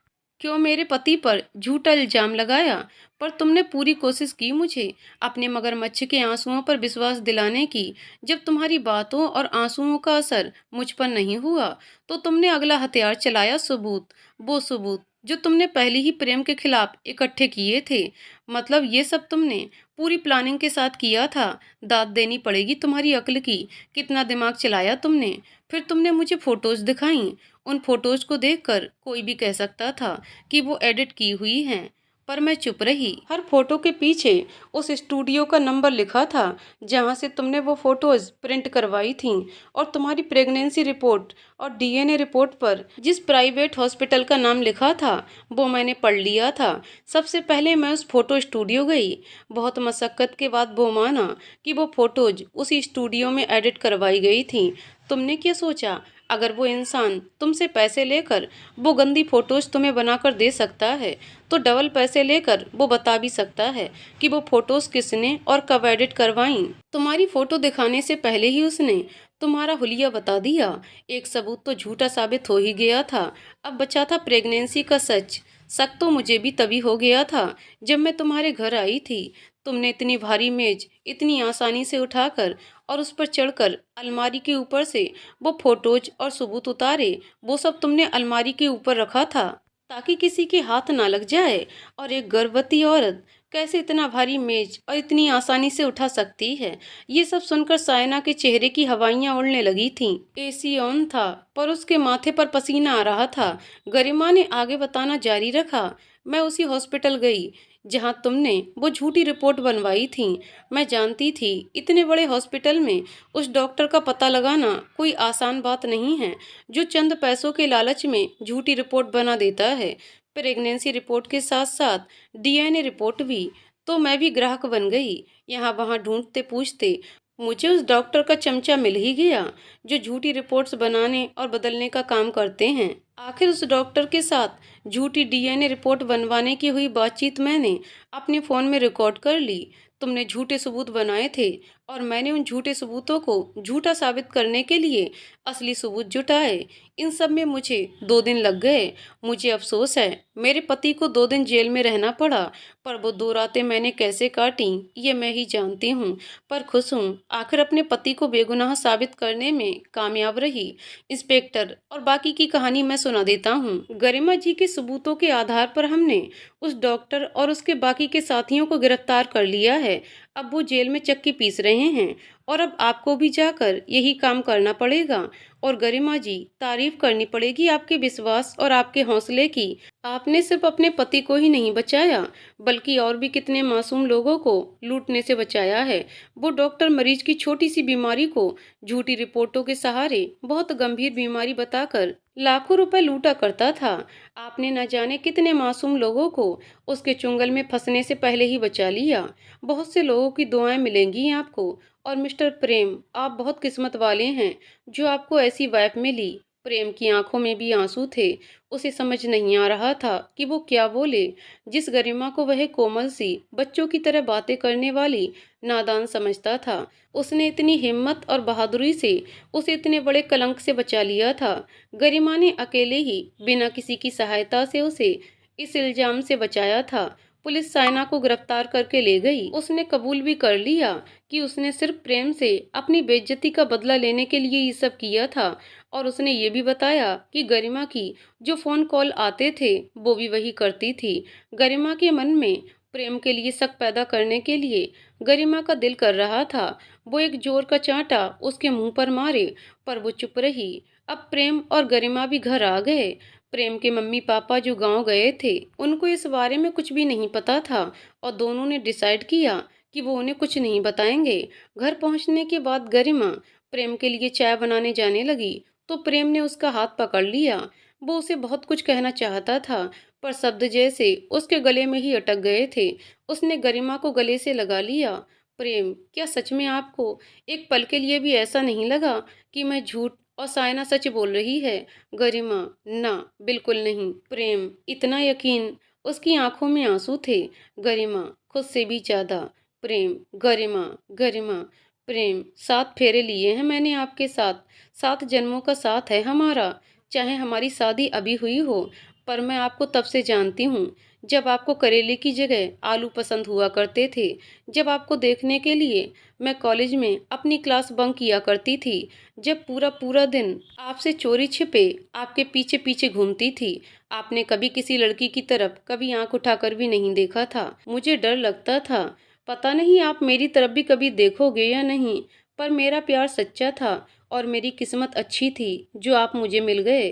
क्यों मेरे पति पर झूठा इल्जाम लगाया। पर तुमने पूरी कोशिश की मुझे अपने मगरमच्छ के आंसुओं पर विश्वास दिलाने की। जब तुम्हारी बातों और आंसुओं का असर मुझ पर नहीं हुआ तो तुमने अगला हथियार चलाया, सबूत। वो सबूत जो तुमने पहले ही प्रेम के खिलाफ इकट्ठे किए थे। मतलब ये सब तुमने पूरी प्लानिंग के साथ किया था। दाद देनी पड़ेगी तुम्हारी अक्ल की, कितना दिमाग चलाया तुमने। फिर तुमने मुझे फोटोज दिखाई। उन फोटोज को देखकर कोई भी कह सकता था कि वो एडिट की हुई हैं, पर मैं चुप रही। हर फोटो के पीछे उस स्टूडियो का नंबर लिखा था जहां से तुमने वो फोटोज प्रिंट करवाई थीं, और तुम्हारी प्रेगनेंसी रिपोर्ट और डीएनए रिपोर्ट पर जिस प्राइवेट हॉस्पिटल का नाम लिखा था वो मैंने पढ़ लिया था। सबसे पहले मैं उस फोटो स्टूडियो गई। बहुत मशक्कत के बाद वो माना कि वो फोटोज उसी स्टूडियो में एडिट करवाई गई थी। तुमने क्या सोचा, अगर वो इंसान तुमसे पैसे लेकर वो गंदी फोटोज तुम्हें बनाकर दे सकता है तो डबल पैसे लेकर वो बता भी सकता है कि वो फोटोज किसने और कब एडिट करवाई। तुम्हारी फोटो दिखाने से पहले ही उसने तुम्हारा हुलिया बता दिया। एक सबूत तो झूठा साबित हो ही गया था, अब बचा था प्रेगनेंसी का सच। शक तो मुझे भी तभी हो गया था जब मैं तुम्हारे घर आई थी। तुमने इतनी भारी मेज इतनी आसानी से उठाकर और उस पर चढ़कर अलमारी के ऊपर से वो फोटोज और सबूत उतारे। वो सब तुमने अलमारी के ऊपर रखा था ताकि किसी के हाथ ना लग जाए। और एक गर्भवती औरत कैसे इतना भारी मेज और इतनी आसानी से उठा सकती है? ये सब सुनकर सायना के चेहरे की हवाइयां उड़ने लगी थीं। एसी ऑन था पर उसके माथे पर पसीना आ रहा था। गरिमा ने आगे बताना जारी रखा, मैं उसी हॉस्पिटल गई जहां तुमने वो झूठी रिपोर्ट बनवाई थी। मैं जानती थी इतने बड़े हॉस्पिटल में उस डॉक्टर का पता लगाना कोई आसान बात नहीं है जो चंद पैसों के लालच में झूठी रिपोर्ट बना देता है। प्रेगनेंसी रिपोर्ट के साथ साथ डीएनए रिपोर्ट भी। तो मैं भी ग्राहक बन गई। यहाँ वहाँ ढूंढते पूछते मुझे उस डॉक्टर का चमचा मिल ही गया जो झूठी रिपोर्ट्स बनाने और बदलने का काम करते हैं। आखिर उस डॉक्टर के साथ झूठी डीएनए रिपोर्ट बनवाने की हुई बातचीत मैंने अपने फ़ोन में रिकॉर्ड कर ली। तुमने झूठे सबूत बनाए थे और मैंने उन झूठे सबूतों को झूठा साबित करने के लिए असली सबूत जुटाए। इन सब में मुझे 2 दिन लग गए। मुझे अफसोस है मेरे पति को 2 दिन जेल में रहना पड़ा, पर वो 2 रातें मैंने कैसे काटी ये मैं ही जानती हूँ। पर खुश हूँ, आखिर अपने पति को बेगुनाह साबित करने में कामयाब रही। इंस्पेक्टर, और बाकी की कहानी मैं सुना देता हूँ। गरिमा जी के सबूतों के आधार पर हमने उस डॉक्टर और उसके बाकी के साथियों को गिरफ्तार कर लिया है। अब वो जेल में चक्की पीस रहे हैं और अब आपको भी जाकर यही काम करना पड़ेगा। और गरिमा जी, तारीफ करनी पड़ेगी आपके विश्वास और आपके हौसले की। आपने सिर्फ अपने पति को ही नहीं बचाया बल्कि और भी कितने मासूम लोगों को लूटने से बचाया है। वो डॉक्टर मरीज की छोटी सी बीमारी को झूठी रिपोर्टों के सहारे बहुत गंभीर बीमारी बताकर लाखों रुपए लूटा करता था। आपने न जाने कितने मासूम लोगों को उसके चुंगल में फंसने से पहले ही बचा लिया। बहुत से लोगों की दुआएं मिलेंगी आपको। और मिस्टर प्रेम, आप बहुत किस्मत वाले हैं जो आपको ऐसी वाइफ मिली। प्रेम की आंखों में भी आंसू थे। उसे समझ नहीं आ रहा था कि वो क्या बोले। जिस गरिमा को वह कोमल सी बच्चों की तरह बातें करने वाली नादान समझता था, उसने इतनी हिम्मत और बहादुरी से उसे इतने बड़े कलंक से बचा लिया था। गरिमा ने अकेले ही बिना किसी की सहायता से उसे इस इल्जाम से बचाया था। पुलिस साइना को गिरफ्तार करके ले गई। उसने कबूल भी कर लिया कि उसने सिर्फ प्रेम से अपनी बेइज्जती का बदला लेने के लिए ये सब किया था। और उसने ये भी बताया कि गरिमा की जो फोन कॉल आते थे वो भी वही करती थी। गरिमा के मन में प्रेम के लिए शक पैदा करने के लिए गरिमा का दिल कर रहा था वो एक जोर का चांटा उसके मुंह पर मारे, पर वो चुप रही। अब प्रेम और गरिमा भी घर आ गए। प्रेम के मम्मी पापा जो गांव गए थे, उनको इस बारे में कुछ भी नहीं पता था और दोनों ने डिसाइड किया कि वो उन्हें कुछ नहीं बताएंगे। घर पहुंचने के बाद गरिमा प्रेम के लिए चाय बनाने जाने लगी तो प्रेम ने उसका हाथ पकड़ लिया। वो उसे बहुत कुछ कहना चाहता था, पर शब्द जैसे उसके गले में ही अटक गए थे। उसने गरिमा को गले से लगा लिया। प्रेम, क्या सच में आपको एक पल के लिए भी ऐसा नहीं लगा कि मैं झूठ और सायना सच बोल रही है? गरिमा, ना, बिल्कुल नहीं। प्रेम, इतना यकीन? उसकी आंखों में आंसू थे। गरिमा, खुद से भी ज्यादा। प्रेम, गरिमा, गरिमा। प्रेम, 7 फेरे लिए हैं मैंने आपके साथ। 7 जन्मों का साथ है हमारा। चाहे हमारी शादी अभी हुई हो, पर मैं आपको तब से जानती हूँ जब आपको करेले की जगह आलू पसंद हुआ करते थे। जब आपको देखने के लिए मैं कॉलेज में अपनी क्लास बंक किया करती थी। जब पूरा पूरा दिन आपसे चोरी छिपे आपके पीछे पीछे घूमती थी। आपने कभी किसी लड़की की तरफ कभी आंख उठाकर भी नहीं देखा था। मुझे डर लगता था, पता नहीं आप मेरी तरफ भी कभी देखोगे या नहीं। पर मेरा प्यार सच्चा था और मेरी किस्मत अच्छी थी जो आप मुझे मिल गए।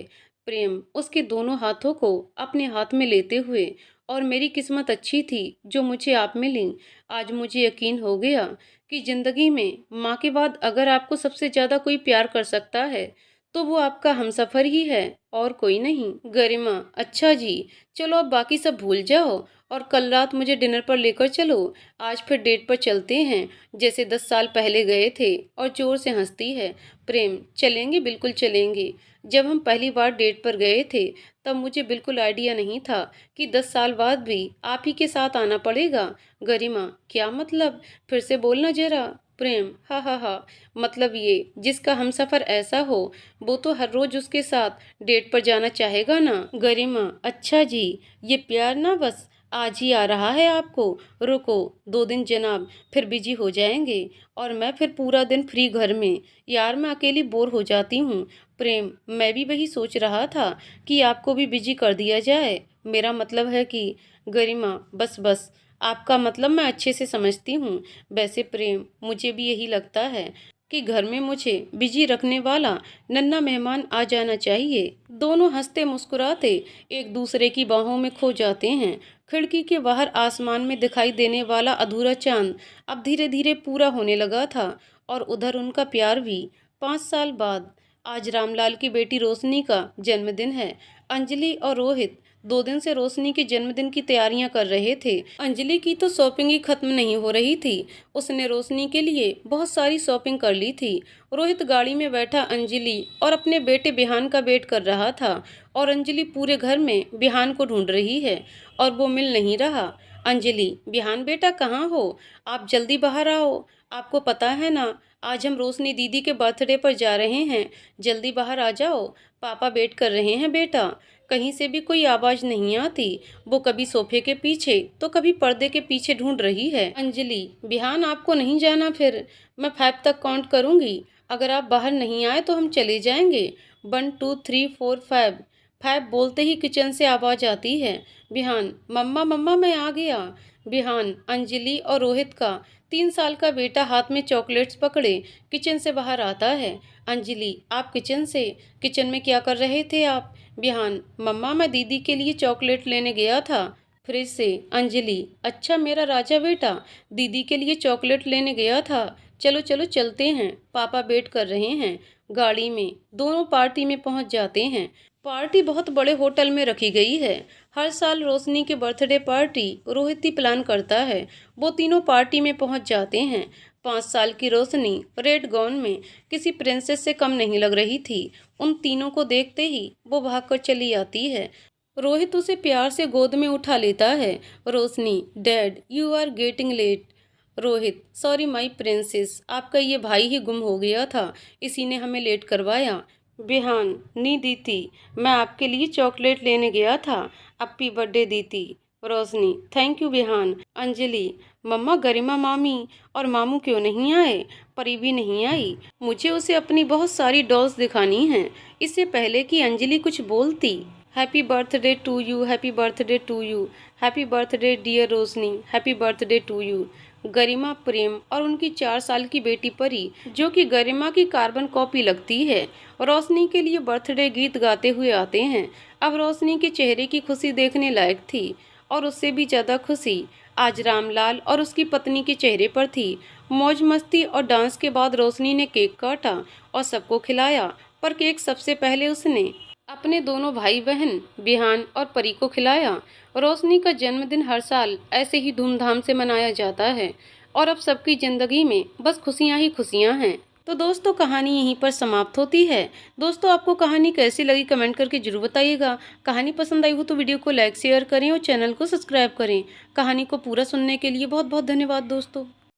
प्रेम, उसके दोनों हाथों को अपने हाथ में लेते हुए, और मेरी किस्मत अच्छी थी जो मुझे आप मिली। आज मुझे यकीन हो गया कि जिंदगी में माँ के बाद अगर आपको सबसे ज्यादा कोई प्यार कर सकता है तो वो आपका हमसफर ही है और कोई नहीं। गरिमा, अच्छा जी, चलो अब बाकी सब भूल जाओ और कल रात मुझे डिनर पर लेकर चलो। आज फिर डेट पर चलते हैं जैसे 10 साल पहले गए थे। और जोर से हंसती है। प्रेम, चलेंगे, बिल्कुल चलेंगे। जब हम पहली बार डेट पर गए थे तब मुझे बिल्कुल आइडिया नहीं था कि 10 साल बाद भी आप ही के साथ आना पड़ेगा। गरिमा, क्या मतलब? फिर से बोलना जरा। प्रेम, हा हा हा, मतलब ये, जिसका हमसफर ऐसा हो वो तो हर रोज उसके साथ डेट पर जाना चाहेगा ना। गरिमा, अच्छा जी, ये प्यार ना बस आज ही आ रहा है आपको। रुको 2 दिन जनाब, फिर बिजी हो जाएंगे और मैं फिर पूरा दिन फ्री घर में। यार मैं अकेली बोर हो जाती हूँ। प्रेम, मैं भी वही सोच रहा था कि आपको भी बिजी कर दिया जाए। मेरा मतलब है कि गरिमा, बस बस, आपका मतलब मैं अच्छे से समझती हूँ। वैसे प्रेम, मुझे भी यही लगता है कि घर में मुझे बिजी रखने वाला नन्हा मेहमान आ जाना चाहिए। दोनों हंसते मुस्कुराते एक दूसरे की बाहों में खो जाते हैं। खिड़की के बाहर आसमान में दिखाई देने वाला अधूरा चांद अब धीरे धीरे पूरा होने लगा था और उधर उनका प्यार भी। 5 साल बाद आज रामलाल की बेटी रोशनी का जन्मदिन है। अंजलि और रोहित 2 दिन से रोशनी के जन्मदिन की तैयारियां कर रहे थे। अंजलि की तो शॉपिंग ही खत्म नहीं हो रही थी। उसने रोशनी के लिए बहुत सारी शॉपिंग कर ली थी। रोहित गाड़ी में बैठा अंजलि और अपने बेटे बिहान का वेट कर रहा था और अंजलि पूरे घर में बिहान को ढूंढ रही है और वो मिल नहीं रहा। अंजलि, बिहान बेटा कहाँ हो? आप जल्दी बाहर आओ। आपको पता है ना, आज हम रोशनी दीदी के बर्थडे पर जा रहे हैं। जल्दी बाहर आ जाओ, पापा वेट कर रहे हैं बेटा। कहीं से भी कोई आवाज नहीं आती। वो कभी सोफे के पीछे तो कभी पर्दे के पीछे ढूंढ रही है। अंजलि, बिहान आपको नहीं जाना? फिर मैं 5 तक काउंट करूंगी। अगर आप बाहर नहीं आए तो हम चले जाएंगे। 1 2 3 4 5। 5 बोलते ही किचन से आवाज आती है। बिहान, मम्मा मम्मा मैं आ गया। बिहान, अंजलि और रोहित का 3 साल का बेटा हाथ में चॉकलेट्स पकड़े किचन से बाहर आता है। अंजलि, आप किचन में क्या कर रहे थे आप? बिहान, मम्मा मैं दीदी के लिए चॉकलेट लेने गया था। फ्रिज से। अंजलि, अच्छा मेरा राजा बेटा, दीदी के लिए चॉकलेट लेने गया था। चलो चलो चलते हैं, पापा वेट कर रहे हैं। गाड़ी में दोनों पार्टी में पहुंच जाते हैं। पार्टी बहुत बड़े होटल में रखी गई है। हर साल रोशनी के बर्थडे पार्टी रोहित ही प्लान करता है। वो तीनों पार्टी में पहुंच जाते हैं। 5 साल की रोशनी रेड गाउन में किसी प्रिंसेस से कम नहीं लग रही थी। उन तीनों को देखते ही वो भागकर चली आती है। रोहित उसे प्यार से गोद में उठा लेता है। Roshni, dad you are getting late. Rohit, sorry my princess, आपका ये भाई ही गुम हो गया था, इसी ने हमें लेट करवाया। बिहान, नी दीदी, मैं आपके लिए चॉकलेट लेने गया था। हैप्पी बर्थडे दीदी। रोशनी, थैंक यू बिहान। अंजलि, मम्मा गरिमा मामी और मामू क्यों नहीं आए? परी भी नहीं आई। मुझे उसे अपनी बहुत सारी डॉल्स दिखानी हैं, इससे पहले कि अंजलि कुछ बोलती। Happy birthday to you, happy birthday to you, happy birthday dear Roshni, happy birthday to you. Garima, Prem और उनकी 4 साल की बेटी परी, जो कि गरिमा की कार्बन कॉपी लगती है, रोशनी के लिए बर्थडे गीत गाते हुए आते हैं। अब रोशनी के चेहरे की खुशी देखने लायक थी, और उससे भी ज़्यादा खुशी आज रामलाल और उसकी पत्नी के चेहरे पर थी। मौज मस्ती और डांस के बाद रोशनी ने केक काटा और सबको खिलाया, पर केक सबसे पहले उसने अपने दोनों भाई बहन बिहान और परी को खिलाया। रोशनी का जन्मदिन हर साल ऐसे ही धूमधाम से मनाया जाता है, और अब सबकी ज़िंदगी में बस खुशियाँ ही खुशियाँ हैं। तो दोस्तों, कहानी यहीं पर समाप्त होती है। दोस्तों, आपको कहानी कैसी लगी कमेंट करके जरूर बताइएगा। कहानी पसंद आई हो तो वीडियो को लाइक शेयर करें और चैनल को सब्सक्राइब करें। कहानी को पूरा सुनने के लिए बहुत बहुत धन्यवाद दोस्तों।